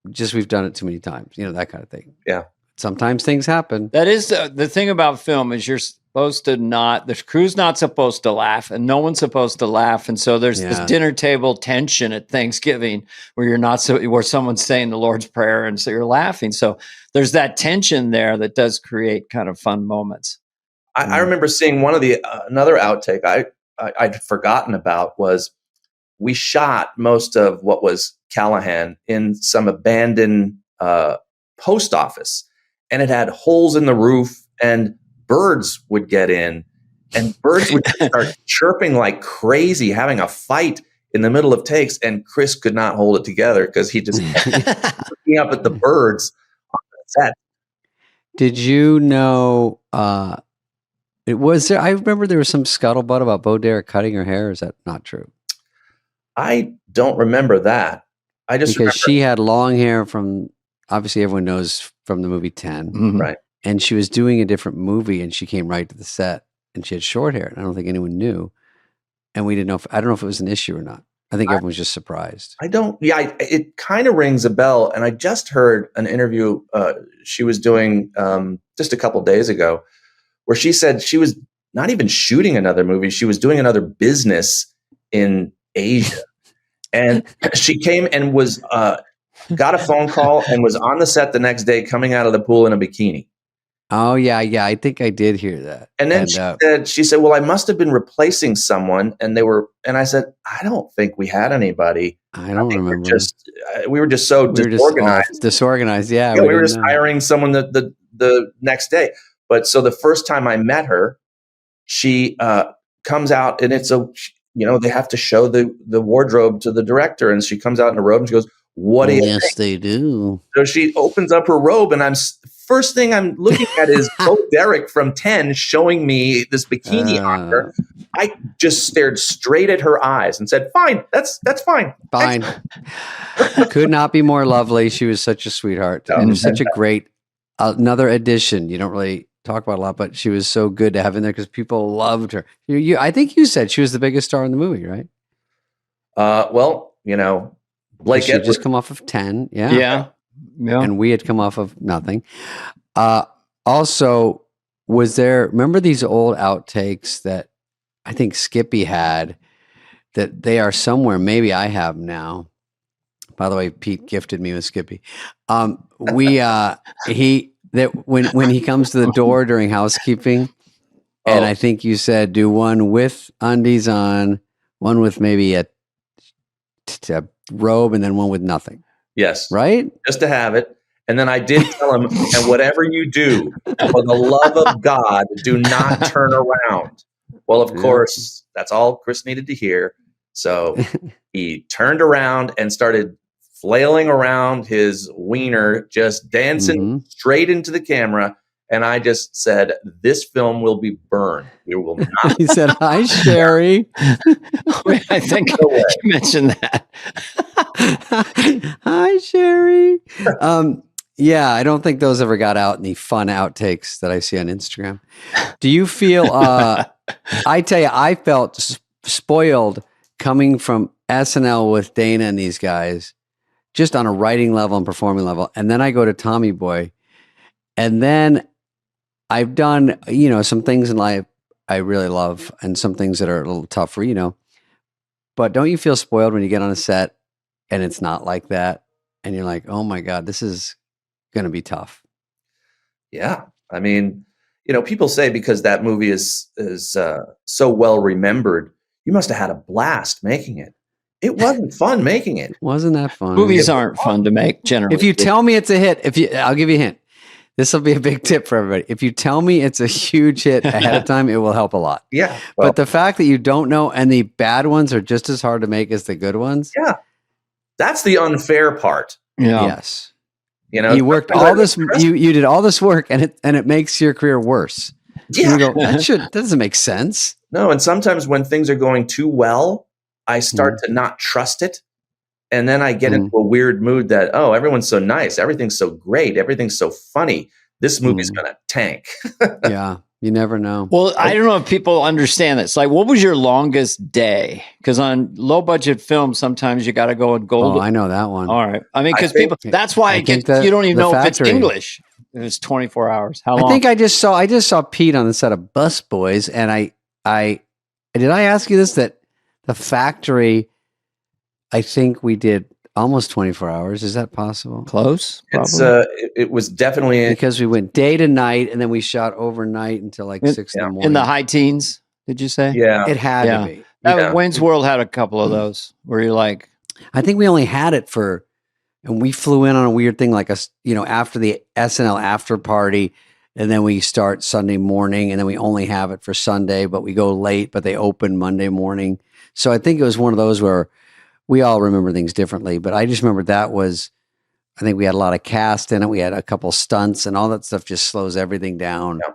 just we've done it too many times, that kind of thing. Yeah. Sometimes things happen. That is the thing about film is you're supposed to the crew's not supposed to laugh, and no one's supposed to laugh. And so there's this dinner table tension at Thanksgiving where where someone's saying the Lord's Prayer and so you're laughing. So there's that tension there that does create kind of fun moments. I remember seeing one of another outtake I'd forgotten about was we shot most of what was Callahan in some abandoned post office, and it had holes in the roof, and birds would get in, and birds would start chirping like crazy, having a fight in the middle of takes, and Chris could not hold it together because he just kept looking up at the birds on the set. Did you know it was there? I remember there was some scuttlebutt about Bo Derek cutting her hair. Is that not true? I don't remember that. I just because she had long hair from, obviously everyone knows from the movie 10. Mm-hmm. Right. And she was doing a different movie and she came right to the set and she had short hair. And I don't think anyone knew. And we didn't know I don't know if it was an issue or not. I think everyone was just surprised. It kind of rings a bell. And I just heard an interview she was doing just a couple days ago where she said she was not even shooting another movie. She was doing another business in Asia. And she came and was got a phone call and was on the set the next day coming out of the pool in a bikini. Oh, yeah. I think I did hear that. And then she said, well, I must have been replacing someone. And I said, I don't think we had anybody. I don't remember. We were just so disorganized. Disorganized, yeah. We were just hiring someone the the next day. But so the first time I met her, she comes out, and it's they have to show the wardrobe to the director, and she comes out in a robe and she goes, "What do you think?" Yes, they do. So she opens up her robe, and first thing I'm looking at is Bo Derek from 10 showing me this bikini on her. I just stared straight at her eyes and said, "Fine, that's fine. Fine." Could not be more lovely. She was such a sweetheart, and such a great another addition. You don't really talk about a lot, but she was so good to have in there because people loved her. I think you said she was the biggest star in the movie, right? Well, Blake had just come off of 10, yeah, and we had come off of nothing. Also, remember these old outtakes that I think Skippy had? That they are somewhere. Maybe I have now. By the way, Pete gifted me with Skippy. When he comes to the door during housekeeping, and I think you said do one with undies on, one with maybe a robe, and then one with nothing. Yes. Right? Just to have it. And then I did tell him, and whatever you do, for the love of God, do not turn around. Well, of course, that's all Chris needed to hear. So he turned around and started flailing around his wiener, just dancing straight into the camera. And I just said, "This film will be burned. We will not." He said, "Hi, Sherry." I think you mentioned that. Hi, Sherry. Yeah, I don't think those ever got out in the fun outtakes that I see on Instagram. Do you feel, I tell you, I felt spoiled coming from SNL with Dana and these guys, just on a writing level and performing level. And then I go to Tommy Boy, and then I've done, some things in life I really love and some things that are a little tougher, but don't you feel spoiled when you get on a set and it's not like that? And you're like, oh my God, this is going to be tough. Yeah. I mean, people say because that movie is so well remembered, you must have had a blast making it. It wasn't fun making it. Wasn't that fun? Movies aren't fun to make generally. If you tell me it's a hit, I'll give you a hint. This will be a big tip for everybody. If you tell me it's a huge hit ahead of time, it will help a lot. Yeah. Well, but the fact that you don't know, and the bad ones are just as hard to make as the good ones. Yeah. That's the unfair part. Yeah. Yes. You worked all this. You did all this work, and it makes your career worse. Yeah. And you go, that doesn't make sense. No. And sometimes when things are going too well, I start to not trust it. And then I get into a weird mood that, everyone's so nice. Everything's so great. Everything's so funny. This movie's going to tank. Yeah. You never know. Well, I don't know if people understand this. Like, what was your longest day? Because on low budget films, sometimes you got to go and gold. Oh, I know that one. All right. I mean, because that's why you don't even know if it's English. If it's 24 hours. How long? I think I just saw Pete on the set of Bus Boys, and I did I ask you this, that the Factory, I think we did almost 24 hours. Is that possible? Close? Probably. It was definitely because we went day to night, and then we shot overnight until like 6 in the morning. In the high teens, did you say? Yeah. It had to be. Wayne's World had a couple of those where you're like... I think we only had it and we flew in on a weird thing like after the SNL after party, and then we start Sunday morning, and then we only have it for Sunday, but we go late, but they open Monday morning. So I think it was one of those where we all remember things differently, but I just remember I think we had a lot of cast in it. We had a couple stunts, and all that stuff just slows everything down. Yeah.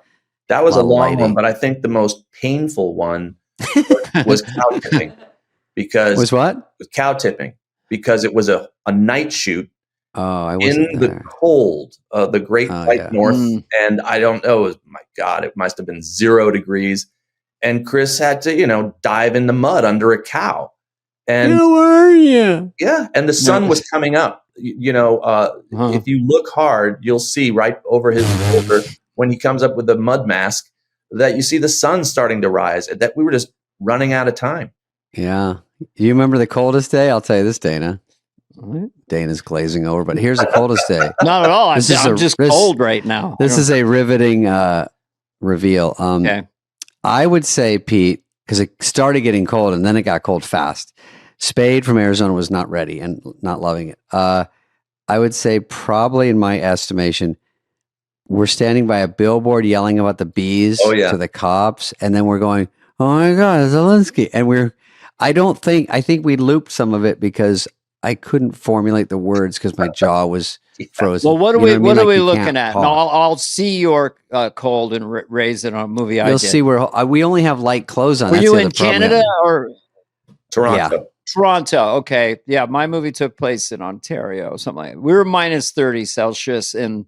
That was a long one, but I think the most painful one was cow tipping. Was what? Cow tipping, because it was a night shoot I in the cold, the Great White North. And I don't know, my God, it must have been 0 degrees. And Chris had to, dive in the mud under a cow. And how are you? Yeah. And the sun was coming up. If you look hard, you'll see right over his shoulder when he comes up with the mud mask that you see the sun starting to rise, that we were just running out of time. Yeah. You remember the coldest day? I'll tell you this, Dana. Dana's glazing over, but here's the coldest day. Not at all. I'm just cold right now. This is a riveting reveal. Okay. I would say, Pete, because it started getting cold and then it got cold fast. Spade from Arizona was not ready and not loving it. I would say probably, in my estimation, we're standing by a billboard yelling about the bees to the cops, and then we're going, "Oh my God, Zelensky!" And I think we looped some of it because I couldn't formulate the words because my jaw was frozen. Well, what are we looking at? No, I'll see your cold and raise it on a movie. You'll see we only have light clothes on. Were you in Canada or Toronto? Yeah. Toronto. Okay. Yeah. My movie took place in Ontario, something like that. We were minus 30 Celsius, and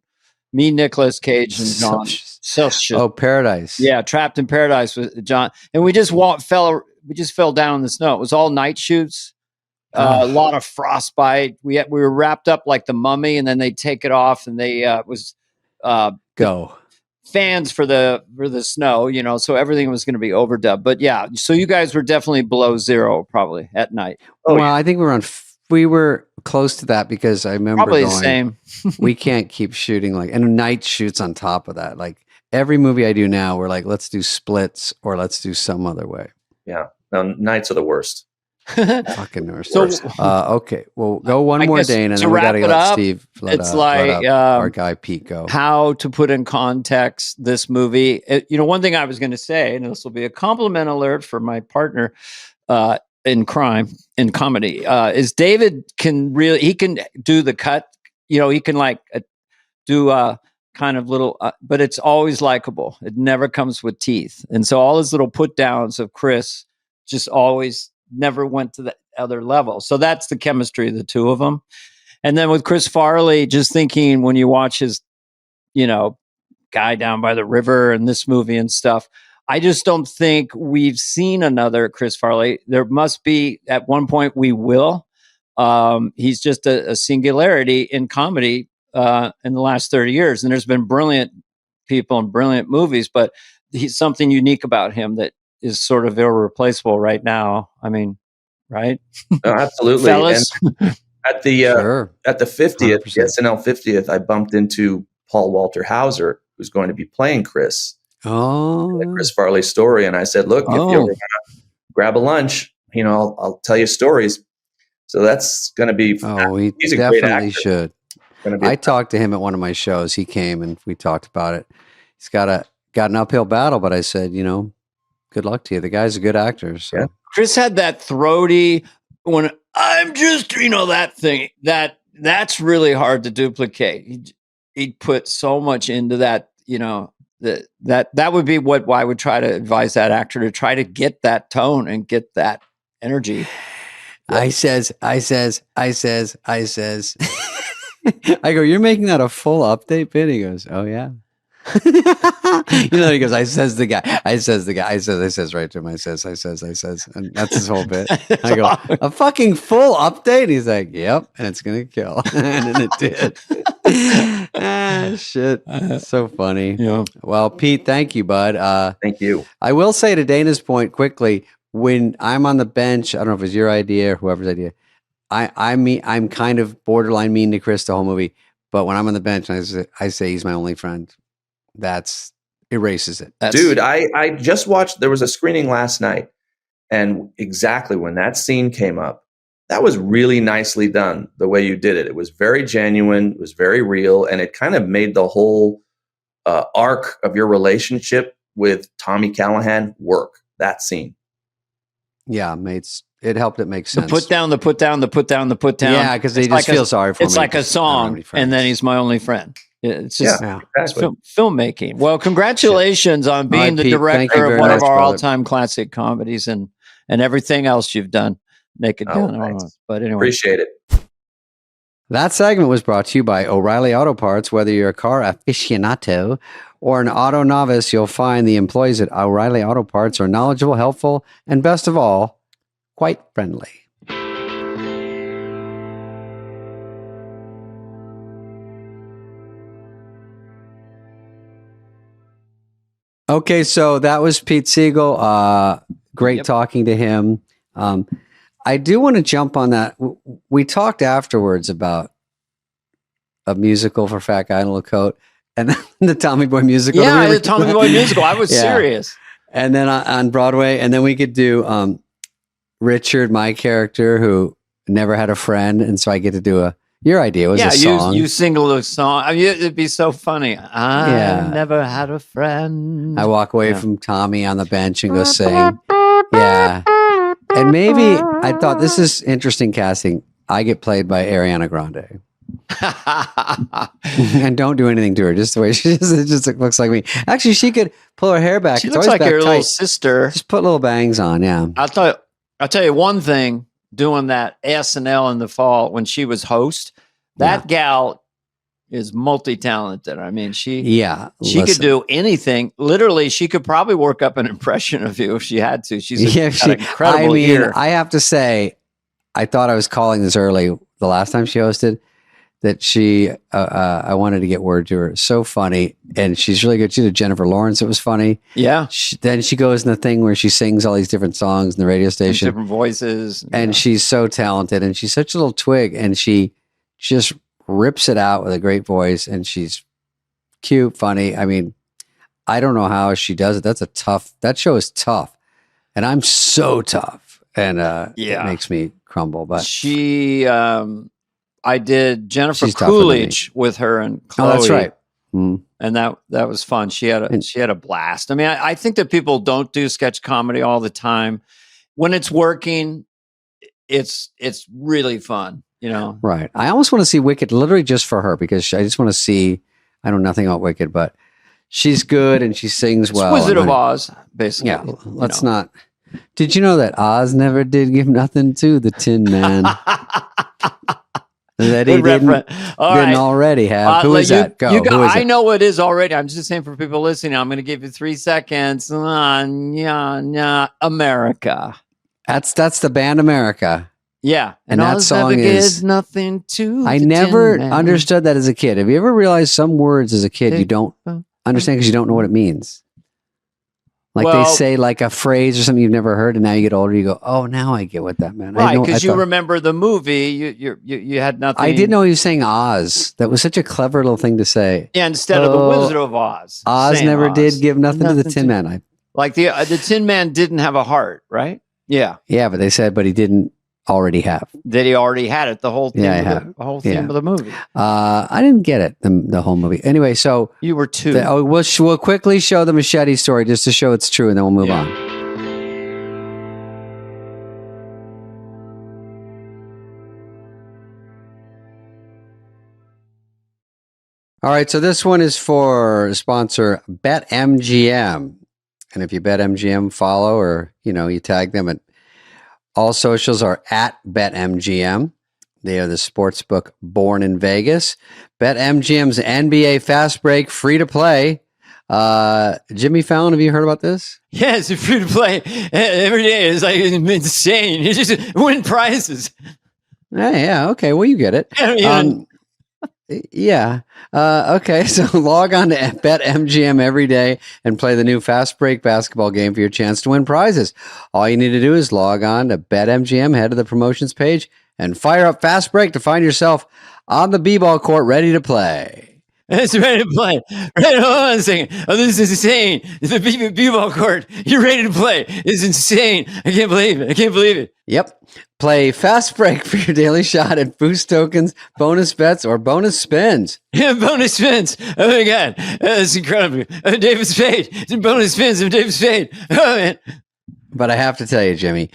me, Nicolas Cage, and John Celsius. Oh, paradise. Yeah. Trapped in Paradise with John. And we just fell down in the snow. It was all night shoots. A lot of frostbite. We were wrapped up like the Mummy, and then they take it off, and they go fans for the snow, so everything was going to be overdubbed. But yeah, so you guys were definitely below zero probably at night. I think we were close to that because I remember probably the same. We can't keep shooting and night shoots on top of that. Like every movie I do now, we're like, let's do splits or let's do some other way. Yeah, no, nights are the worst. Fucking worst. So, okay, well, go one more, Dane, and then we got to let Steve. Let our guy Pete go. How to put in context this movie? One thing I was going to say, and this will be a compliment alert for my partner in comedy, is David can do the cut. He can do kind of little, but it's always likable. It never comes with teeth, and so all his little put downs of Chris just always never went to the other level. So that's the chemistry of the two of them. And then with Chris Farley, just thinking when you watch his, guy down by the river and this movie and stuff, I just don't think we've seen another Chris Farley. There must be at one point we will. He's just a singularity in comedy in the last 30 years. And there's been brilliant people and brilliant movies, but he's something unique about him that is sort of irreplaceable right now. I mean, right? No, absolutely. Fellas? And at the 50th, the SNL 50th, I bumped into Paul Walter Hauser, who's going to be playing Chris. The Chris Farley story. And I said, look, if you ever want to grab a lunch, I'll tell you stories. So that's going to be, he's a great actor. Should. I talked to him at one of my shows. He came and we talked about it. He's got an uphill battle, but I said, good luck to you. The guy's a good actor. So. Yeah. Chris had that throaty when I'm just, that thing that's really hard to duplicate. He'd put so much into that, that would be what I would try to advise that actor to try to get that tone and get that energy. I says. I go, you're making that a full update bit? He goes, oh yeah. He goes, I says right to him, I says, and that's his whole bit. I go, a fucking full update? He's like, yep, and it's gonna kill. And then it did. Shit. That's so funny. Yeah. Well, Pete, thank you, bud. Thank you. I will say to Dana's point quickly, when I'm on the bench, I don't know if it's your idea or whoever's idea, I'm kind of borderline mean to Chris the whole movie, but when I'm on the bench, I say he's my only friend. That's erases it. Dude, I just watched, there was a screening last night, and exactly when that scene came up, that was really nicely done the way you did it. It was very genuine, it was very real, and it kind of made the whole arc of your relationship with Tommy Callahan work, that scene. Yeah, it helped it make sense. The put down. Yeah, because they just feel sorry for me. It's like a song, and then he's my only friend. It's just exactly. Filmmaking. Well, congratulations on being the director of one of our all-time classic comedies and everything else you've done. Naked Gun. But anyway. Appreciate it. That segment was brought to you by O'Reilly Auto Parts. Whether you're a car aficionado or an auto novice, you'll find the employees at O'Reilly Auto Parts are knowledgeable, helpful, and best of all, quite friendly. Okay, so that was Pete Siegel. Great talking to him. I do want to jump on that. We talked afterwards about a musical for Fat Guy in a Little Coat and the Tommy Boy musical. Yeah, the Tommy Boy musical. I was serious. And then on Broadway, and then we could do Richard, my character, who never had a friend, and so I get to do Your idea was a song. You sing a little song. I mean, it'd be so funny. I never had a friend. I walk away from Tommy on the bench and go sing. Yeah. And maybe I thought this is interesting casting. I get played by Ariana Grande. And don't do anything to her. Just the way she is. It just looks like me. Actually, she could pull her hair back. She looks like your little sister. Just put little bangs on. Yeah. I'll tell you one thing. Doing that SNL in the fall when she was host, that gal is multi-talented. I mean, she could do anything. Literally, she could probably work up an impression of you if she had to. She's got an incredible ear. I have to say, I thought I was calling this early the last time she hosted. That I wanted to get word to her. So funny. And she's really good. She did Jennifer Lawrence. It was funny. Yeah. Then she goes in the thing where she sings all these different songs in the radio station. Different voices. And she's so talented. And she's such a little twig. And she just rips it out with a great voice. And she's cute, funny. I mean, I don't know how she does it. That show is tough. And I'm so tough. And it makes me crumble. But I did Jennifer Coolidge with her and Chloe. Oh, that's right. Mm. And that was fun. She had a blast. I mean, I think that people don't do sketch comedy all the time. When it's working, it's really fun, you know? Right. I almost want to see Wicked literally just for her because I just want to see, I know nothing about Wicked, but she's good and she sings well. Wizard of Oz, basically. Yeah. Let's not. Did you know that Oz never did give nothing to the Tin Man? That he didn't already have. Who is that? Go. Who is I know it is already. I'm just saying for people listening, I'm going to give you 3 seconds. America. That's the band America. Yeah. And that song is nothing to. I never understood that as a kid. Have you ever realized some words as a kid you don't understand because you don't know what it means? Like they say like a phrase or something you've never heard, and now you get older, you go, "Oh, now I get what that meant." Right, because you remember the movie. You had nothing. I didn't know he was saying Oz. That was such a clever little thing to say. Yeah, instead of the Wizard of Oz. Oz never did give nothing to the Tin Man. Like the Tin Man didn't have a heart, right? Yeah. Yeah, but they said, but he didn't already have. That he already had it. The whole theme. The whole theme of the movie. I didn't get it. The whole movie. Anyway, so you were 2. We'll quickly show the machete story just to show it's true, and then we'll move on. All right, so this one is for sponsor BetMGM, and if you BetMGM, follow or you tag them at. All socials are at BetMGM. They are the sports book born in Vegas. BetMGM's NBA Fast Break, free to play. Jimmy Fallon, have you heard about this? Yeah, it's free to play every day. It's like insane. You just win prizes. Yeah. Okay. Well, you get it. Yeah. Okay. So log on to BetMGM every day and play the new Fast Break basketball game for your chance to win prizes. All you need to do is log on to BetMGM, head to the promotions page, and fire up Fast Break to find yourself on the b-ball court ready to play. It's ready to play. Right, hold on a second. Oh, this is insane. The b-ball court. You're ready to play. It's insane. I can't believe it. Yep. Play Fast Break for your daily shot at boost tokens, bonus bets, or bonus spins. Yeah, bonus spins. Oh my God. That's incredible. David Spade. Bonus spins of David Spade. Oh man. But I have to tell you, Jimmy,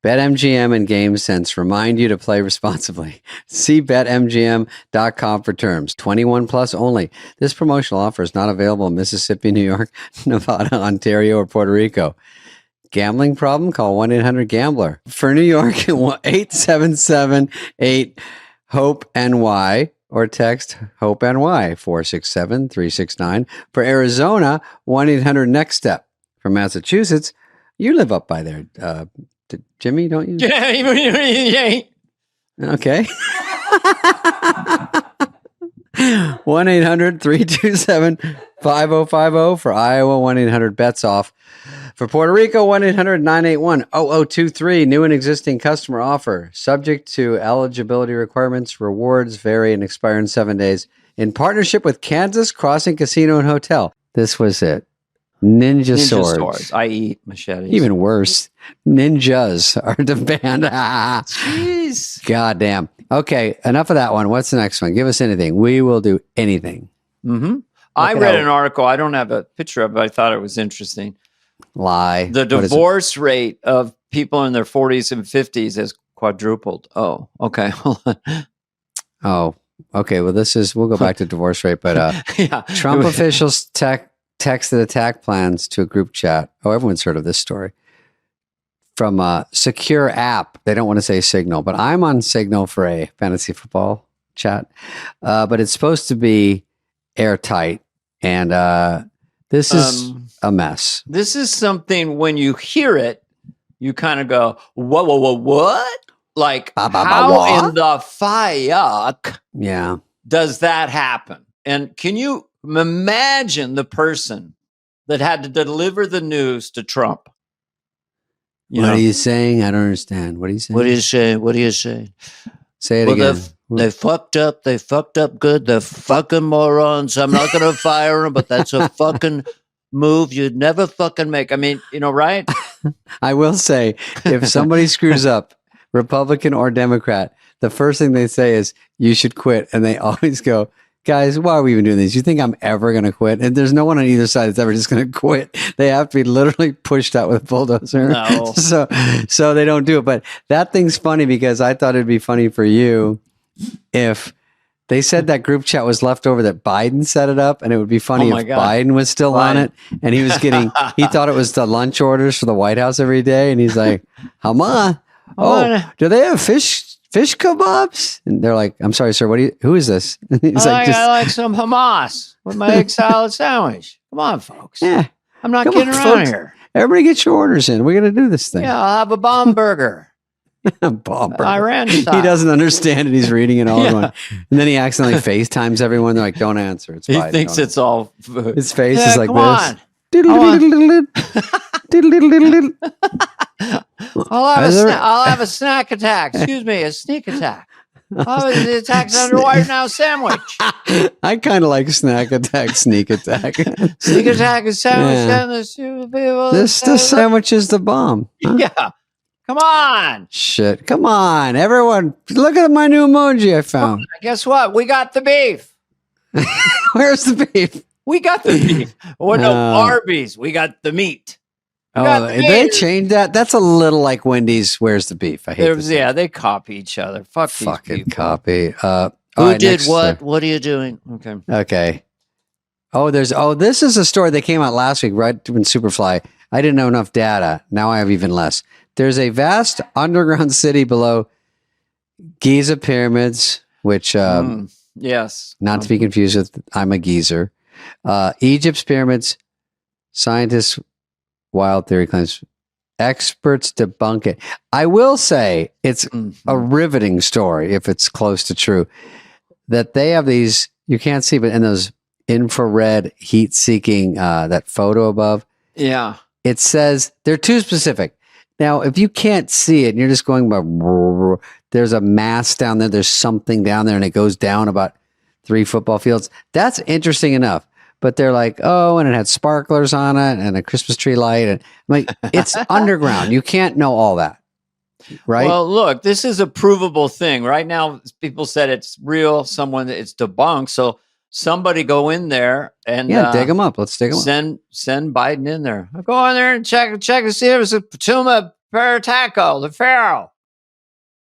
BetMGM and GameSense remind you to play responsibly. See BetMGM.com for terms. 21 plus only. This promotional offer is not available in Mississippi, New York, Nevada, Ontario, or Puerto Rico. Gambling problem? Call 1-800-GAMBLER. For New York, 877-8-HOPE-NY or text HOPE-NY 467-369. For Arizona, 1-800-NEXT-STEP. For Massachusetts, you live up by there. Jimmy, don't you? Yeah. Okay. 1-800-327-5050 for Iowa, 1-800-BETS-OFF. For Puerto Rico, 1-800-981-0023. New and existing customer offer. Subject to eligibility requirements. Rewards vary and expire in 7 days. In partnership with Kansas Crossing Casino and Hotel. This was it. Ninja swords. I eat machetes. Even worse, ninjas are the band. Jeez. God damn. Okay, enough of that one. What's the next one? Give us anything. We will do anything. Mm-hmm. I read an article. I don't have a picture of it, but I thought it was interesting. Lie. The divorce rate of people in their 40s and 50s has quadrupled. Oh, okay. Hold on. Oh, okay. Well, we'll go back to divorce rate, but yeah. Trump officials texted attack plans to a group chat. Oh, everyone's heard of this story. From a secure app. They don't want to say Signal, but I'm on Signal for a fantasy football chat. But it's supposed to be airtight. And this is a mess. This is something when you hear it, you kind of go, what? Like, how in the fuck does that happen? And can you imagine the person that had to deliver the news to Trump? What are you saying? I don't understand. What are you saying? What are you saying? Say it again. They fucked up. They fucked up good. They're fucking morons. I'm not going to fire them, but that's a fucking move you'd never fucking make. I mean, right? I will say, if somebody screws up, Republican or Democrat, the first thing they say is, you should quit. And they always go, guys, why are we even doing this? You think I'm ever going to quit? And there's no one on either side that's ever just going to quit. They have to be literally pushed out with a bulldozer. No. So they don't do it. But that thing's funny because I thought it'd be funny for you if they said that group chat was left over that Biden set it up, and it would be funny if Biden was still on it and he was he thought it was the lunch orders for the White House every day. And he's like, Hama, do they have fish kebabs? And they're like, I'm sorry, sir. Who is this? He's I like some Hamas with my egg salad sandwich. Come on, folks. Yeah. I'm not kidding around here. Everybody get your orders in. We're going to do this thing. Yeah, I'll have a bomb burger. Bomb burger. Iran style. He doesn't understand it. He's reading it all in one. And then he accidentally FaceTimes everyone. They're like, don't answer. It's Biden. He thinks it's all food. His face is like this. I'll have a snack attack. Excuse me, a sneak attack. The attack's under White House sandwich. I kind of like snack attack, sneak attack. Sneak attack is sandwich. This sandwich is the bomb. Huh? Yeah. Come on. Shit. Come on. Everyone, look at my new emoji I found. Guess what? We got the beef. Where's the beef? We got the beef. Oh, no, Arby's. We got the meat. They changed that. That's a little like Wendy's. Where's the beef? I hate this. They copy each other. Fucking copy. Who did what? What are you doing? Okay. This is a story that came out last week, right when Superfly. I didn't know enough data. Now I have even less. There's a vast underground city below Giza pyramids, which yes, not to be confused with I'm a geezer. Egypt's pyramids. Scientists. Wild theory claims. Experts debunk it. I will say it's a riveting story if it's close to true. That they have these, you can't see, but in those infrared heat-seeking, that photo above. Yeah. It says, they're too specific. Now, if you can't see it and you're just going by, there's a mass down there, there's something down there, and it goes down about 3 football fields. That's interesting enough. But they're like, and it had sparklers on it and a Christmas tree light. And I'm like, it's underground. You can't know all that. Right? Well, look, this is a provable thing. Right now, people said it's real. It's debunked. So somebody go in there and dig them up. Let's dig them up. Send Biden in there. I'll go in there and check and see if it's a Patuma Parataco, the Pharaoh.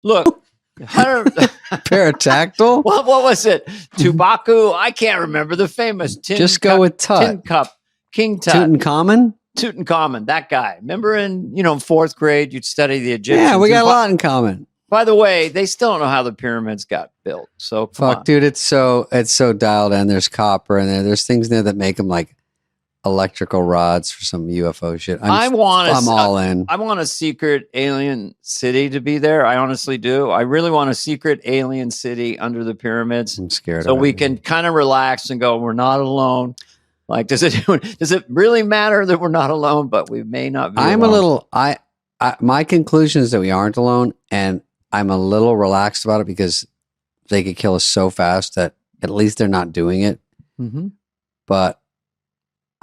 Look. Paratactyl? What was it? Tubaku? I can't remember the famous Just go with Tut. Tin Cup. King Tut. Tutankhamun, that guy. Remember in 4th grade you'd study the Egyptians? Yeah, we got a lot in common. By the way, they still don't know how the pyramids got built. So fuck, dude, it's so dialed in. There's copper in there. There's things there that make them like electrical rods for some UFO shit. I'm all in. I want a secret alien city to be there. I honestly do. I really want a secret alien city under the pyramids. I'm scared. So we can kind of relax and go, we're not alone. Like, does it really matter that we're not alone? But we may not be. I'm alone. a little. My conclusion is that we aren't alone, and I'm a little relaxed about it because they could kill us so fast that at least they're not doing it. Mm-hmm. But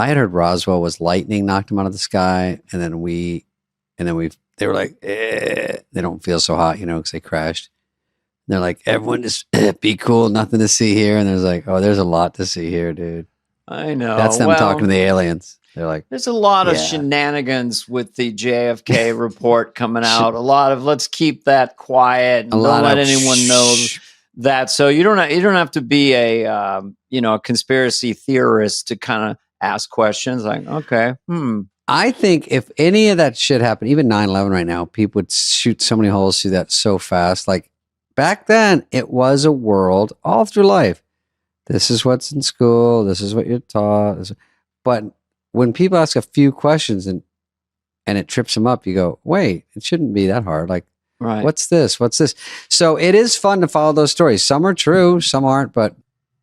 I had heard Roswell was lightning knocked him out of the sky, and then they were like, they don't feel so hot, because they crashed. And they're like, everyone just be cool, nothing to see here. And there's like, oh, there's a lot to see here, dude. I know. That's them talking to the aliens. They're like, there's a lot of shenanigans with the JFK report coming out. A lot of let's keep that quiet and don't let anyone know that. So you don't have to be a conspiracy theorist to kind of ask questions like, okay, I think if any of that shit happened, even 9/11 right now, people would shoot so many holes through that so fast. Like back then, it was a world all through life. This is what's in school. This is what you're taught. But when people ask a few questions and it trips them up, you go, wait, it shouldn't be that hard. Like, right. What's this? What's this? So it is fun to follow those stories. Some are true, some aren't, but.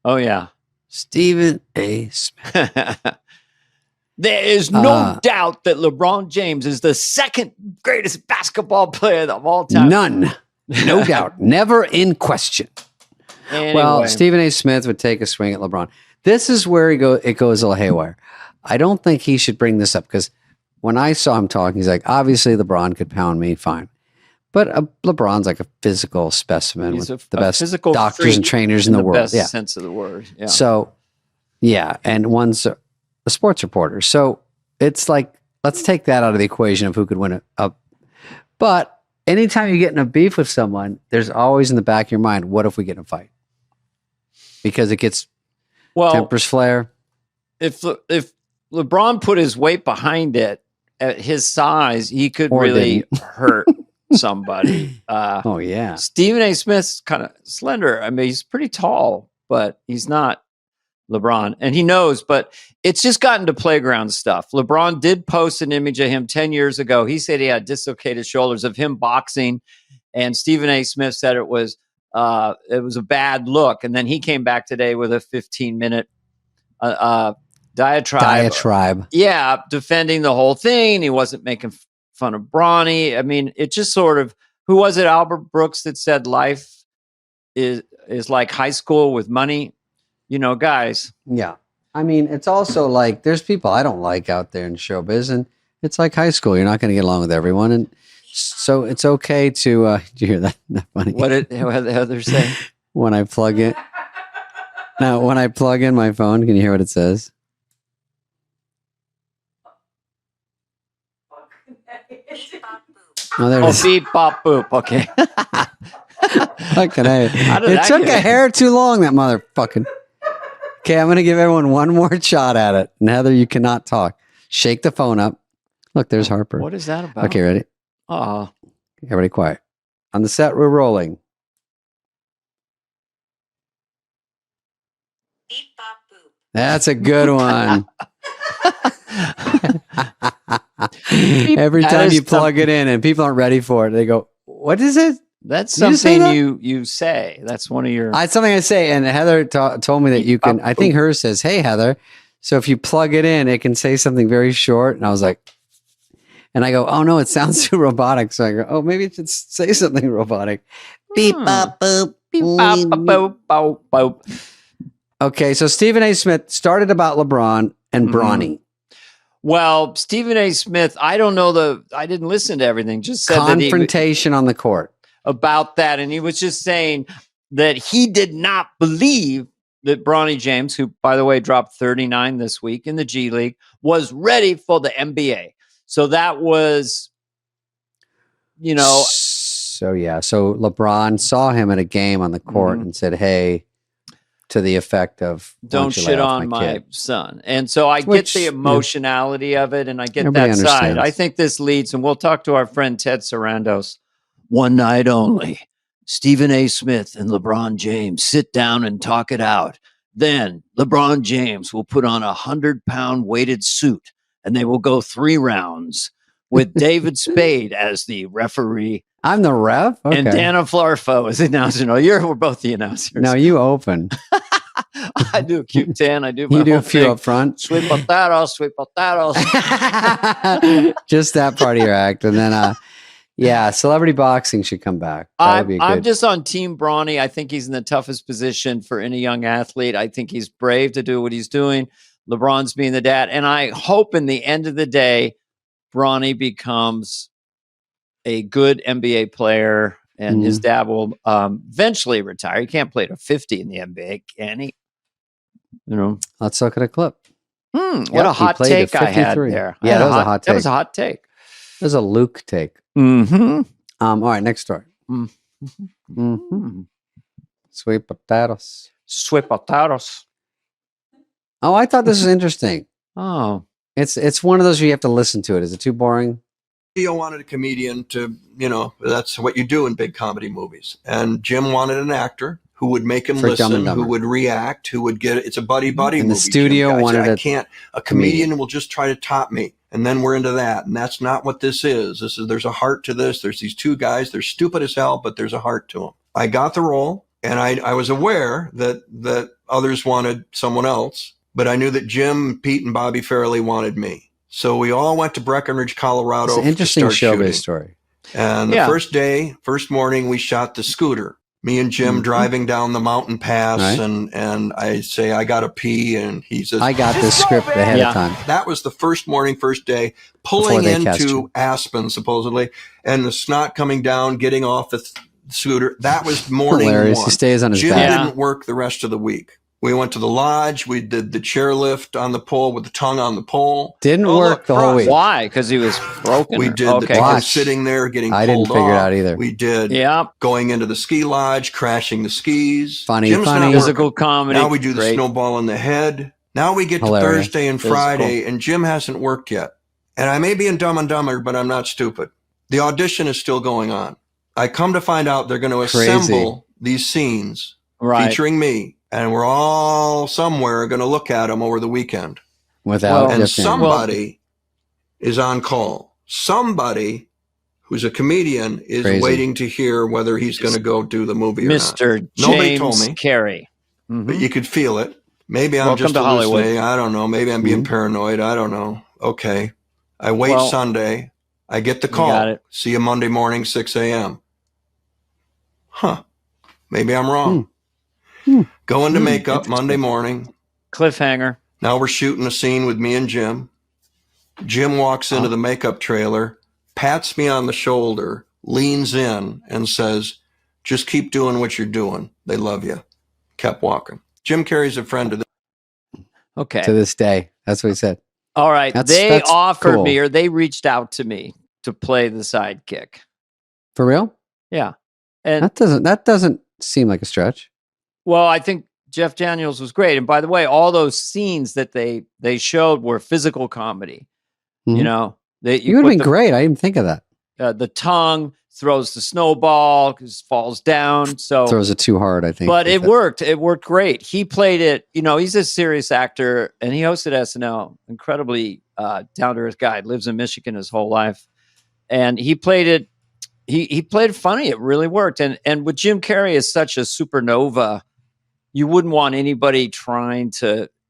Oh, yeah. Stephen A. Smith. There is no doubt that LeBron James is the second greatest basketball player of all time. None. No doubt. Never in question. Anyway. Well, Stephen A. Smith would take a swing at LeBron. This is where it goes a little haywire. I don't think he should bring this up because when I saw him talking, he's like, obviously LeBron could pound me, fine. But LeBron's like a physical specimen with the best doctors and trainers in the world. Best sense of the word. Yeah. So, and one's a sports reporter. So it's like, let's take that out of the equation of who could win it. But anytime you get in a beef with someone, there's always in the back of your mind, what if we get in a fight? Because it gets tempers flare. If LeBron put his weight behind it, at his size, he could really hurt somebody. Oh, yeah. Stephen A. Smith's kind of slender. I mean, he's pretty tall, but he's not LeBron. And he knows, but it's just gotten to playground stuff. LeBron did post an image of him 10 years ago. He said he had dislocated shoulders of him boxing. And Stephen A. Smith said it was a bad look. And then he came back today with a 15-minute diatribe. Yeah, defending the whole thing. He wasn't making fun of Bronny. I mean, it just sort of, who was it? Albert Brooks that said life is like high school with money. Guys. Yeah. I mean, it's also like there's people I don't like out there in showbiz, and it's like high school. You're not going to get along with everyone. And so it's okay to, did you hear that? Not funny. What did Heather say? When I plug in my phone, can you hear what it says? Oh, there it is. Beep, bop, boop. Okay. Fucking it took a hair too long, that motherfucking. Okay, I'm going to give everyone one more shot at it. And Heather, you cannot talk. Shake the phone up. Look, there's Harper. What is that about? Okay, ready? Everybody quiet. On the set, we're rolling. Beep, bop, boop. That's a good one. Every time you plug it in and people aren't ready for it, they go, what is it? That's something you say. That's one of your... It's something I say. And Heather told me that you can... I think hers says, hey, Heather. So if you plug it in, it can say something very short. And I was like... And I go, oh, no, it sounds too robotic. So I go, oh, maybe it should say something robotic. Beep, bop, boop. Beep, bop, boop, boop, boop. Okay, so Stephen A. Smith started about LeBron and Bronny. Well, Stephen A. Smith, I don't know I didn't listen to everything. Just said confrontation on the court. About that. And he was just saying that he did not believe that Bronny James, who, by the way, dropped 39 this week in the G League, was ready for the NBA. So that was, So, yeah. So LeBron saw him at a game on the court and said, hey, to the effect of, don't shit on my son. And so I get the emotionality of it, and I get that side. I think this leads, and we'll talk to our friend Ted Sarandos. One night only, Stephen A. Smith and LeBron James sit down and talk it out. Then LeBron James will put on a 100-pound weighted suit, and they will go 3 rounds with David Spade as the referee. I'm the ref? Okay. And Dana Flarfo as the announcer. No, we're both the announcers. No, you open. I do a cute 10. I do my You do a few up front. Sweet potatoes. Just that part of your act. And then, celebrity boxing should come back. I'm just on Team Bronny. I think he's in the toughest position for any young athlete. I think he's brave to do what he's doing. LeBron's being the dad. And I hope in the end of the day, Bronny becomes a good NBA player and his dad will eventually retire. He can't play to 50 in the NBA, can he? You know, let's look at a clip. What a hot take I had there. Yeah, that was a hot take. That was a hot take. That was a Luke take. Mm-hmm. All right, next story. Sweet potatoes. Sweet potatoes. Oh, I thought this was interesting. Oh. It's one of those where you have to listen to it. Is it too boring? Theo wanted a comedian to, that's what you do in big comedy movies. And Jim wanted an actor who would make him listen, who would react, who would get it. It's a buddy-buddy movie. And the studio wanted a comedian will just try to top me. And then we're into that. And that's not what this is. There's a heart to this. There's these two guys. They're stupid as hell, but there's a heart to them. I got the role, and I was aware that others wanted someone else, but I knew that Jim, Pete, and Bobby Farrelly wanted me. So we all went to Breckenridge, Colorado. It's an interesting showbiz story. And the first morning, we shot the scooter. Me and Jim driving down the mountain pass, and I say, I got to pee, and he says, I got this script ahead of time. That was the first day, pulling into Aspen, supposedly, and the snot coming down, getting off the scooter. That was morning hilarious. one. He stays on his Jim back. didn't work the rest of the week. We went to the lodge. We did the chairlift on the pole with the tongue on the pole. Didn't work the whole week. Why? Because he was broken? We did the tongue sitting there getting pulled off. I didn't figure it out either. We did going into the ski lodge, crashing the skis. Funny. Physical comedy. Now we do the snowball in the head. Now we get to Thursday and Friday, and Jim hasn't worked yet. And I may be in Dumb and Dumber, but I'm not stupid. The audition is still going on. I come to find out they're going to assemble these scenes featuring me. And we're all somewhere going to look at them over the weekend. And somebody is on call. Somebody who's a comedian is waiting to hear whether he's going to go do the movie or not. Mr. Nobody told me. Carey. But you could feel it. Maybe I'm just hallucinating. I don't know. Maybe I'm being paranoid. I don't know. Okay. I wait Sunday. I get the call. See you Monday morning, 6 a.m. Huh. Maybe I'm wrong. Go into makeup Monday morning. Cliffhanger. Now we're shooting a scene with me and Jim. Jim walks into the makeup trailer, pats me on the shoulder, leans in and says, just keep doing what you're doing. They love you. Kept walking. Jim Carrey's a friend of to this day. That's what he said. All right. They offered me, or they reached out to me to play the sidekick. For real? Yeah. And that doesn't seem like a stretch. Well, I think Jeff Daniels was great. And by the way, all those scenes that they showed were physical comedy. You know, you would have been great. I didn't think of that. The tongue throws the snowball, falls down. So throws it too hard, I think. But it worked. It worked great. He played it. You know, he's a serious actor, and he hosted SNL. Incredibly down to earth guy. Lives in Michigan his whole life, and he played it. He played funny. It really worked. And with Jim Carrey as such a supernova, you wouldn't want anybody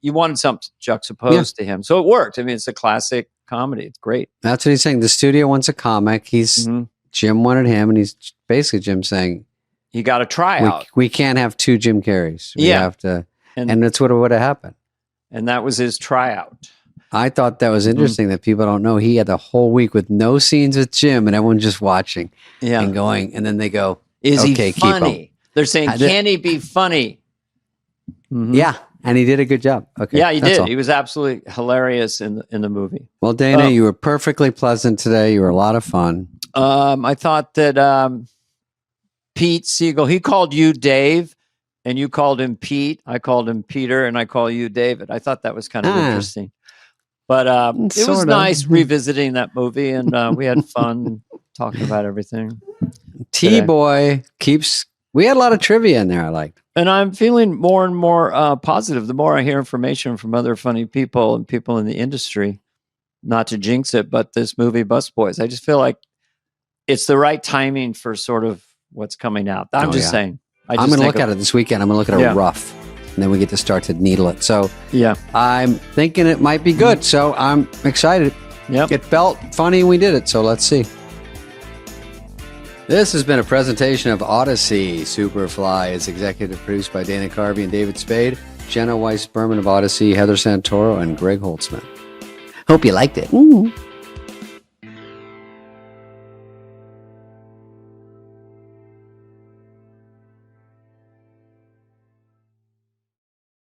you wanted something juxtaposed to him. So it worked. I mean, it's a classic comedy. It's great. That's what he's saying. The studio wants a comic. Jim wanted him, and he's basically Jim saying, you got to try out. We can't have two Jim Carreys. We have to, and that's what would have happened. And that was his tryout. I thought that was interesting that people don't know. He had the whole week with no scenes with Jim, and everyone just watching and going, and then they go, is he funny? They're saying, can he be funny? Yeah, and he did a good job. Okay, yeah, he did. He was absolutely hilarious in the movie. Well, Dana, you were perfectly pleasant today. You were a lot of fun. I thought that Pete Siegel, he called you Dave, and you called him Pete. I called him Peter, and I call you David. I thought that was kind of interesting. But it was nice revisiting that movie, and we had fun talking about everything. T-Boy we had a lot of trivia in there I liked. And I'm feeling more and more positive the more I hear information from other funny people and people in the industry. Not to jinx it, but this movie, Busboys, I just feel like it's the right timing for sort of what's coming out. I'm just saying. I'm going to look at it this weekend. I'm going to look at it rough. And then we get to start to needle it. So I'm thinking it might be good. So I'm excited. It felt funny. We did it. So let's see. This has been a presentation of Odyssey. Superfly is executive produced by Dana Carvey and David Spade. Jenna Weiss Berman of Odyssey, Heather Santoro, and Greg Holtzman. Hope you liked it. Ooh.